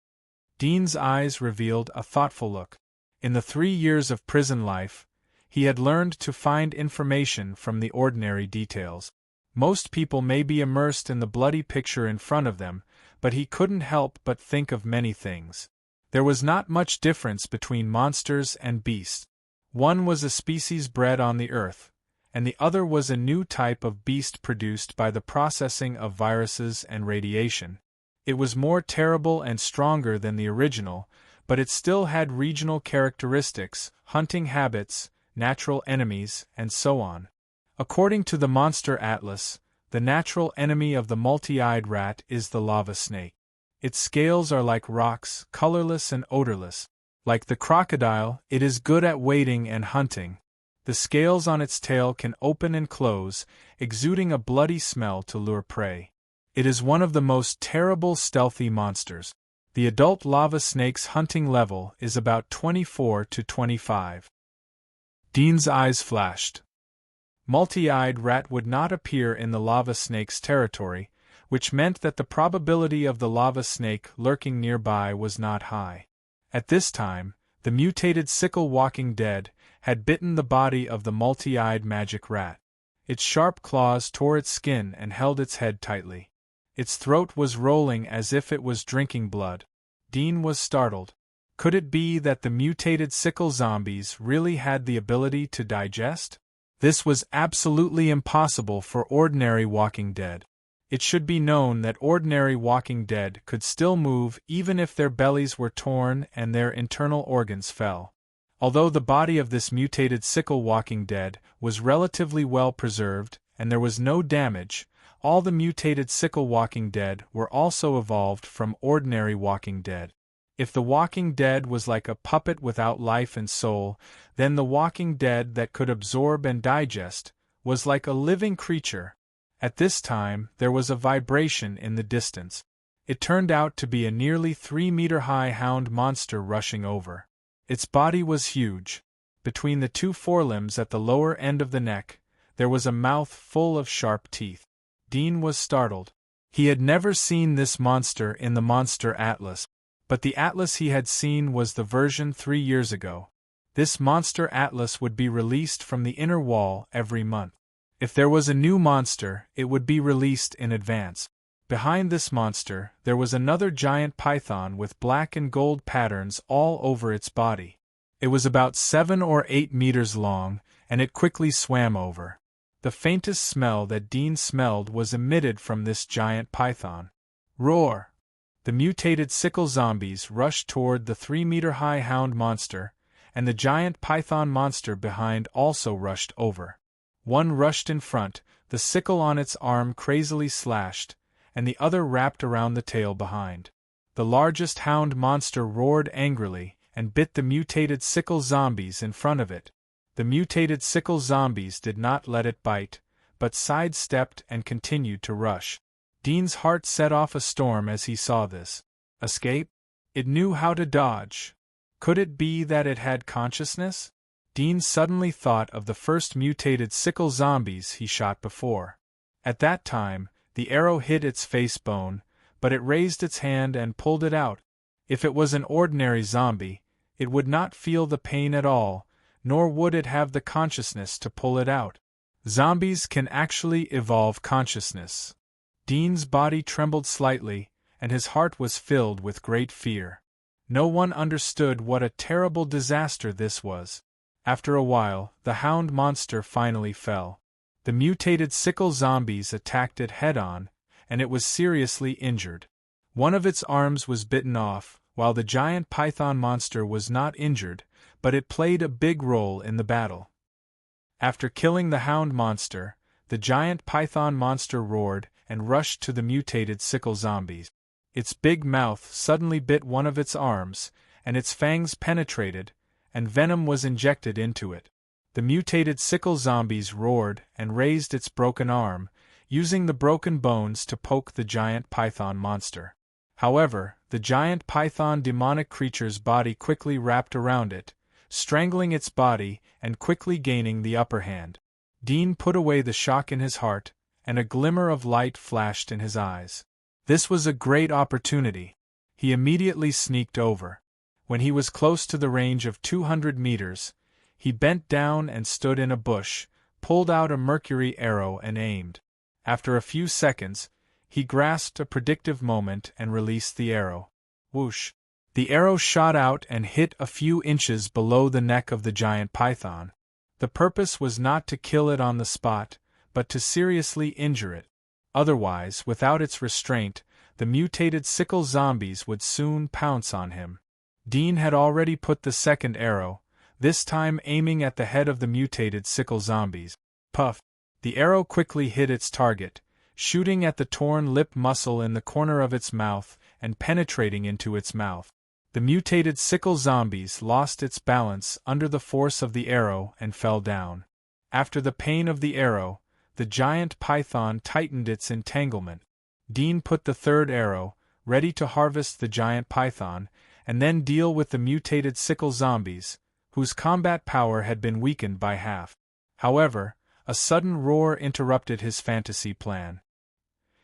Speaker 1: Dean's eyes revealed a thoughtful look. In the 3 years of prison life, he had learned to find information from the ordinary details. Most people may be immersed in the bloody picture in front of them, but he couldn't help but think of many things. There was not much difference between monsters and beasts. One was a species bred on the earth, and the other was a new type of beast produced by the processing of viruses and radiation. It was more terrible and stronger than the original, but it still had regional characteristics, hunting habits, natural enemies, and so on. According to the Monster Atlas, the natural enemy of the multi-eyed rat is the lava snake. Its scales are like rocks, colorless and odorless. Like the crocodile, it is good at wading and hunting. The scales on its tail can open and close, exuding a bloody smell to lure prey. It is one of the most terrible stealthy monsters. The adult lava snake's hunting level is about 24 to 25. Dean's eyes flashed. Multi-eyed rat would not appear in the lava snake's territory, which meant that the probability of the lava snake lurking nearby was not high. At this time, the mutated sickle walking dead had bitten the body of the multi-eyed magic rat. Its sharp claws tore its skin and held its head tightly. Its throat was rolling as if it was drinking blood. Dean was startled. Could it be that the mutated sickle zombies really had the ability to digest? This was absolutely impossible for ordinary walking dead. It should be known that ordinary walking dead could still move even if their bellies were torn and their internal organs fell. Although the body of this mutated sickle walking dead was relatively well preserved and there was no damage, all the mutated sickle walking dead were also evolved from ordinary walking dead. If the walking dead was like a puppet without life and soul, then the walking dead that could absorb and digest was like a living creature. At this time, there was a vibration in the distance. It turned out to be a nearly 3-meter-high hound monster rushing over. Its body was huge. Between the two forelimbs at the lower end of the neck, there was a mouth full of sharp teeth. Dean was startled. He had never seen this monster in the Monster Atlas, but the atlas he had seen was the version 3 years ago. This Monster Atlas would be released from the inner wall every month. If there was a new monster, it would be released in advance. Behind this monster, there was another giant python with black and gold patterns all over its body. It was about 7 or 8 meters long, and it quickly swam over. The faintest smell that Dean smelled was emitted from this giant python. Roar! The mutated sickle zombies rushed toward the 3-meter-high hound monster, and the giant python monster behind also rushed over. One rushed in front, the sickle on its arm crazily slashed, and the other wrapped around the tail behind. The largest hound monster roared angrily and bit the mutated sickle zombies in front of it. The mutated sickle zombies did not let it bite, but sidestepped and continued to rush. Dean's heart set off a storm as he saw this. Escape? It knew how to dodge. Could it be that it had consciousness? Dean suddenly thought of the first mutated sickle zombies he shot before. At that time, the arrow hit its face bone, but it raised its hand and pulled it out. If it was an ordinary zombie, it would not feel the pain at all, nor would it have the consciousness to pull it out. Zombies can actually evolve consciousness. Dean's body trembled slightly, and his heart was filled with great fear. No one understood what a terrible disaster this was. After a while, the hound monster finally fell. The mutated sickle zombies attacked it head-on, and it was seriously injured. One of its arms was bitten off, while the giant python monster was not injured, but it played a big role in the battle. After killing the hound monster, the giant python monster roared and rushed to the mutated sickle zombies. Its big mouth suddenly bit one of its arms, and its fangs penetrated, and venom was injected into it. The mutated sickle zombies roared and raised its broken arm, using the broken bones to poke the giant python monster. However, the giant python demonic creature's body quickly wrapped around it, strangling its body and quickly gaining the upper hand. Dean put away the shock in his heart, and a glimmer of light flashed in his eyes. This was a great opportunity. He immediately sneaked over. When he was close to the range of 200 meters, he bent down and stood in a bush, pulled out a mercury arrow and aimed. After a few seconds, he grasped a predictive moment and released the arrow. Whoosh! The arrow shot out and hit a few inches below the neck of the giant python. The purpose was not to kill it on the spot, but to seriously injure it. Otherwise, without its restraint, the mutated sickle zombies would soon pounce on him. Dean had already put the second arrow, this time aiming at the head of the mutated sickle zombies. Puff! The arrow quickly hit its target, shooting at the torn lip muscle in the corner of its mouth and penetrating into its mouth. The mutated sickle zombies lost its balance under the force of the arrow and fell down. After the pain of the arrow, the giant python tightened its entanglement. Dean put the third arrow, ready to harvest the giant python, and then deal with the mutated sickle zombies, whose combat power had been weakened by half. However, a sudden roar interrupted his fantasy plan.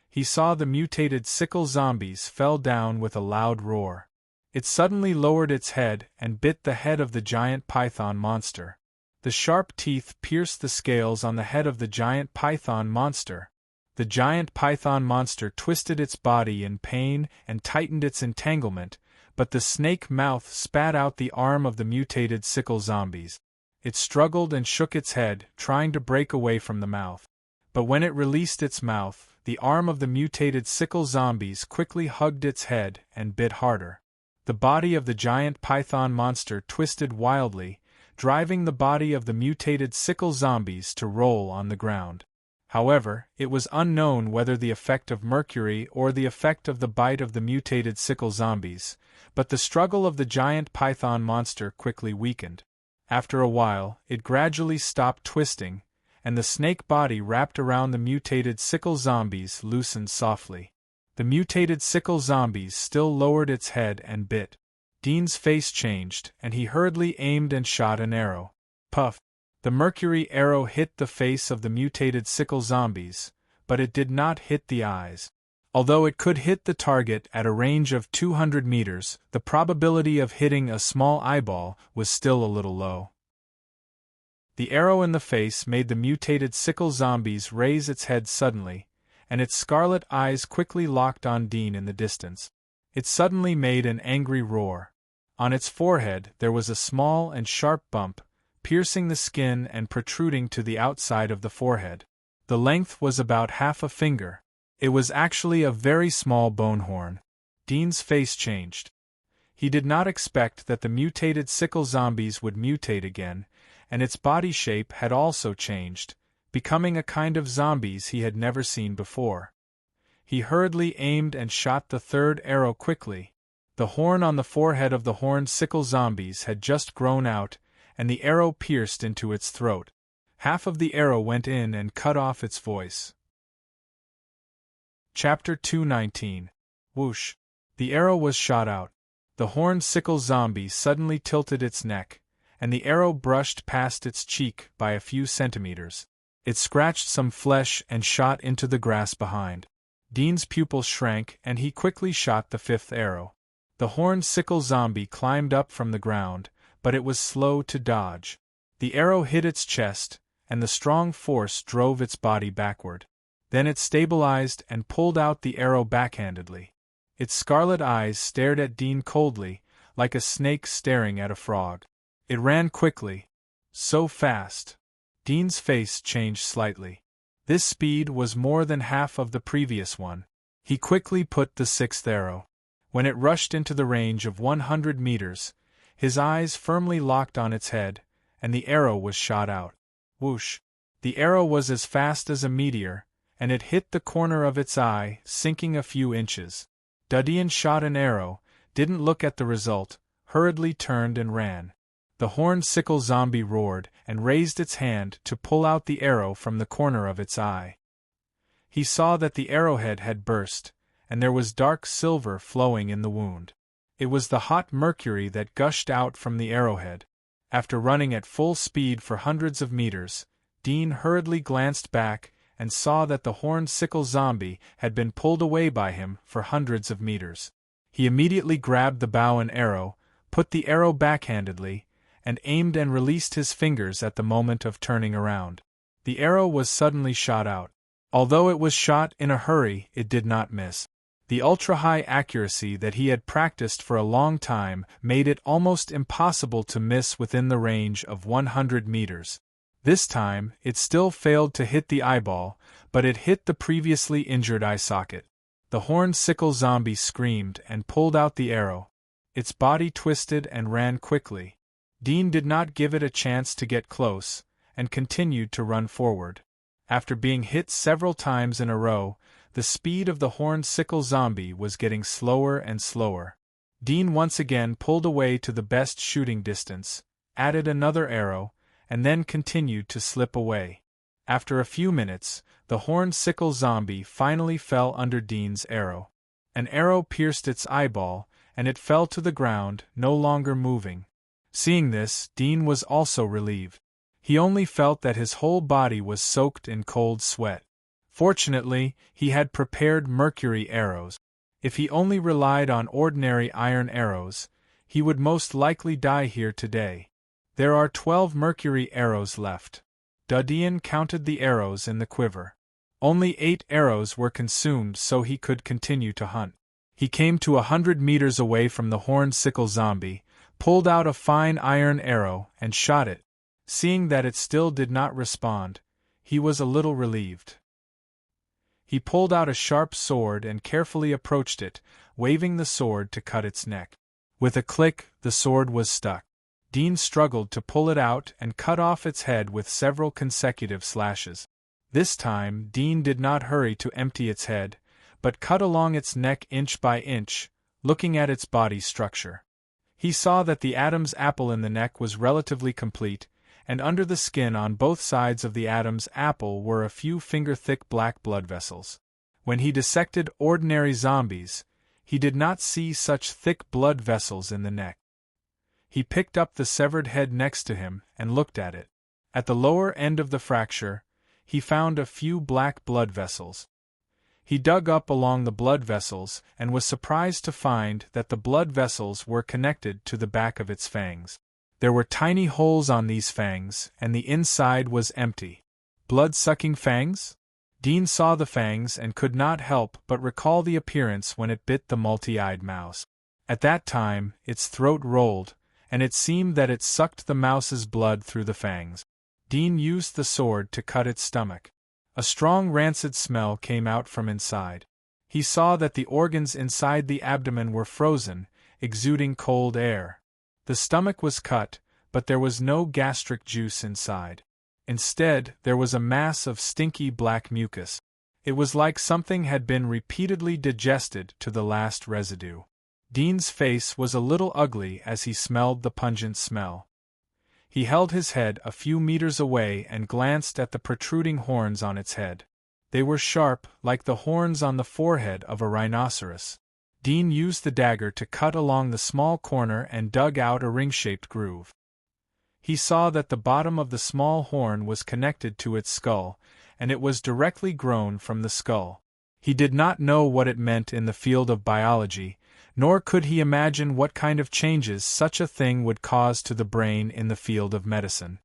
Speaker 1: He saw the mutated sickle zombies fell down with a loud roar. It suddenly lowered its head and bit the head of the giant python monster. The sharp teeth pierced the scales on the head of the giant python monster. The giant python monster twisted its body in pain and tightened its entanglement, but the snake mouth spat out the arm of the mutated sickle zombies. It struggled and shook its head, trying to break away from the mouth. But when it released its mouth, the arm of the mutated sickle zombies quickly hugged its head and bit harder. The body of the giant python monster twisted wildly, driving the body of the mutated sickle zombies to roll on the ground. However, it was unknown whether the effect of mercury or the effect of the bite of the mutated sickle zombies, but the struggle of the giant python monster quickly weakened. After a while, it gradually stopped twisting, and the snake body wrapped around the mutated sickle zombies loosened softly. The mutated sickle zombies still lowered its head and bit. Dean's face changed, and he hurriedly aimed and shot an arrow. Puff! The mercury arrow hit the face of the mutated sickle zombies, but it did not hit the eyes. Although it could hit the target at a range of 200 meters, the probability of hitting a small eyeball was still a little low. The arrow in the face made the mutated sickle zombies raise its head suddenly, and its scarlet eyes quickly locked on Dean in the distance. It suddenly made an angry roar. On its forehead there was a small and sharp bump, piercing the skin and protruding to the outside of the forehead. The length was about half a finger. It was actually a very small bone horn. Dean's face changed. He did not expect that the mutated sickle zombies would mutate again, and its body shape had also changed, becoming a kind of zombies he had never seen before. He hurriedly aimed and shot the third arrow quickly. The horn on the forehead of the horned sickle zombies had just grown out, and the arrow pierced into its throat. Half of the arrow went in and cut off its voice. Chapter 219. Whoosh! The arrow was shot out. The horned sickle zombie suddenly tilted its neck, and the arrow brushed past its cheek by a few centimeters. It scratched some flesh and shot into the grass behind. Dean's pupils shrank, and he quickly shot the fifth arrow. The horned sickle zombie climbed up from the ground, but it was slow to dodge. The arrow hit its chest, and the strong force drove its body backward. Then it stabilized and pulled out the arrow backhandedly. Its scarlet eyes stared at Dean coldly, like a snake staring at a frog. It ran quickly. So fast. Dean's face changed slightly. This speed was more than half of the previous one. He quickly put the sixth arrow. When it rushed into the range of 100 meters, his eyes firmly locked on its head, and the arrow was shot out. Whoosh! The arrow was as fast as a meteor, and it hit the corner of its eye, sinking a few inches. Dean shot an arrow, didn't look at the result, hurriedly turned and ran. The horned sickle zombie roared and raised its hand to pull out the arrow from the corner of its eye. He saw that the arrowhead had burst, and there was dark silver flowing in the wound. It was the hot mercury that gushed out from the arrowhead. After running at full speed for hundreds of meters, Dean hurriedly glanced back and saw that the horned sickle zombie had been pulled away by him for hundreds of meters. He immediately grabbed the bow and arrow, put the arrow backhandedly, and aimed and released his fingers at the moment of turning around. The arrow was suddenly shot out. Although it was shot in a hurry, it did not miss. The ultra-high accuracy that he had practiced for a long time made it almost impossible to miss within the range of 100 meters. This time, it still failed to hit the eyeball, but it hit the previously injured eye socket. The horned sickle zombie screamed and pulled out the arrow. Its body twisted and ran quickly. Dean did not give it a chance to get close, and continued to run forward. After being hit several times in a row, the speed of the horned sickle zombie was getting slower and slower. Dean once again pulled away to the best shooting distance, added another arrow, and then continued to slip away. After a few minutes, the horned sickle zombie finally fell under Dean's arrow. An arrow pierced its eyeball, and it fell to the ground, no longer moving. Seeing this, Dean was also relieved. He only felt that his whole body was soaked in cold sweat. Fortunately, he had prepared mercury arrows. If he only relied on ordinary iron arrows, he would most likely die here today. There are 12 mercury arrows left. Dean counted the arrows in the quiver. Only 8 arrows were consumed, so he could continue to hunt. He came to 100 meters away from the horned sickle zombie, pulled out a fine iron arrow, and shot it. Seeing that it still did not respond, he was a little relieved. He pulled out a sharp sword and carefully approached it, waving the sword to cut its neck. With a click, the sword was stuck. Dean struggled to pull it out and cut off its head with several consecutive slashes. This time, Dean did not hurry to empty its head, but cut along its neck inch by inch, looking at its body structure. He saw that the Adam's apple in the neck was relatively complete, and under the skin on both sides of the Adam's apple were a few finger-thick black blood vessels. When he dissected ordinary zombies, he did not see such thick blood vessels in the neck. He picked up the severed head next to him and looked at it. At the lower end of the fracture, he found a few black blood vessels. He dug up along the blood vessels and was surprised to find that the blood vessels were connected to the back of its fangs. There were tiny holes on these fangs, and the inside was empty. Blood-sucking fangs? Dean saw the fangs and could not help but recall the appearance when it bit the multi-eyed mouse. At that time, its throat rolled, and it seemed that it sucked the mouse's blood through the fangs. Dean used the sword to cut its stomach. A strong rancid smell came out from inside. He saw that the organs inside the abdomen were frozen, exuding cold air. The stomach was cut, but there was no gastric juice inside. Instead, there was a mass of stinky black mucus. It was like something had been repeatedly digested to the last residue. Dean's face was a little ugly as he smelled the pungent smell. He held his head a few meters away and glanced at the protruding horns on its head. They were sharp, like the horns on the forehead of a rhinoceros. Dean used the dagger to cut along the small corner and dug out a ring-shaped groove. He saw that the bottom of the small horn was connected to its skull, and it was directly grown from the skull. He did not know what it meant in the field of biology, nor could he imagine what kind of changes such a thing would cause to the brain in the field of medicine.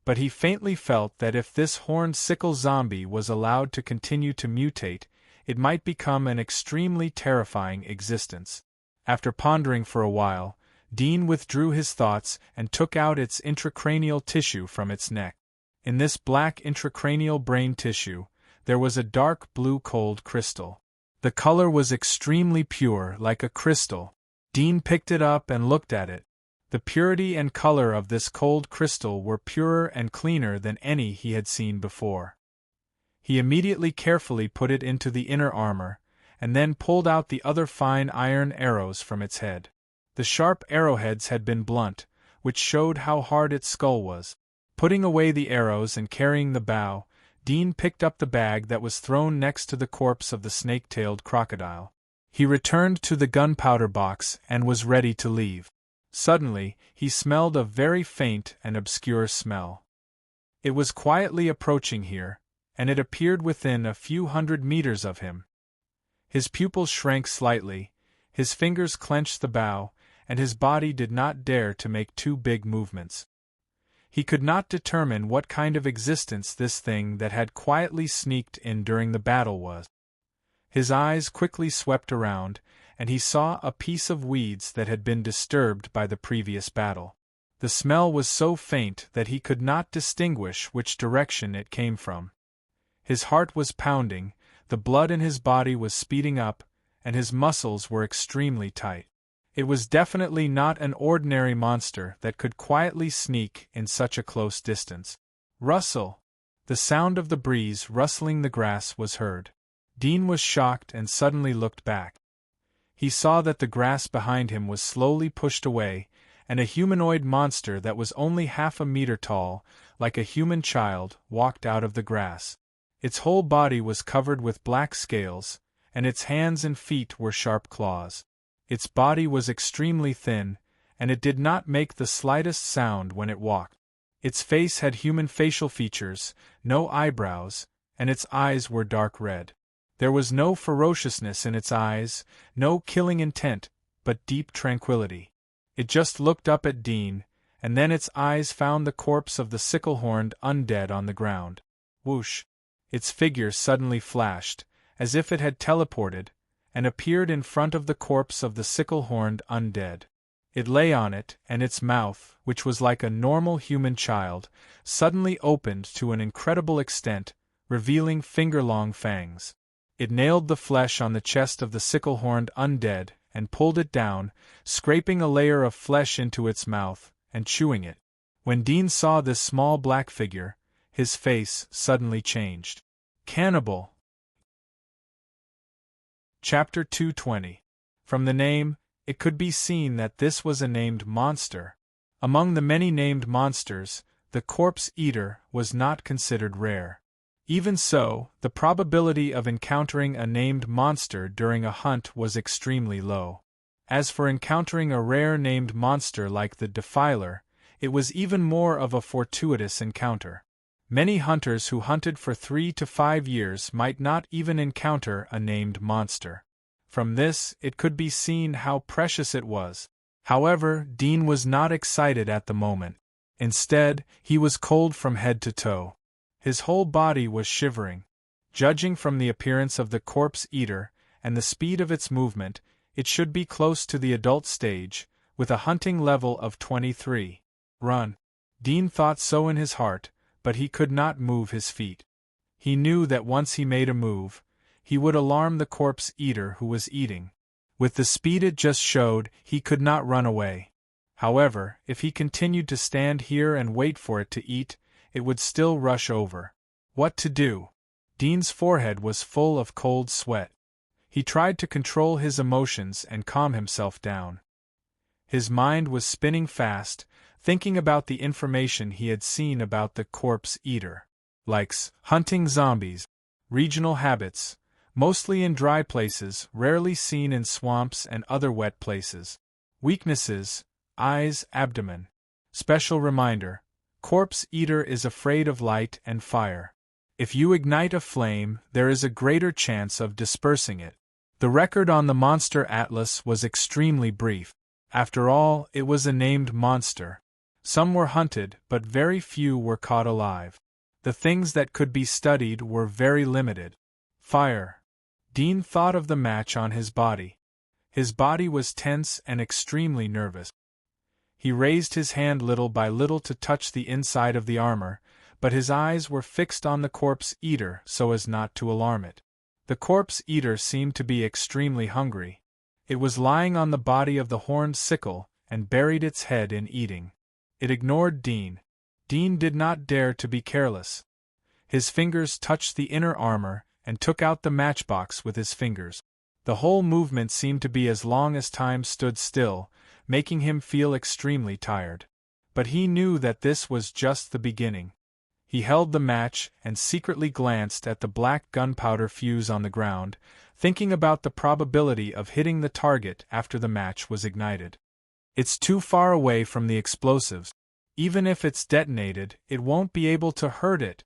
Speaker 1: But he faintly felt that if this horned sickle zombie was allowed to continue to mutate, it might become an extremely terrifying existence. After pondering for a while, Dean withdrew his thoughts and took out its intracranial tissue from its neck. In this black intracranial brain tissue, there was a dark blue cold crystal. The color was extremely pure, like a crystal. Dean picked it up and looked at it. The purity and color of this cold crystal were purer and cleaner than any he had seen before. He immediately carefully put it into the inner armor, and then pulled out the other fine iron arrows from its head. The sharp arrowheads had been blunt, which showed how hard its skull was. Putting away the arrows and carrying the bow, Dean picked up the bag that was thrown next to the corpse of the snake-tailed crocodile. He returned to the gunpowder box and was ready to leave. Suddenly, he smelled a very faint and obscure smell. It was quietly approaching here, and it appeared within a few hundred meters of him. His pupils shrank slightly, his fingers clenched the bow, and his body did not dare to make too big movements. He could not determine what kind of existence this thing that had quietly sneaked in during the battle was. His eyes quickly swept around, and he saw a piece of weeds that had been disturbed by the previous battle. The smell was so faint that he could not distinguish which direction it came from. His heart was pounding, the blood in his body was speeding up, and his muscles were extremely tight. It was definitely not an ordinary monster that could quietly sneak in such a close distance. Rustle! The sound of the breeze rustling the grass was heard. Dean was shocked and suddenly looked back. He saw that the grass behind him was slowly pushed away, and a humanoid monster that was only half a meter tall, like a human child, walked out of the grass. Its whole body was covered with black scales, and its hands and feet were sharp claws. Its body was extremely thin, and it did not make the slightest sound when it walked. Its face had human facial features, no eyebrows, and its eyes were dark red. There was no ferociousness in its eyes, no killing intent, but deep tranquility. It just looked up at Dean, and then its eyes found the corpse of the sickle-horned undead on the ground. Whoosh! Its figure suddenly flashed, as if it had teleported, and appeared in front of the corpse of the sickle-horned undead. It lay on it, and its mouth, which was like a normal human child, suddenly opened to an incredible extent, revealing finger-long fangs. It nailed the flesh on the chest of the sickle-horned undead and pulled it down, scraping a layer of flesh into its mouth and chewing it. When Dean saw this small black figure, his face suddenly changed. Cannibal! Chapter 220. From the name, it could be seen that this was a named monster. Among the many named monsters, the corpse eater was not considered rare. Even so, the probability of encountering a named monster during a hunt was extremely low. As for encountering a rare named monster like the Defiler, it was even more of a fortuitous encounter. Many hunters who hunted for 3 to 5 years might not even encounter a named monster. From this, it could be seen how precious it was. However, Dean was not excited at the moment. Instead, he was cold from head to toe. His whole body was shivering. Judging from the appearance of the corpse eater and the speed of its movement, it should be close to the adult stage, with a hunting level of 23. Run. Dean thought so in his heart, but he could not move his feet. He knew that once he made a move, he would alarm the corpse eater who was eating. With the speed it just showed, he could not run away. However, if he continued to stand here and wait for it to eat, it would still rush over. What to do? Dean's forehead was full of cold sweat. He tried to control his emotions and calm himself down. His mind was spinning fast, thinking about the information he had seen about the corpse eater. Likes: hunting zombies. Regional habits: mostly in dry places, rarely seen in swamps and other wet places. Weaknesses: eyes, abdomen. Special reminder: corpse eater is afraid of light and fire. If you ignite a flame, there is a greater chance of dispersing it. The record on the Monster Atlas was extremely brief. After all, it was a named monster. Some were hunted, but very few were caught alive. The things that could be studied were very limited. Fire. Dean thought of the match on his body. His body was tense and extremely nervous. He raised his hand little by little to touch the inside of the armor, but his eyes were fixed on the corpse eater so as not to alarm it. The corpse eater seemed to be extremely hungry. It was lying on the body of the horned sickle and buried its head in eating. It ignored Dean. Dean did not dare to be careless. His fingers touched the inner armor and took out the matchbox with his fingers. The whole movement seemed to be as long as time stood still, making him feel extremely tired. But he knew that this was just the beginning. He held the match and secretly glanced at the black gunpowder fuse on the ground, thinking about the probability of hitting the target after the match was ignited. It's too far away from the explosives. Even if it's detonated, it won't be able to hurt it.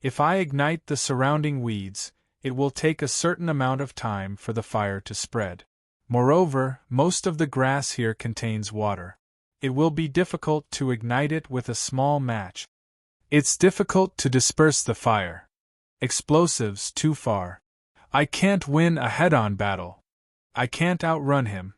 Speaker 1: If I ignite the surrounding weeds, it will take a certain amount of time for the fire to spread. Moreover, most of the grass here contains water. It will be difficult to ignite it with a small match. It's difficult to disperse the fire. Explosives too far. I can't win a head-on battle. I can't outrun him.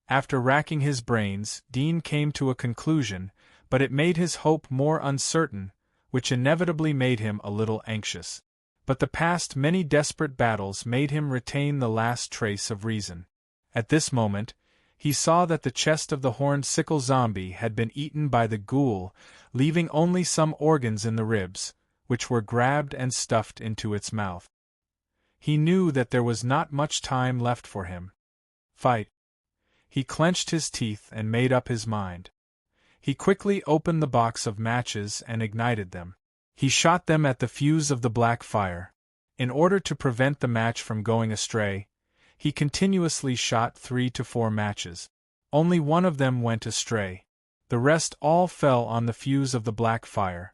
Speaker 1: After racking his brains, Dean came to a conclusion, but it made his hope more uncertain, which inevitably made him a little anxious. But the past many desperate battles made him retain the last trace of reason. At this moment, he saw that the chest of the horned sickle zombie had been eaten by the ghoul, leaving only some organs in the ribs, which were grabbed and stuffed into its mouth. He knew that there was not much time left for him. Fight. He clenched his teeth and made up his mind. He quickly opened the box of matches and ignited them. He shot them at the fuse of the black fire. In order to prevent the match from going astray, he continuously shot 3 to 4 matches. Only one of them went astray. The rest all fell on the fuse of the black fire.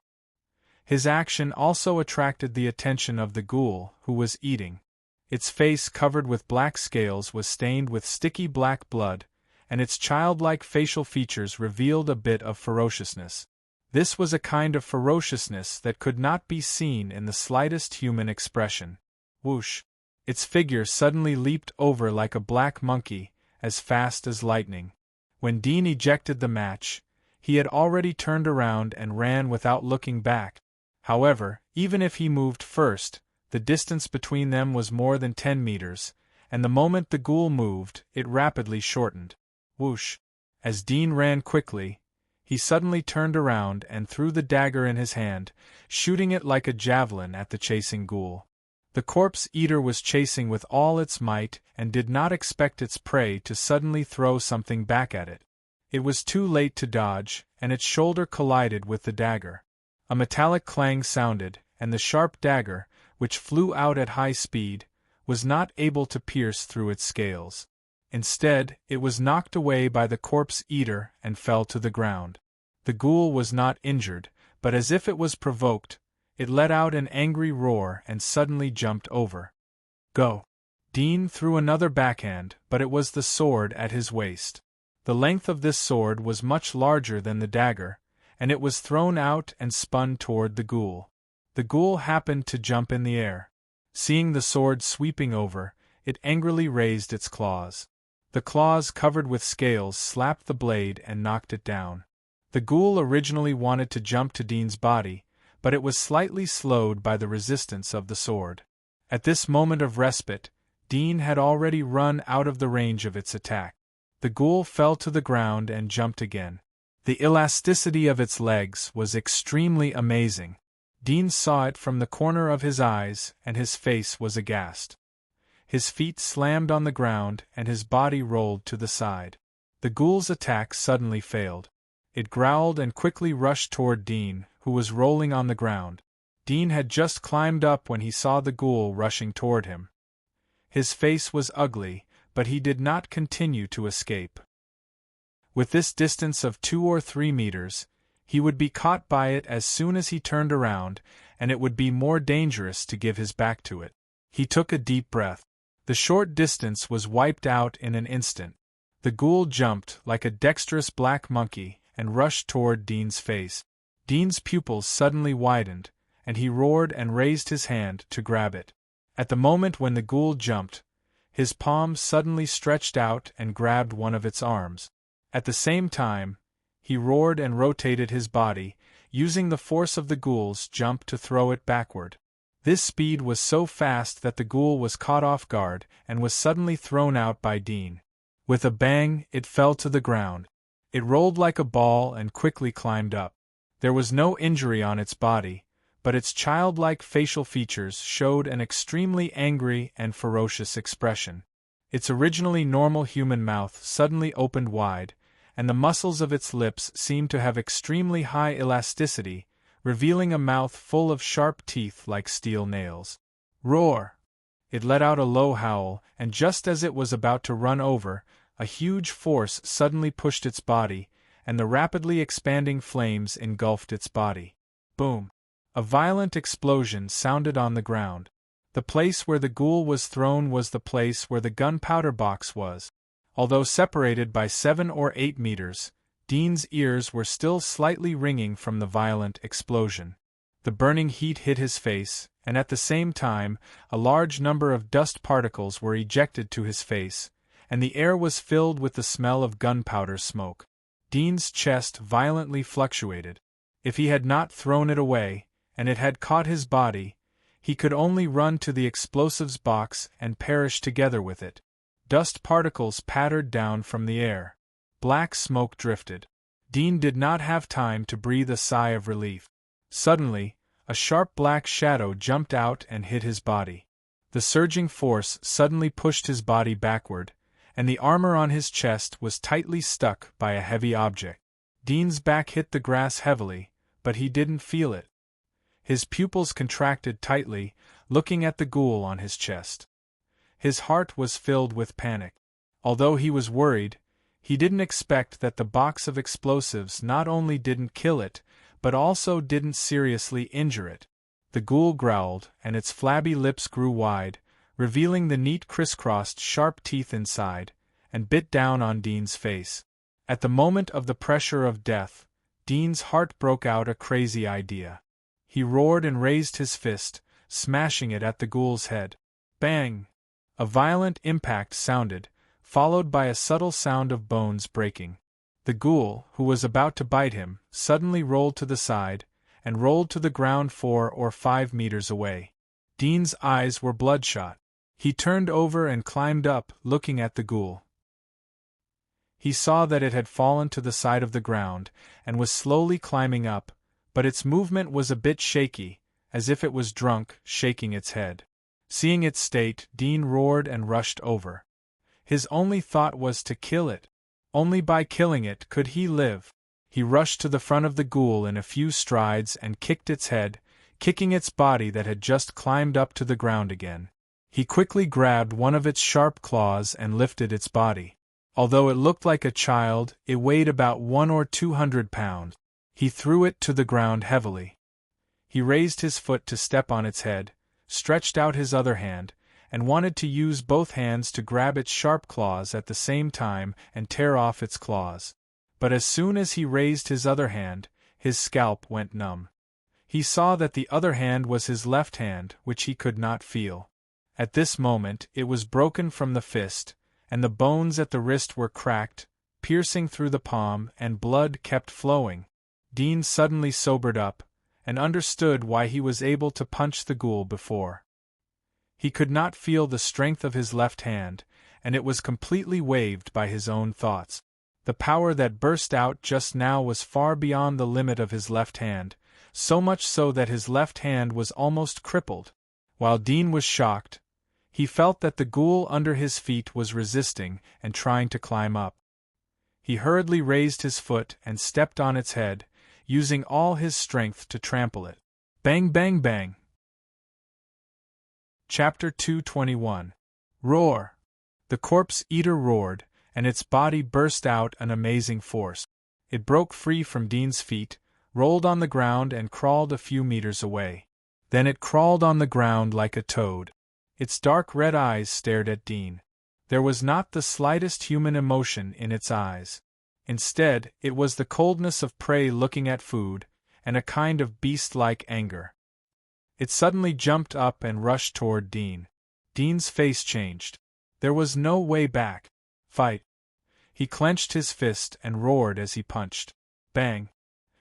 Speaker 1: His action also attracted the attention of the ghoul, who was eating. Its face, covered with black scales, was stained with sticky black blood, and its childlike facial features revealed a bit of ferociousness. This was a kind of ferociousness that could not be seen in the slightest human expression. Whoosh! Its figure suddenly leaped over like a black monkey, as fast as lightning. When Dean ejected the match, he had already turned around and ran without looking back. However, even if he moved first, the distance between them was more than 10 meters, and the moment the ghoul moved, it rapidly shortened. Whoosh! As Dean ran quickly, he suddenly turned around and threw the dagger in his hand, shooting it like a javelin at the chasing ghoul. The corpse eater was chasing with all its might and did not expect its prey to suddenly throw something back at it. It was too late to dodge, and its shoulder collided with the dagger. A metallic clang sounded, and the sharp dagger, which flew out at high speed, was not able to pierce through its scales. Instead, it was knocked away by the corpse-eater and fell to the ground. The ghoul was not injured, but as if it was provoked, it let out an angry roar and suddenly jumped over. Go! Dean threw another backhand, but it was the sword at his waist. The length of this sword was much larger than the dagger, and it was thrown out and spun toward the ghoul. The ghoul happened to jump in the air. Seeing the sword sweeping over, it angrily raised its claws. The claws covered with scales slapped the blade and knocked it down. The ghoul originally wanted to jump to Dean's body, but it was slightly slowed by the resistance of the sword. At this moment of respite, Dean had already run out of the range of its attack. The ghoul fell to the ground and jumped again. The elasticity of its legs was extremely amazing. Dean saw it from the corner of his eyes, and his face was aghast. His feet slammed on the ground and his body rolled to the side. The ghoul's attack suddenly failed. It growled and quickly rushed toward Dean, who was rolling on the ground. Dean had just climbed up when he saw the ghoul rushing toward him. His face was ugly, but he did not continue to escape. With this distance of 2 or 3 meters, he would be caught by it as soon as he turned around, and it would be more dangerous to give his back to it. He took a deep breath. The short distance was wiped out in an instant. The ghoul jumped like a dexterous black monkey and rushed toward Dean's face. Dean's pupils suddenly widened, and he roared and raised his hand to grab it. At the moment when the ghoul jumped, his palm suddenly stretched out and grabbed one of its arms. At the same time, he roared and rotated his body, using the force of the ghoul's jump to throw it backward. This speed was so fast that the ghoul was caught off guard and was suddenly thrown out by Dean. With a bang, it fell to the ground. It rolled like a ball and quickly climbed up. There was no injury on its body, but its childlike facial features showed an extremely angry and ferocious expression. Its originally normal human mouth suddenly opened wide, and the muscles of its lips seemed to have extremely high elasticity, revealing a mouth full of sharp teeth like steel nails. Roar! It let out a low howl, and just as it was about to run over, a huge force suddenly pushed its body, and the rapidly expanding flames engulfed its body. Boom! A violent explosion sounded on the ground. The place where the ghoul was thrown was the place where the gunpowder box was. Although separated by 7 or 8 meters, Dean's ears were still slightly ringing from the violent explosion. The burning heat hit his face, and at the same time, a large number of dust particles were ejected to his face, and the air was filled with the smell of gunpowder smoke. Dean's chest violently fluctuated. If he had not thrown it away, and it had caught his body, he could only run to the explosives box and perish together with it. Dust particles pattered down from the air. Black smoke drifted. Dean did not have time to breathe a sigh of relief. Suddenly, a sharp black shadow jumped out and hit his body. The surging force suddenly pushed his body backward, and the armor on his chest was tightly stuck by a heavy object. Dean's back hit the grass heavily, but he didn't feel it. His pupils contracted tightly, looking at the ghoul on his chest. His heart was filled with panic. Although he was worried, he didn't expect that the box of explosives not only didn't kill it, but also didn't seriously injure it. The ghoul growled, and its flabby lips grew wide, revealing the neat crisscrossed sharp teeth inside, and bit down on Dean's face. At the moment of the pressure of death, Dean's heart broke out a crazy idea. He roared and raised his fist, smashing it at the ghoul's head. Bang! A violent impact sounded, followed by a subtle sound of bones breaking. The ghoul, who was about to bite him, suddenly rolled to the side, and rolled to the ground 4 or 5 meters away. Dean's eyes were bloodshot. He turned over and climbed up, looking at the ghoul. He saw that it had fallen to the side of the ground, and was slowly climbing up, but its movement was a bit shaky, as if it was drunk, shaking its head. Seeing its state, Dean roared and rushed over. His only thought was to kill it. Only by killing it could he live. He rushed to the front of the ghoul in a few strides and kicked its head, kicking its body that had just climbed up to the ground again. He quickly grabbed one of its sharp claws and lifted its body. Although it looked like a child, it weighed about 100 or 200 pounds. He threw it to the ground heavily. He raised his foot to step on its head, stretched out his other hand, and wanted to use both hands to grab its sharp claws at the same time and tear off its claws. But as soon as he raised his other hand, his scalp went numb. He saw that the other hand was his left hand, which he could not feel. At this moment it was broken from the fist, and the bones at the wrist were cracked, piercing through the palm, and blood kept flowing. Dean suddenly sobered up, and understood why he was able to punch the ghoul before. He could not feel the strength of his left hand, and it was completely waived by his own thoughts. The power that burst out just now was far beyond the limit of his left hand, so much so that his left hand was almost crippled. While Dean was shocked, he felt that the ghoul under his feet was resisting and trying to climb up. He hurriedly raised his foot and stepped on its head, using all his strength to trample it. Bang, bang, bang. Chapter 221. Roar! The corpse eater roared, and its body burst out an amazing force. It broke free from Dean's feet, rolled on the ground and crawled a few meters away. Then it crawled on the ground like a toad. Its dark red eyes stared at Dean. There was not the slightest human emotion in its eyes. Instead, it was the coldness of prey looking at food, and a kind of beast-like anger. It suddenly jumped up and rushed toward Dean. Dean's face changed. There was no way back. Fight! He clenched his fist and roared as he punched. Bang!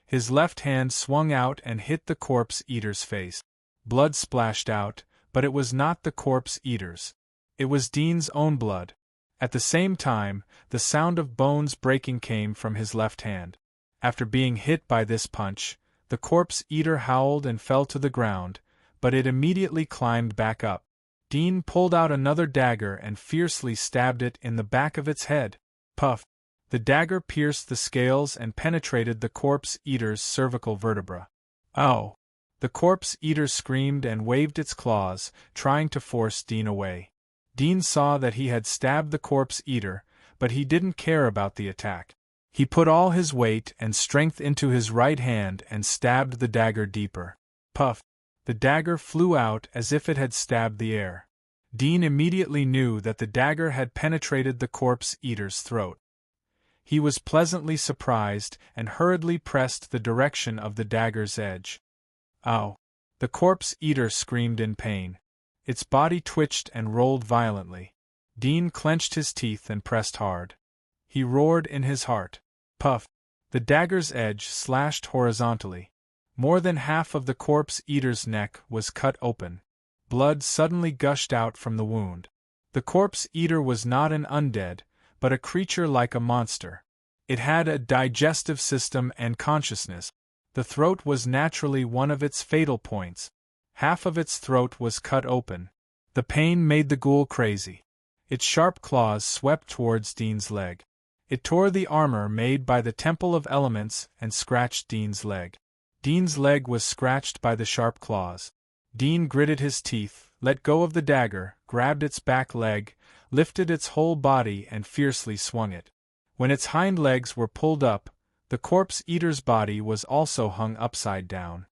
Speaker 1: His left hand swung out and hit the corpse eater's face. Blood splashed out, but it was not the corpse eater's. It was Dean's own blood. At the same time, the sound of bones breaking came from his left hand. After being hit by this punch, the corpse eater howled and fell to the ground, but it immediately climbed back up. Dean pulled out another dagger and fiercely stabbed it in the back of its head. Puff! The dagger pierced the scales and penetrated the corpse eater's cervical vertebra. Ow! The corpse eater screamed and waved its claws, trying to force Dean away. Dean saw that he had stabbed the corpse eater, but he didn't care about the attack. He put all his weight and strength into his right hand and stabbed the dagger deeper. Puff! The dagger flew out as if it had stabbed the air. Dean immediately knew that the dagger had penetrated the corpse eater's throat. He was pleasantly surprised and hurriedly pressed the direction of the dagger's edge. Ow! The corpse eater screamed in pain. Its body twitched and rolled violently. Dean clenched his teeth and pressed hard. He roared in his heart. Puff! The dagger's edge slashed horizontally. More than half of the corpse eater's neck was cut open. Blood suddenly gushed out from the wound. The corpse eater was not an undead, but a creature like a monster. It had a digestive system and consciousness. The throat was naturally one of its fatal points. Half of its throat was cut open. The pain made the ghoul crazy. Its sharp claws swept towards Dean's leg. It tore the armor made by the Temple of Elements and scratched Dean's leg. Dean's leg was scratched by the sharp claws. Dean gritted his teeth, let go of the dagger, grabbed its back leg, lifted its whole body and fiercely swung it. When its hind legs were pulled up, the corpse eater's body was also hung upside down.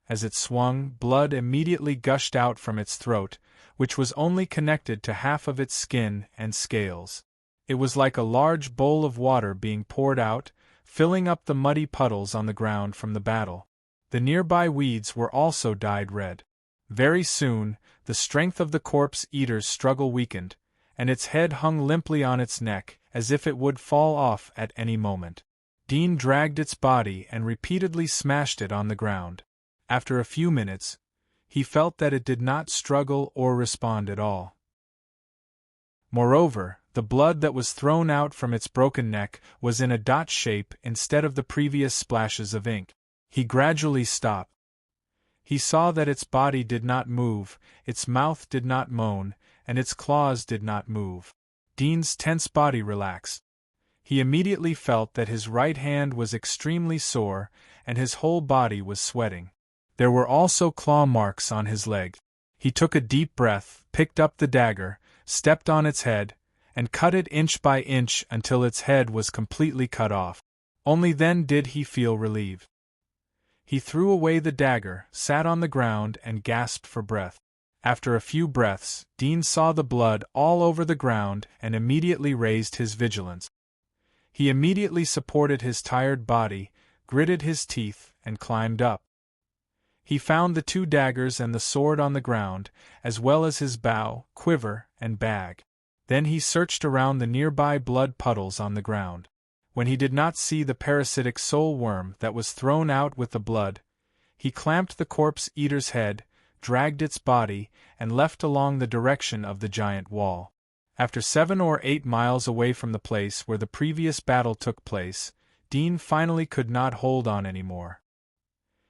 Speaker 1: As it swung, blood immediately gushed out from its throat, which was only connected to half of its skin and scales. It was like a large bowl of water being poured out, filling up the muddy puddles on the ground from the battle. The nearby weeds were also dyed red. Very soon, the strength of the corpse eater's struggle weakened, and its head hung limply on its neck, as if it would fall off at any moment. Dean dragged its body and repeatedly smashed it on the ground. After a few minutes, he felt that it did not struggle or respond at all. Moreover, the blood that was thrown out from its broken neck was in a dot shape instead of the previous splashes of ink. He gradually stopped. He saw that its body did not move, its mouth did not moan, and its claws did not move. Dean's tense body relaxed. He immediately felt that his right hand was extremely sore, and his whole body was sweating. There were also claw marks on his leg. He took a deep breath, picked up the dagger, stepped on its head, and cut it inch by inch until its head was completely cut off. Only then did he feel relieved. He threw away the dagger, sat on the ground, and gasped for breath. After a few breaths, Dean saw the blood all over the ground and immediately raised his vigilance. He immediately supported his tired body, gritted his teeth, and climbed up. He found the 2 daggers and the sword on the ground, as well as his bow, quiver, and bag. Then he searched around the nearby blood puddles on the ground. When he did not see the parasitic soul worm that was thrown out with the blood, he clamped the corpse eater's head, dragged its body, and left along the direction of the giant wall. After 7 or 8 miles away from the place where the previous battle took place, Dean finally could not hold on anymore.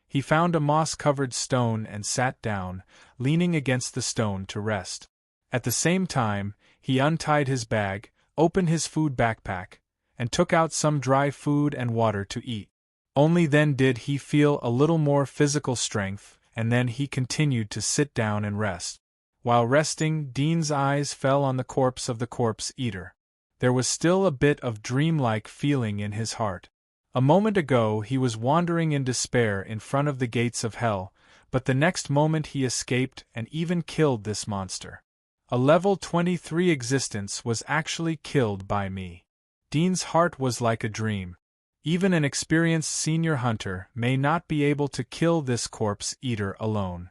Speaker 1: He found a moss-covered stone and sat down, leaning against the stone to rest. At the same time, he untied his bag, opened his food backpack, and took out some dry food and water to eat. Only then did he feel a little more physical strength, and then he continued to sit down and rest. While resting, Dean's eyes fell on the corpse of the corpse eater. There was still a bit of dreamlike feeling in his heart. A moment ago he was wandering in despair in front of the gates of hell, but the next moment he escaped and even killed this monster. A level 23 existence was actually killed by me. Dean's heart was like a dream. Even an experienced senior hunter may not be able to kill this corpse eater alone.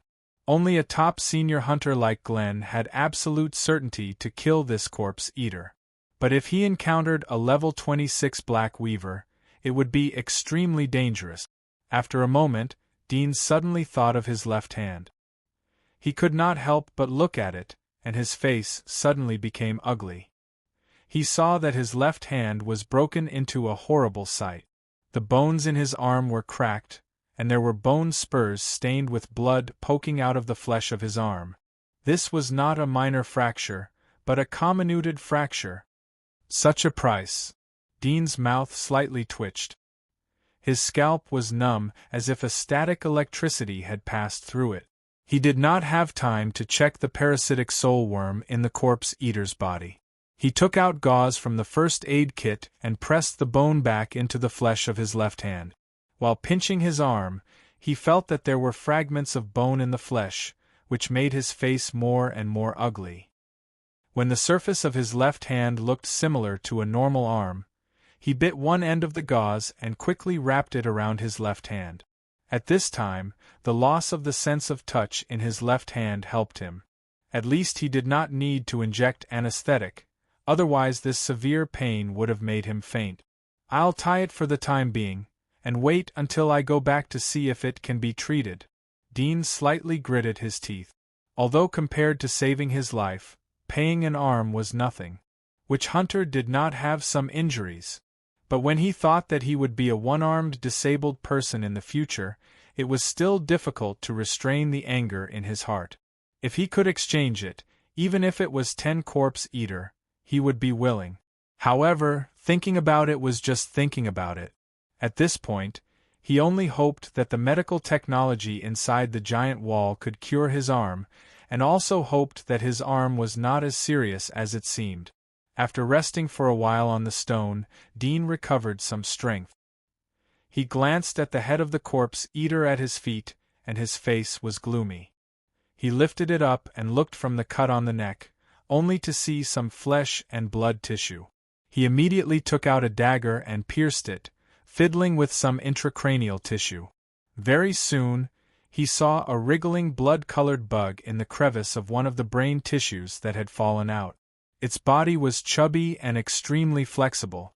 Speaker 1: Only a top senior hunter like Glenn had absolute certainty to kill this corpse eater. But if he encountered a level 26 Black Weaver, it would be extremely dangerous. After a moment, Dean suddenly thought of his left hand. He could not help but look at it, and his face suddenly became ugly. He saw that his left hand was broken into a horrible sight. The bones in his arm were cracked, and there were bone spurs stained with blood poking out of the flesh of his arm. This was not a minor fracture, but a comminuted fracture. Such a price! Dean's mouth slightly twitched. His scalp was numb, as if a static electricity had passed through it. He did not have time to check the parasitic soul worm in the corpse eater's body. He took out gauze from the first aid kit and pressed the bone back into the flesh of his left hand. While pinching his arm, he felt that there were fragments of bone in the flesh, which made his face more and more ugly. When the surface of his left hand looked similar to a normal arm, he bit one end of the gauze and quickly wrapped it around his left hand. At this time, the loss of the sense of touch in his left hand helped him. At least he did not need to inject anesthetic, otherwise this severe pain would have made him faint. "I'll tie it for the time being, and wait until I go back to see if it can be treated." Dean slightly gritted his teeth. Although compared to saving his life, paying an arm was nothing. Which hunter did not have some injuries? But when he thought that he would be a one-armed disabled person in the future, it was still difficult to restrain the anger in his heart. If he could exchange it, even if it was 10 corpse eater, he would be willing. However, thinking about it was just thinking about it. At this point, he only hoped that the medical technology inside the giant wall could cure his arm, and also hoped that his arm was not as serious as it seemed. After resting for a while on the stone, Dean recovered some strength. He glanced at the head of the corpse eater at his feet, and his face was gloomy. He lifted it up and looked from the cut on the neck, only to see some flesh and blood tissue. He immediately took out a dagger and pierced it, fiddling with some intracranial tissue. Very soon, he saw a wriggling blood-colored bug in the crevice of one of the brain tissues that had fallen out. Its body was chubby and extremely flexible.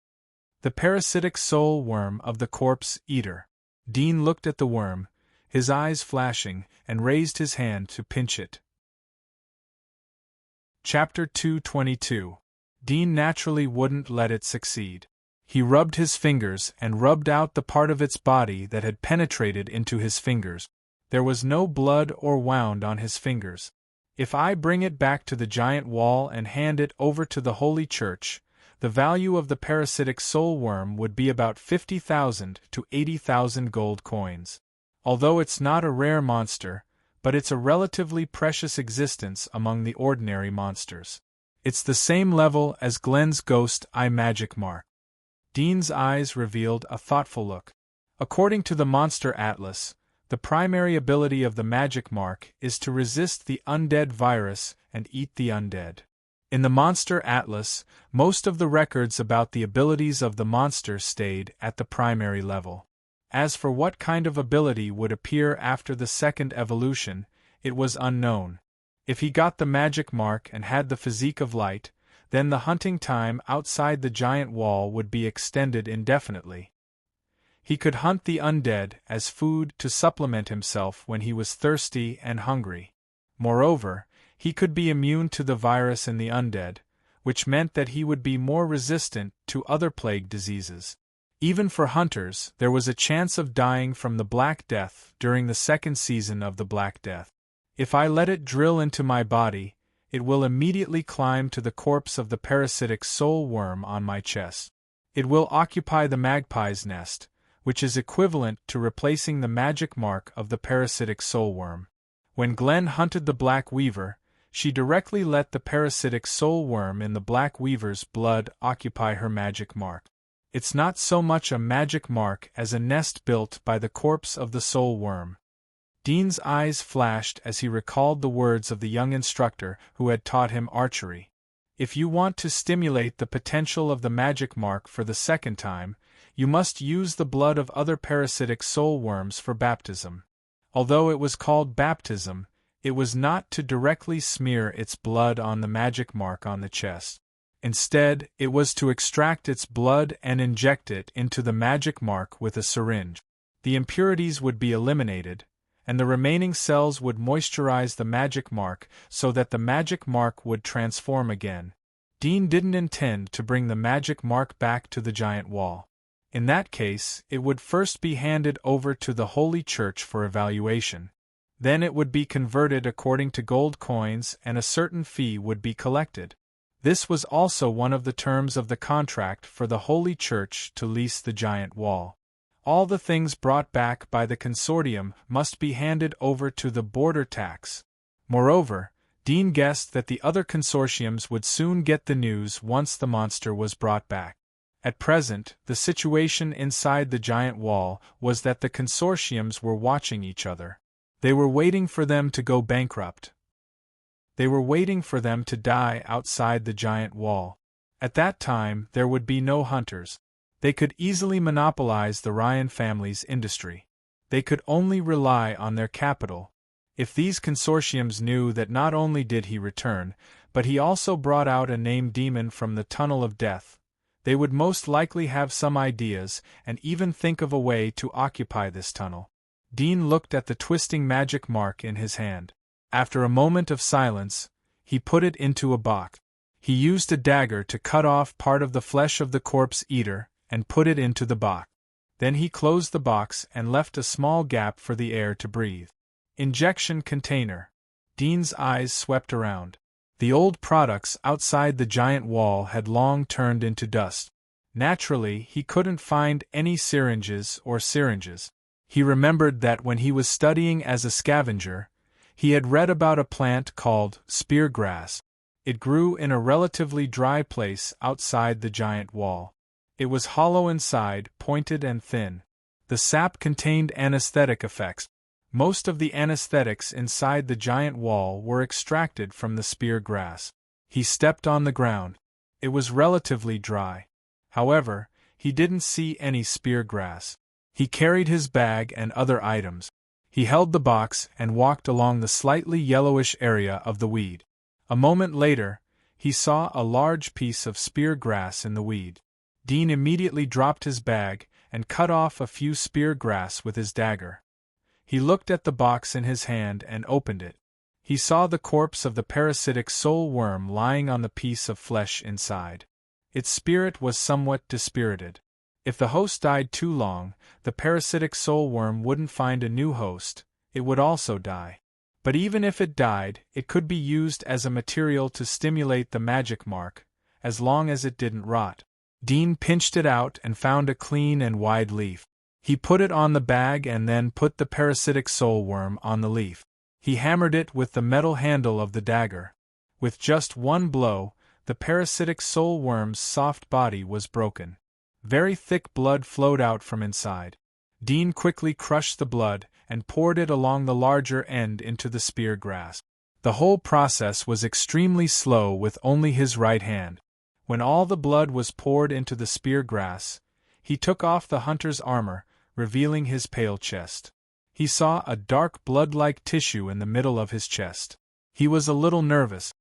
Speaker 1: The parasitic soul worm of the corpse eater. Dean looked at the worm, his eyes flashing, and raised his hand to pinch it. Chapter 222. Dean naturally wouldn't let it succeed. He rubbed his fingers and rubbed out the part of its body that had penetrated into his fingers. There was no blood or wound on his fingers. "If I bring it back to the giant wall and hand it over to the Holy Church, the value of the parasitic soul worm would be about 50,000 to 80,000 gold coins. although it's not a rare monster, but it's a relatively precious existence among the ordinary monsters. It's the same level as Glenn's ghost eye magic mark. Dean's eyes revealed a thoughtful look. According to the Monster Atlas, the primary ability of the magic mark is to resist the undead virus and eat the undead. In the Monster Atlas, most of the records about the abilities of the monster stayed at the primary level. As for what kind of ability would appear after the second evolution, it was unknown. If he got the magic mark and had the physique of light, then the hunting time outside the giant wall would be extended indefinitely. He could hunt the undead as food to supplement himself when he was thirsty and hungry. Moreover, he could be immune to the virus in the undead, which meant that he would be more resistant to other plague diseases. Even for hunters, there was a chance of dying from the Black Death during the second season of the Black Death. If I let it drill into my body, it will immediately climb to the corpse of the parasitic soul worm on my chest. It will occupy the magpie's nest, which is equivalent to replacing the magic mark of the parasitic soul worm. When Glenn hunted the Black Weaver, she directly let the parasitic soul worm in the Black Weaver's blood occupy her magic mark. It's not so much a magic mark as a nest built by the corpse of the soul worm. Dean's eyes flashed as he recalled the words of the young instructor who had taught him archery. If you want to stimulate the potential of the magic mark for the second time, you must use the blood of other parasitic soul worms for baptism. Although it was called baptism, it was not to directly smear its blood on the magic mark on the chest. Instead, it was to extract its blood and inject it into the magic mark with a syringe. The impurities would be eliminated, and the remaining cells would moisturize the magic mark so that the magic mark would transform again. Dean didn't intend to bring the magic mark back to the giant wall. In that case, it would first be handed over to the Holy Church for evaluation. Then it would be converted according to gold coins and a certain fee would be collected. This was also one of the terms of the contract for the Holy Church to lease the giant wall. All the things brought back by the consortium must be handed over to the border tax. Moreover, Dean guessed that the other consortiums would soon get the news once the monster was brought back. At present, the situation inside the giant wall was that the consortiums were watching each other. They were waiting for them to go bankrupt. They were waiting for them to die outside the giant wall. At that time, there would be no hunters. They could easily monopolize the Ryan family's industry. They could only rely on their capital. If these consortiums knew that not only did he return, but he also brought out a named demon from the tunnel of death, they would most likely have some ideas and even think of a way to occupy this tunnel. Dean looked at the twisting magic mark in his hand. After a moment of silence, he put it into a box. He used a dagger to cut off part of the flesh of the corpse eater and put it into the box. Then he closed the box and left a small gap for the air to breathe. Injection container. Dean's eyes swept around. The old products outside the giant wall had long turned into dust. Naturally, he couldn't find any syringes or syringes. He remembered that when he was studying as a scavenger, he had read about a plant called speargrass. It grew in a relatively dry place outside the giant wall. It was hollow inside, pointed and thin. The sap contained anesthetic effects. Most of the anesthetics inside the giant wall were extracted from the speargrass. He stepped on the ground. It was relatively dry. However, he didn't see any speargrass. He carried his bag and other items. He held the box and walked along the slightly yellowish area of the weed. A moment later, he saw a large piece of speargrass in the weed. Dean immediately dropped his bag and cut off a few speargrass with his dagger. He looked at the box in his hand and opened it. He saw the corpse of the parasitic soul worm lying on the piece of flesh inside. Its spirit was somewhat dispirited. If the host died too long, the parasitic soul worm wouldn't find a new host, it would also die. But even if it died, it could be used as a material to stimulate the magic mark, as long as it didn't rot. Dean pinched it out and found a clean and wide leaf. He put it on the bag and then put the parasitic soul worm on the leaf. He hammered it with the metal handle of the dagger. With just one blow, the parasitic soul worm's soft body was broken. Very thick blood flowed out from inside. Dean quickly crushed the blood and poured it along the larger end into the spear grass. The whole process was extremely slow with only his right hand. When all the blood was poured into the spear grass, he took off the hunter's armor, revealing his pale chest. He saw a dark blood-like tissue in the middle of his chest. He was a little nervous.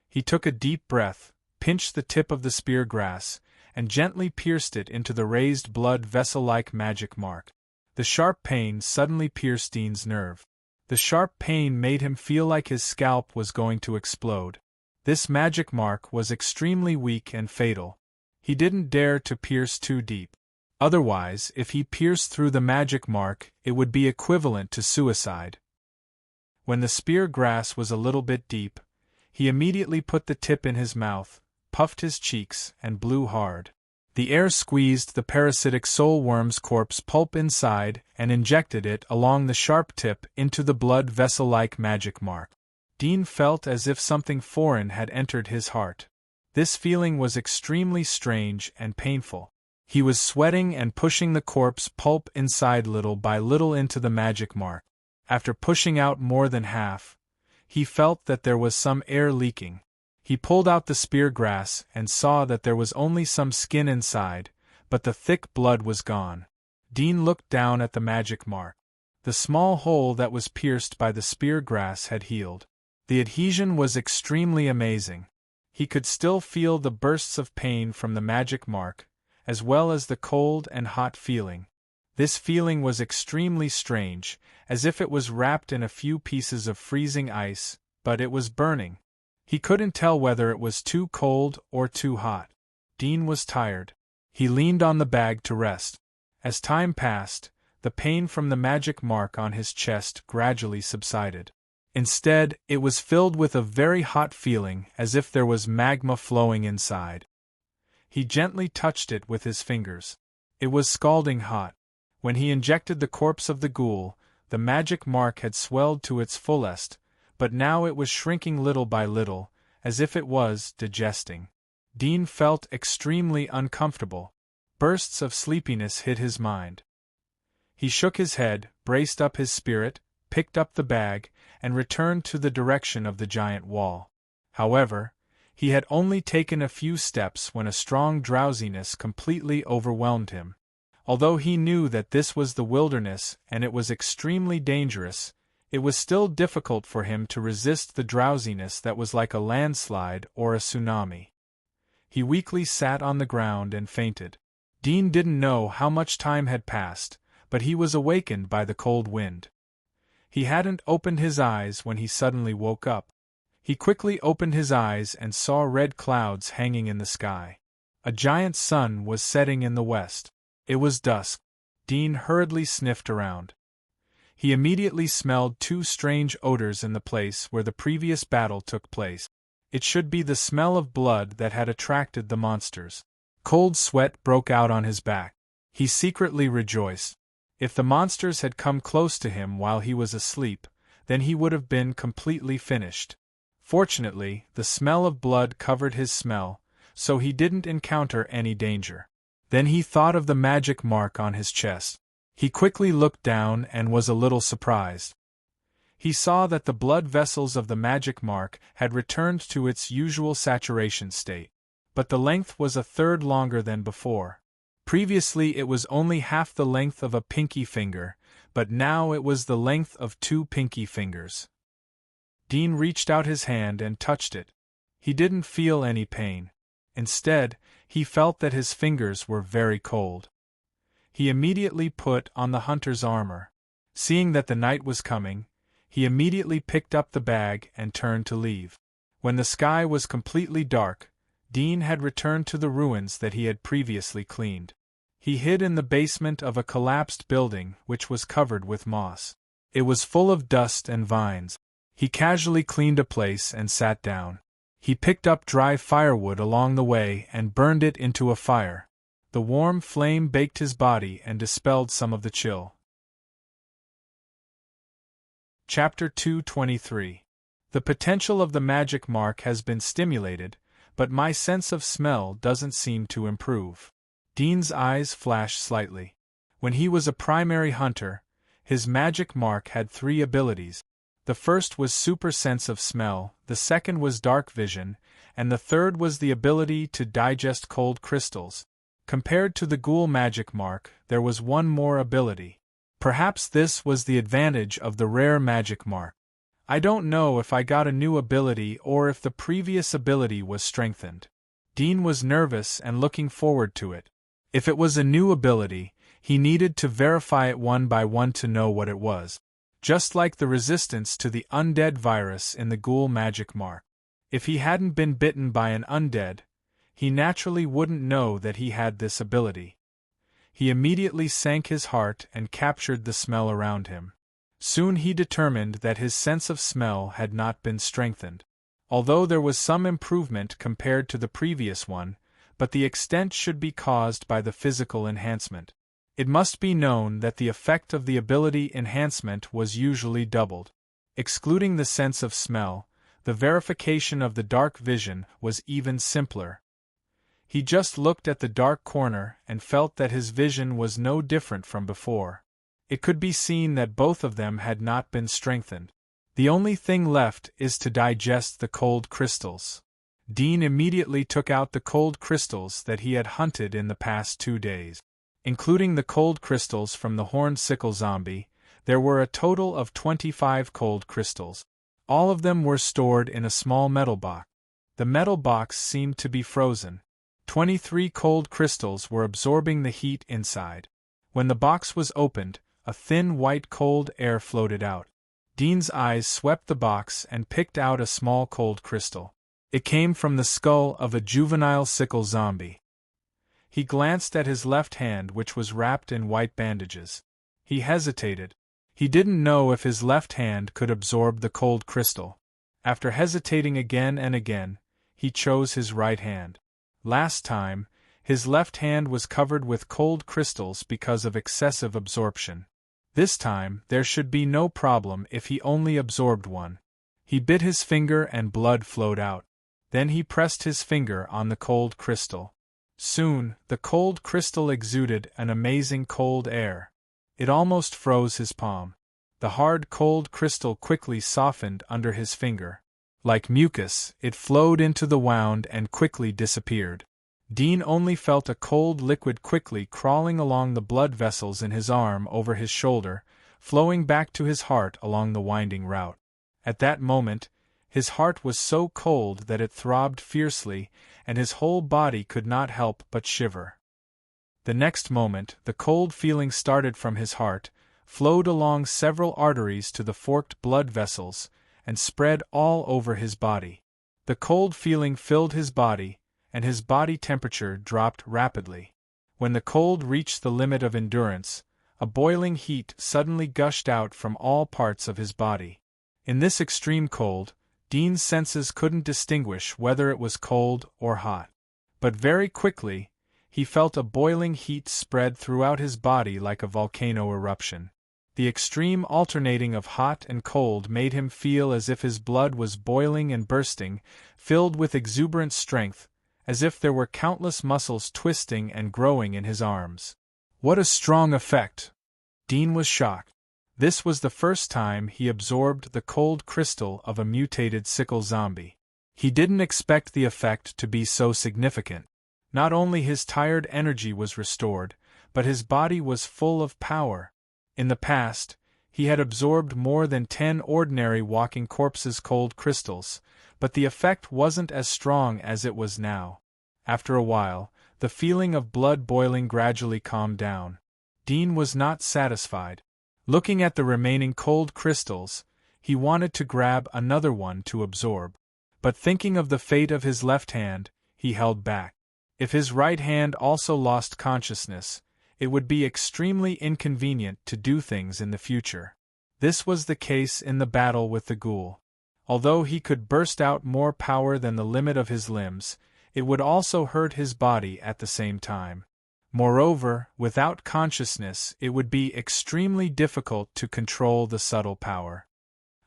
Speaker 1: He took a deep breath, pinched the tip of the spear grass, and gently pierced it into the raised blood vessel-like magic mark. The sharp pain suddenly pierced Dean's nerve. The sharp pain made him feel like his scalp was going to explode. This magic mark was extremely weak and fatal. He didn't dare to pierce too deep. Otherwise, if he pierced through the magic mark, it would be equivalent to suicide. When the spear grass was a little bit deep, he immediately put the tip in his mouth, puffed his cheeks, and blew hard. The air squeezed the parasitic soul worm's corpse pulp inside and injected it along the sharp tip into the blood vessel-like magic mark. Dean felt as if something foreign had entered his heart. This feeling was extremely strange and painful. He was sweating and pushing the corpse pulp inside little by little into the magic mark. After pushing out more than half, he felt that there was some air leaking. He pulled out the spear grass and saw that there was only some skin inside, but the thick blood was gone. Dean looked down at the magic mark. The small hole that was pierced by the spear grass had healed. The adhesion was extremely amazing. He could still feel the bursts of pain from the magic mark, as well as the cold and hot feeling. This feeling was extremely strange, as if it was wrapped in a few pieces of freezing ice, but it was burning. He couldn't tell whether it was too cold or too hot. Dean was tired. He leaned on the bag to rest. As time passed, the pain from the magic mark on his chest gradually subsided. Instead, it was filled with a very hot feeling, as if there was magma flowing inside. He gently touched it with his fingers. It was scalding hot. When he injected the corpse of the ghoul, the magic mark had swelled to its fullest, but now it was shrinking little by little, as if it was digesting. Dean felt extremely uncomfortable. Bursts of sleepiness hit his mind. He shook his head, braced up his spirit, picked up the bag, and returned to the direction of the giant wall. However, he had only taken a few steps when a strong drowsiness completely overwhelmed him. Although he knew that this was the wilderness and it was extremely dangerous, it was still difficult for him to resist the drowsiness that was like a landslide or a tsunami. He weakly sat on the ground and fainted. Dean didn't know how much time had passed, but he was awakened by the cold wind. He hadn't opened his eyes when he suddenly woke up. He quickly opened his eyes and saw red clouds hanging in the sky. A giant sun was setting in the west. It was dusk. Dean hurriedly sniffed around. He immediately smelled two strange odors in the place where the previous battle took place. It should be the smell of blood that had attracted the monsters. Cold sweat broke out on his back. He secretly rejoiced. If the monsters had come close to him while he was asleep, then he would have been completely finished. Fortunately, the smell of blood covered his smell, so he didn't encounter any danger. Then he thought of the magic mark on his chest. He quickly looked down and was a little surprised. He saw that the blood vessels of the magic mark had returned to its usual saturation state, but the length was a third longer than before. Previously it was only half the length of a pinky finger, but now it was the length of two pinky fingers. Dean reached out his hand and touched it. He didn't feel any pain. Instead, he felt that his fingers were very cold. He immediately put on the hunter's armor. Seeing that the night was coming, he immediately picked up the bag and turned to leave. When the sky was completely dark, Dean had returned to the ruins that he had previously cleaned. He hid in the basement of a collapsed building which was covered with moss. It was full of dust and vines. He casually cleaned a place and sat down. He picked up dry firewood along the way and burned it into a fire. The warm flame baked his body and dispelled some of the chill. Chapter 223. The potential of the magic mark has been stimulated, but my sense of smell doesn't seem to improve. Dean's eyes flashed slightly. When he was a primary hunter, his magic mark had 3 abilities. The first was super sense of smell, the second was dark vision, and the third was the ability to digest cold crystals. Compared to the ghoul magic mark, there was one more ability. Perhaps this was the advantage of the rare magic mark. I don't know if I got a new ability or if the previous ability was strengthened. Dean was nervous and looking forward to it. If it was a new ability, he needed to verify it one by one to know what it was. Just like the resistance to the undead virus in the ghoul magic mark. If he hadn't been bitten by an undead, he naturally wouldn't know that he had this ability. He immediately sank his heart and captured the smell around him. Soon he determined that his sense of smell had not been strengthened. Although there was some improvement compared to the previous one, but the extent should be caused by the physical enhancement. It must be known that the effect of the ability enhancement was usually doubled. Excluding the sense of smell, the verification of the dark vision was even simpler. He just looked at the dark corner and felt that his vision was no different from before. It could be seen that both of them had not been strengthened. The only thing left is to digest the cold crystals. Dean immediately took out the cold crystals that he had hunted in the past 2 days. Including the cold crystals from the horned sickle zombie, there were a total of 25 cold crystals. All of them were stored in a small metal box. The metal box seemed to be frozen. 23 cold crystals were absorbing the heat inside. When the box was opened, a thin white cold air floated out. Dean's eyes swept the box and picked out a small cold crystal. It came from the skull of a juvenile sickle zombie. He glanced at his left hand, which was wrapped in white bandages. He hesitated. He didn't know if his left hand could absorb the cold crystal. After hesitating again and again, he chose his right hand. Last time, his left hand was covered with cold crystals because of excessive absorption. This time, there should be no problem if he only absorbed one. He bit his finger and blood flowed out. Then he pressed his finger on the cold crystal. Soon, the cold crystal exuded an amazing cold air. It almost froze his palm. The hard cold crystal quickly softened under his finger. Like mucus, it flowed into the wound and quickly disappeared. Dean only felt a cold liquid quickly crawling along the blood vessels in his arm over his shoulder, flowing back to his heart along the winding route. At that moment, his heart was so cold that it throbbed fiercely, and his whole body could not help but shiver. The next moment, the cold feeling started from his heart, flowed along several arteries to the forked blood vessels, and spread all over his body. The cold feeling filled his body, and his body temperature dropped rapidly. When the cold reached the limit of endurance, a boiling heat suddenly gushed out from all parts of his body. In this extreme cold, Dean's senses couldn't distinguish whether it was cold or hot. But very quickly, he felt a boiling heat spread throughout his body like a volcano eruption. The extreme alternating of hot and cold made him feel as if his blood was boiling and bursting, filled with exuberant strength, as if there were countless muscles twisting and growing in his arms. What a strong effect! Dean was shocked. This was the first time he absorbed the cold crystal of a mutated sickle zombie. He didn't expect the effect to be so significant. Not only his tired energy was restored, but his body was full of power. In the past, he had absorbed more than 10 ordinary walking corpses' cold crystals, but the effect wasn't as strong as it was now. After a while, the feeling of blood boiling gradually calmed down. Dean was not satisfied. Looking at the remaining cold crystals, he wanted to grab another one to absorb. But thinking of the fate of his left hand, he held back. If his right hand also lost consciousness, it would be extremely inconvenient to do things in the future. This was the case in the battle with the ghoul. Although he could burst out more power than the limit of his limbs, it would also hurt his body at the same time. Moreover, without consciousness it would be extremely difficult to control the subtle power.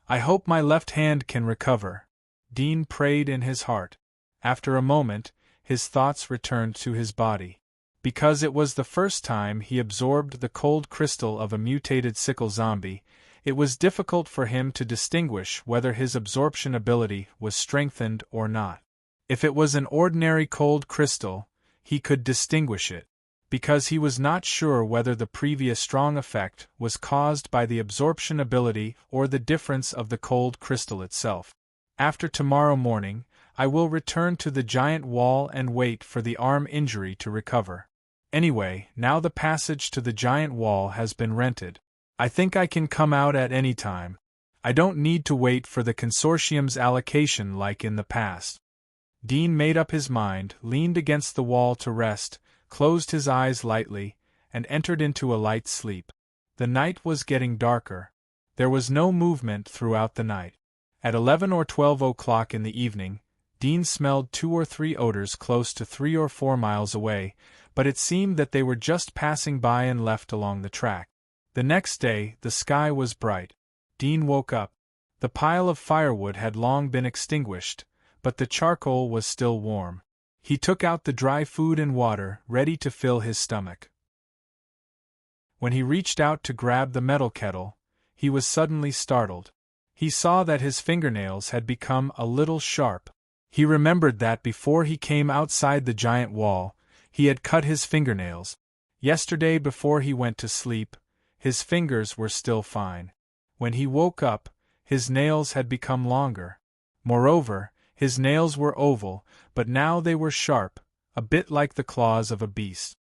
Speaker 1: I hope my left hand can recover, Dean prayed in his heart. After a moment, his thoughts returned to his body. Because it was the first time he absorbed the cold crystal of a mutated sickle zombie, it was difficult for him to distinguish whether his absorption ability was strengthened or not. If it was an ordinary cold crystal, he could distinguish it, because he was not sure whether the previous strong effect was caused by the absorption ability or the difference of the cold crystal itself. After tomorrow morning, I will return to the giant wall and wait for the arm injury to recover. Anyway, now the passage to the giant wall has been rented. I think I can come out at any time. I don't need to wait for the consortium's allocation like in the past. Dean made up his mind, leaned against the wall to rest, closed his eyes lightly, and entered into a light sleep. The night was getting darker. There was no movement throughout the night. At 11 or 12 o'clock in the evening, Dean smelled 2 or 3 odors close to 3 or 4 miles away, but it seemed that they were just passing by and left along the track. The next day, the sky was bright. Dean woke up. The pile of firewood had long been extinguished, but the charcoal was still warm. He took out the dry food and water, ready to fill his stomach. When he reached out to grab the metal kettle, he was suddenly startled. He saw that his fingernails had become a little sharp. He remembered that before he came outside the giant wall, he had cut his fingernails. Yesterday before he went to sleep, his fingers were still fine. When he woke up, his nails had become longer. Moreover, his nails were oval, but now they were sharp, a bit like the claws of a beast.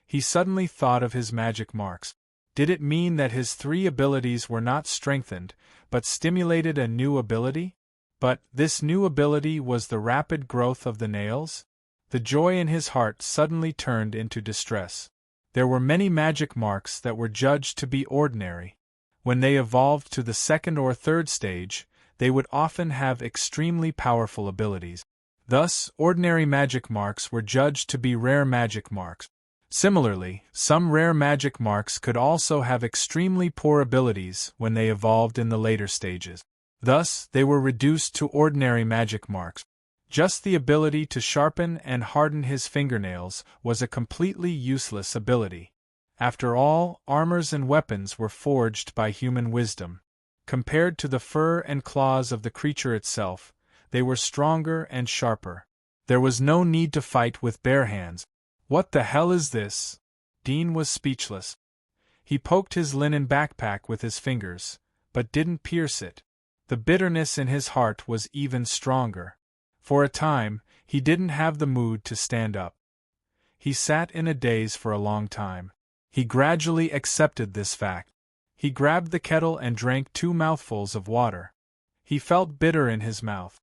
Speaker 1: He suddenly thought of his magic marks. Did it mean that his 3 abilities were not strengthened, but stimulated a new ability? But this new ability was the rapid growth of the nails? The joy in his heart suddenly turned into distress. There were many magic marks that were judged to be ordinary. When they evolved to the 2nd or 3rd stage, they would often have extremely powerful abilities. Thus, ordinary magic marks were judged to be rare magic marks. Similarly, some rare magic marks could also have extremely poor abilities when they evolved in the later stages. Thus, they were reduced to ordinary magic marks. Just the ability to sharpen and harden his fingernails was a completely useless ability. After all, armors and weapons were forged by human wisdom. Compared to the fur and claws of the creature itself, they were stronger and sharper. There was no need to fight with bare hands. What the hell is this? Dean was speechless. He poked his linen backpack with his fingers, but didn't pierce it. The bitterness in his heart was even stronger. For a time, he didn't have the mood to stand up. He sat in a daze for a long time. He gradually accepted this fact. He grabbed the kettle and drank 2 mouthfuls of water. He felt bitter in his mouth.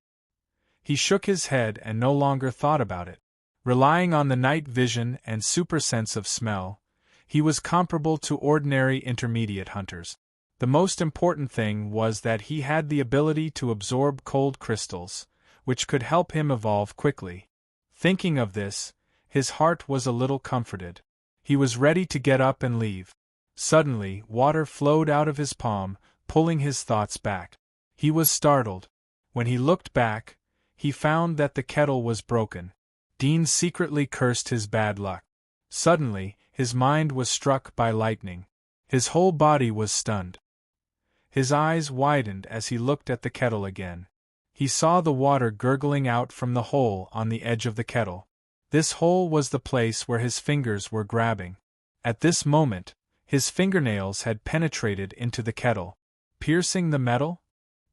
Speaker 1: He shook his head and no longer thought about it. Relying on the night vision and super sense of smell, he was comparable to ordinary intermediate hunters. The most important thing was that he had the ability to absorb cold crystals, which could help him evolve quickly. Thinking of this, his heart was a little comforted. He was ready to get up and leave. Suddenly, water flowed out of his palm, pulling his thoughts back. He was startled. When he looked back, he found that the kettle was broken. Dean secretly cursed his bad luck. Suddenly, his mind was struck by lightning. His whole body was stunned. His eyes widened as he looked at the kettle again. He saw the water gurgling out from the hole on the edge of the kettle. This hole was the place where his fingers were grabbing. At this moment, his fingernails had penetrated into the kettle. Piercing the metal?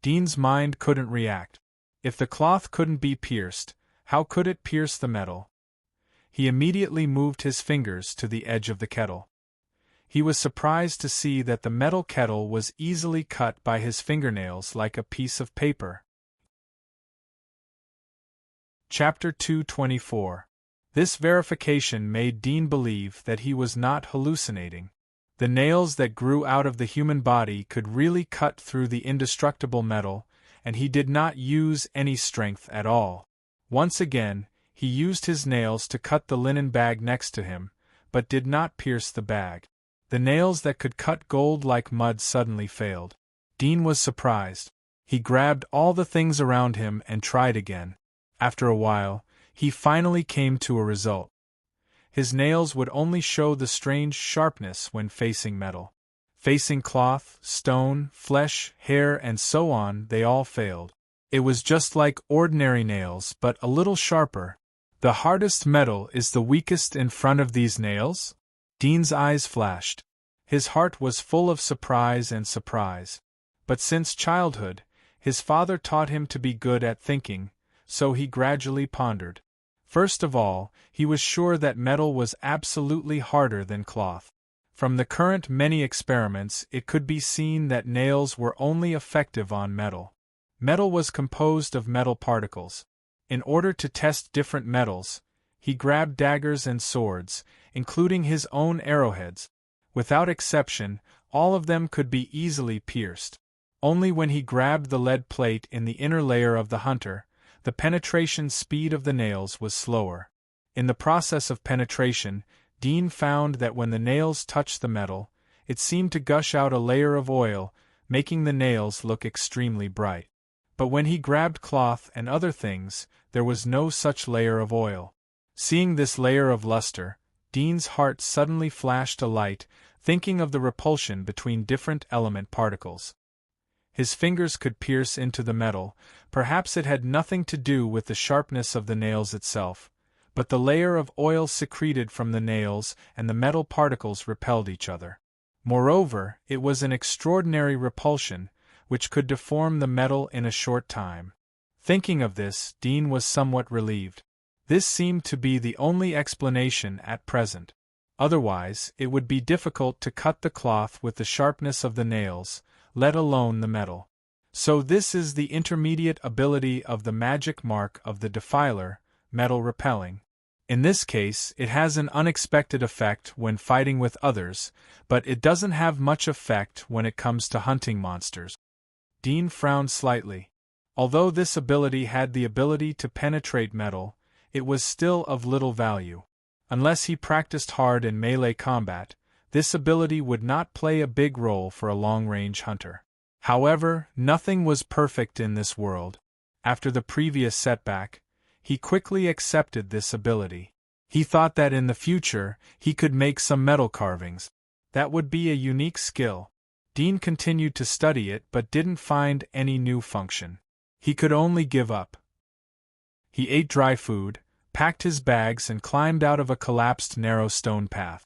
Speaker 1: Dean's mind couldn't react. If the cloth couldn't be pierced, how could it pierce the metal? He immediately moved his fingers to the edge of the kettle. He was surprised to see that the metal kettle was easily cut by his fingernails like a piece of paper. Chapter 224. This verification made Dean believe that he was not hallucinating. The nails that grew out of the human body could really cut through the indestructible metal, and he did not use any strength at all. Once again, he used his nails to cut the linen bag next to him, but did not pierce the bag. The nails that could cut gold like mud suddenly failed. Dean was surprised. He grabbed all the things around him and tried again. After a while, he finally came to a result. His nails would only show the strange sharpness when facing metal. Facing cloth, stone, flesh, hair, and so on, they all failed. It was just like ordinary nails, but a little sharper. The hardest metal is the weakest in front of these nails? Dean's eyes flashed. His heart was full of surprise and surprise. But since childhood, his father taught him to be good at thinking, so he gradually pondered. First of all, he was sure that metal was absolutely harder than cloth. From the current many experiments, it could be seen that nails were only effective on metal. Metal was composed of metal particles. In order to test different metals, he grabbed daggers and swords, including his own arrowheads. Without exception, all of them could be easily pierced. Only when he grabbed the lead plate in the inner layer of the hunter, the penetration speed of the nails was slower. In the process of penetration, Dean found that when the nails touched the metal, it seemed to gush out a layer of oil, making the nails look extremely bright. But when he grabbed cloth and other things, there was no such layer of oil. Seeing this layer of luster, Dean's heart suddenly flashed a light, thinking of the repulsion between different element particles. His fingers could pierce into the metal. Perhaps it had nothing to do with the sharpness of the nails itself, but the layer of oil secreted from the nails and the metal particles repelled each other. Moreover, it was an extraordinary repulsion, which could deform the metal in a short time. Thinking of this, Dean was somewhat relieved. This seemed to be the only explanation at present. Otherwise, it would be difficult to cut the cloth with the sharpness of the nails, let alone the metal. So this is the intermediate ability of the magic mark of the defiler, metal repelling. In this case, it has an unexpected effect when fighting with others, but it doesn't have much effect when it comes to hunting monsters. Dean frowned slightly. Although this ability had the ability to penetrate metal, it was still of little value. Unless he practiced hard in melee combat, this ability would not play a big role for a long-range hunter. However, nothing was perfect in this world. After the previous setback, he quickly accepted this ability. He thought that in the future, he could make some metal carvings. That would be a unique skill. Dean continued to study it but didn't find any new function. He could only give up. He ate dry food, packed his bags and climbed out of a collapsed narrow stone path.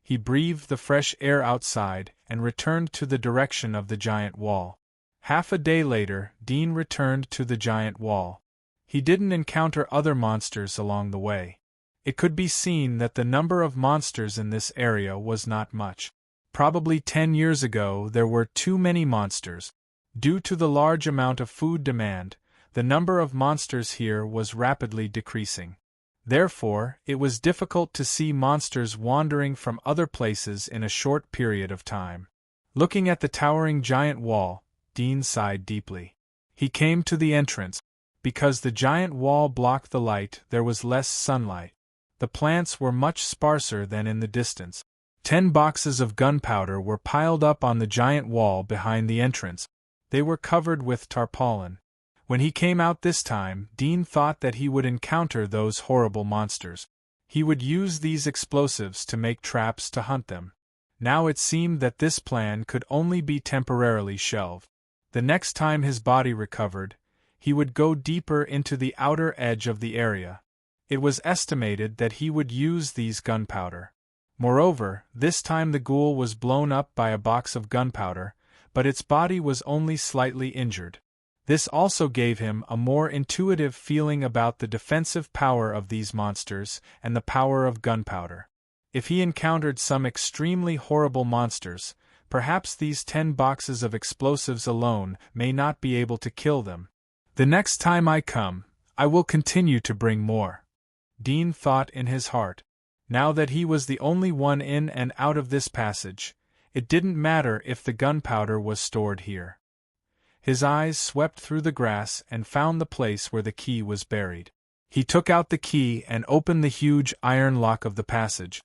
Speaker 1: He breathed the fresh air outside and returned to the direction of the giant wall. Half a day later, Dean returned to the giant wall. He didn't encounter other monsters along the way. It could be seen that the number of monsters in this area was not much. Probably 10 years ago there were too many monsters. Due to the large amount of food demand, the number of monsters here was rapidly decreasing. Therefore, it was difficult to see monsters wandering from other places in a short period of time. Looking at the towering giant wall, Dean sighed deeply. He came to the entrance. Because the giant wall blocked the light, there was less sunlight. The plants were much sparser than in the distance. 10 boxes of gunpowder were piled up on the giant wall behind the entrance. They were covered with tarpaulin. When he came out this time, Dean thought that he would encounter those horrible monsters. He would use these explosives to make traps to hunt them. Now it seemed that this plan could only be temporarily shelved. The next time his body recovered, he would go deeper into the outer edge of the area. It was estimated that he would use these gunpowder. Moreover, this time the ghoul was blown up by a box of gunpowder, but its body was only slightly injured. This also gave him a more intuitive feeling about the defensive power of these monsters and the power of gunpowder. If he encountered some extremely horrible monsters, perhaps these 10 boxes of explosives alone may not be able to kill them. The next time I come, I will continue to bring more. Dean thought in his heart. Now that he was the only one in and out of this passage, it didn't matter if the gunpowder was stored here. His eyes swept through the grass and found the place where the key was buried. He took out the key and opened the huge iron lock of the passage.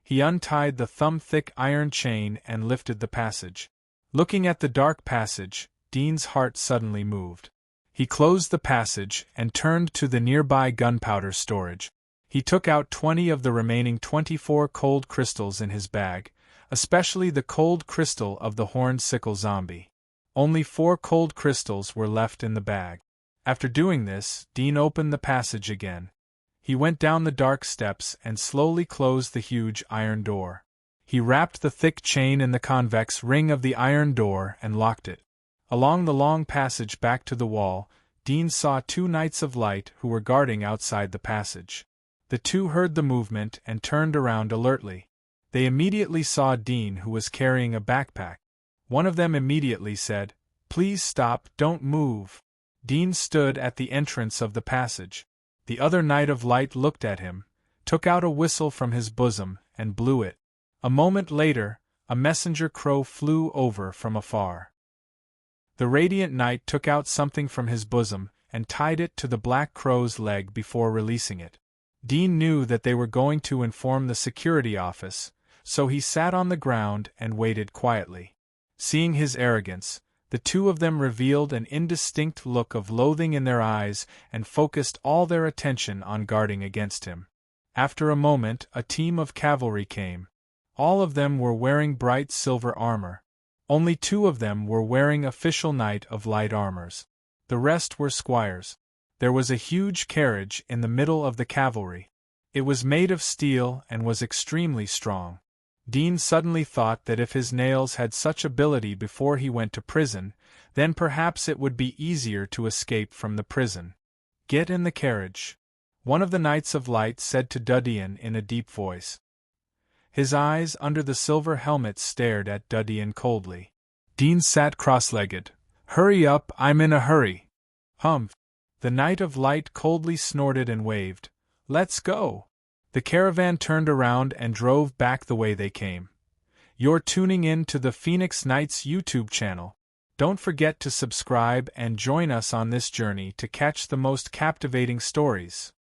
Speaker 1: He untied the thumb-thick iron chain and lifted the passage. Looking at the dark passage, Dean's heart suddenly moved. He closed the passage and turned to the nearby gunpowder storage. He took out 20 of the remaining 24 cold crystals in his bag, especially the cold crystal of the horned sickle zombie. Only 4 cold crystals were left in the bag. After doing this, Dean opened the passage again. He went down the dark steps and slowly closed the huge iron door. He wrapped the thick chain in the convex ring of the iron door and locked it. Along the long passage back to the wall, Dean saw 2 Knights of Light who were guarding outside the passage. The 2 heard the movement and turned around alertly. They immediately saw Dean, who was carrying a backpack. One of them immediately said, "Please stop, don't move." Dean stood at the entrance of the passage. The other Knight of Light looked at him, took out a whistle from his bosom, and blew it. A moment later, a messenger crow flew over from afar. The Radiant Knight took out something from his bosom and tied it to the Black Crow's leg before releasing it. Dean knew that they were going to inform the security office, so he sat on the ground and waited quietly. Seeing his arrogance, the 2 of them revealed an indistinct look of loathing in their eyes and focused all their attention on guarding against him. After a moment, a team of cavalry came. All of them were wearing bright silver armor. Only 2 of them were wearing official Knight of Light armors. The rest were squires. There was a huge carriage in the middle of the cavalry. It was made of steel and was extremely strong. Dean suddenly thought that if his nails had such ability before he went to prison, then perhaps it would be easier to escape from the prison. "Get in the carriage," one of the Knights of Light said to Dudian in a deep voice. His eyes under the silver helmet stared at Dudian coldly. Dean sat cross-legged. "Hurry up, I'm in a hurry." "Humph." The Knight of Light coldly snorted and waved. "Let's go." The caravan turned around and drove back the way they came. You're tuning in to the Phoenix Knights YouTube channel. Don't forget to subscribe and join us on this journey to catch the most captivating stories.